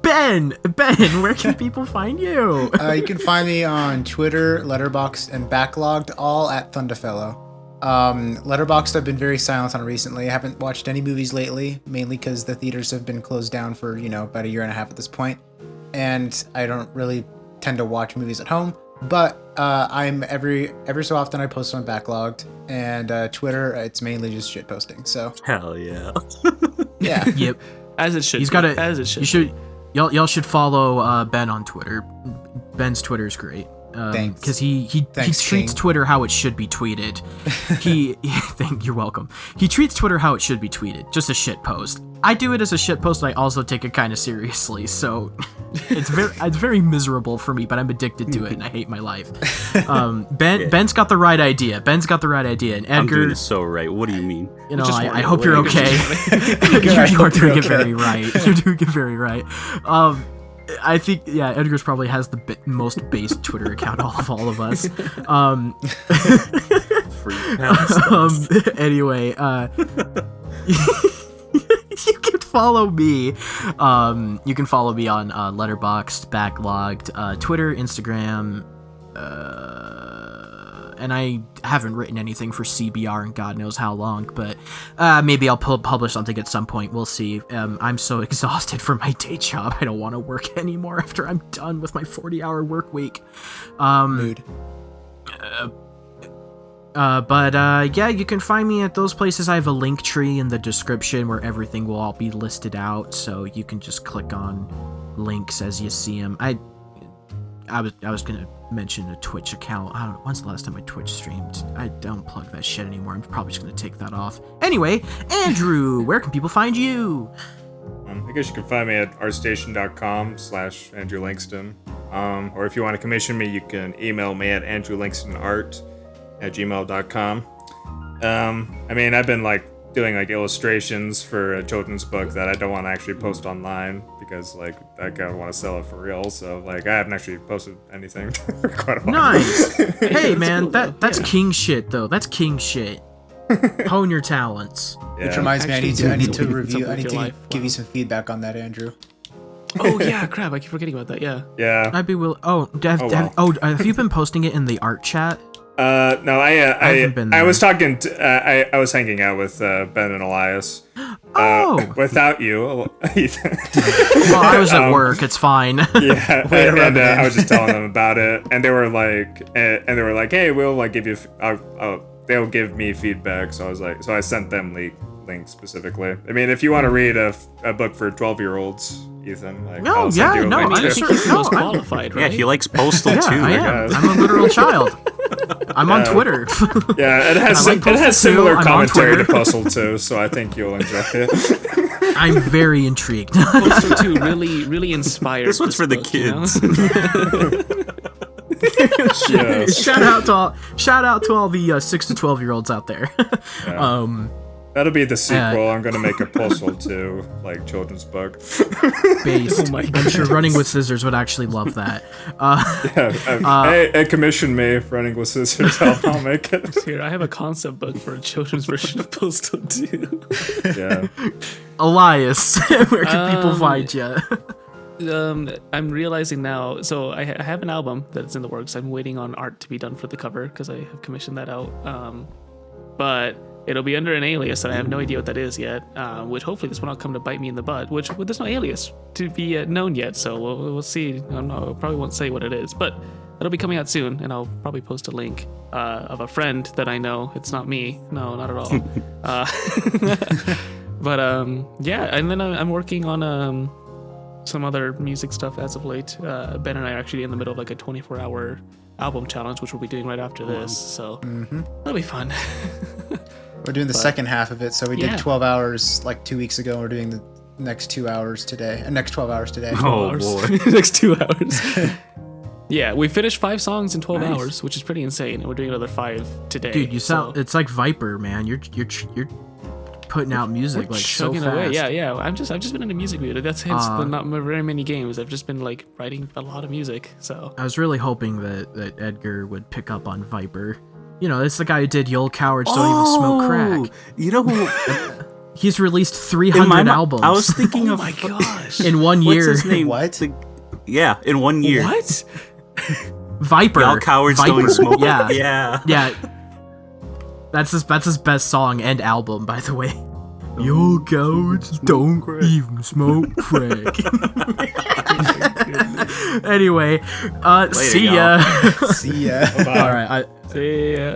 Ben, where can people find you? You can find me on Twitter, Letterboxd, and Backlogged, all at Thunderfellow. Letterboxd I've been very silent on recently. I haven't watched any movies lately, mainly because the theaters have been closed down for, about a year and a half at this point. And I don't really tend to watch movies at home. But I'm every so often I post on Backlogged, and Twitter, it's mainly just shit posting. So Hell yeah. yeah. Yep. As it should. He's got it. As it should. You should. Y'all should follow Ben on Twitter. Ben's Twitter is great. Thanks. Because he Thanks, treats King. Twitter how it should be tweeted. You're welcome. He treats Twitter how it should be tweeted. Just a shit post. I do it as a shit post, and I also take it kind of seriously. So it's very miserable for me, but I'm addicted to it, and I hate my life. Ben's got the right idea. And Edgar, I'm doing it so right. What do you mean? I hope you're okay. You are doing it very right. You're doing it very right. I think, Edgar's probably has the most base Twitter account of all of us. Anyway, you can follow me. You can follow me on Letterboxd, Backlogged, Twitter, Instagram, and I haven't written anything for CBR in God knows how long, but maybe I'll publish something at some point. We'll see. I'm so exhausted from my day job. I don't want to work anymore after I'm done with my 40-hour work week. Mood. You can find me at those places. I have a link tree in the description where everything will all be listed out, so you can just click on links as you see them. I was gonna mention a Twitch account. I don't know, when's the last time I Twitch streamed? I don't plug that shit anymore. I'm probably just gonna take that off. Anyway, Andrew, where can people find you? I guess you can find me at artstation.com/Andrew Langston. Or if you want to commission me, you can email me at andrewlangstonart@gmail.com. I've been doing illustrations for a children's book that I don't want to actually post online because I kind of want to sell it for real. So I haven't actually posted anything for quite a while. Nice. Hey man, that's king shit though. That's king shit. Hone your talents. Yeah. Which reminds me, I need to review. I need to give you Wow. some feedback on that, Andrew. Oh yeah, crap! I keep forgetting about that. Yeah. Yeah. I'd be willing. Have you been posting it in the art chat? No, haven't been I there. was talking to, I was hanging out with Ben and Elias. Without you, Ethan. Well, I was at work. It's fine. Yeah, and I was just telling them about it, and they were like, hey, we'll give you, they'll give me feedback. So I was like, so I sent them links specifically. I mean, if you want to read a book for 12-year-olds, Ethan, I'll send you a link I to think it. he's the most qualified, right? Yeah, he likes Postal Yeah, too. I am. guess. I'm a literal child. I'm on Twitter. Yeah, it has I like Postal similar too. I'm on commentary to Twitter. Postal too, so I think you'll enjoy it. I'm very intrigued. Postal 2 really inspired. This one's for the book, kids. Yeah. Shout out to all the 6 to 12-year-olds out there. That'll be the sequel. I'm gonna make a Postal 2 children's book. Based. Oh my I'm sure Running with Scissors would actually love that. Hey, commission me, Running with Scissors. I'll make it. Here, I have a concept book for a children's version of Postal 2. Yeah. Elias, where can people find you? I'm realizing now. So I have an album that's in the works. I'm waiting on art to be done for the cover because I have commissioned that out. But it'll be under an alias, and I have no idea what that is yet. Which hopefully this one will come to bite me in the butt. Which there's no alias to be known yet, so we'll see. I probably won't say what it is, but it'll be coming out soon, and I'll probably post a link of a friend that I know. It's not me. No, not at all. But and then I'm working on some other music stuff as of late. Ben and I are actually in the middle of a 24-hour album challenge, which we'll be doing right after this. So that'll be fun. We're doing the second half of it, so we Yeah. did 12 hours 2 weeks ago. We're doing the next 2 hours today. Next 12 hours today. Oh hours. boy. Next 2 hours. Yeah, we finished 5 songs in 12 Nice. hours, which is pretty insane, and we're doing another 5 today. Dude, you sound. so It's like Viper, man. You're putting out music we're so chugging fast. away. Yeah. I've just been in a music mood. That's hence the not very many games. I've just been writing a lot of music. So I was really hoping that Edgar would pick up on Viper. You know, it's the guy who did "Y'all Cowards Don't Even Smoke Crack." You know who? He's released 300 albums. I was thinking Oh of my gosh. in 1 year. What's his name? What? Yeah, in 1 year. What? Viper. Y'all cowards Viper. don't smoke. Yeah. Yeah. Yeah. That's his best song and album, by the way. Y'all cowards don't even smoke crack. Anyway, see ya. See ya. All right. See ya.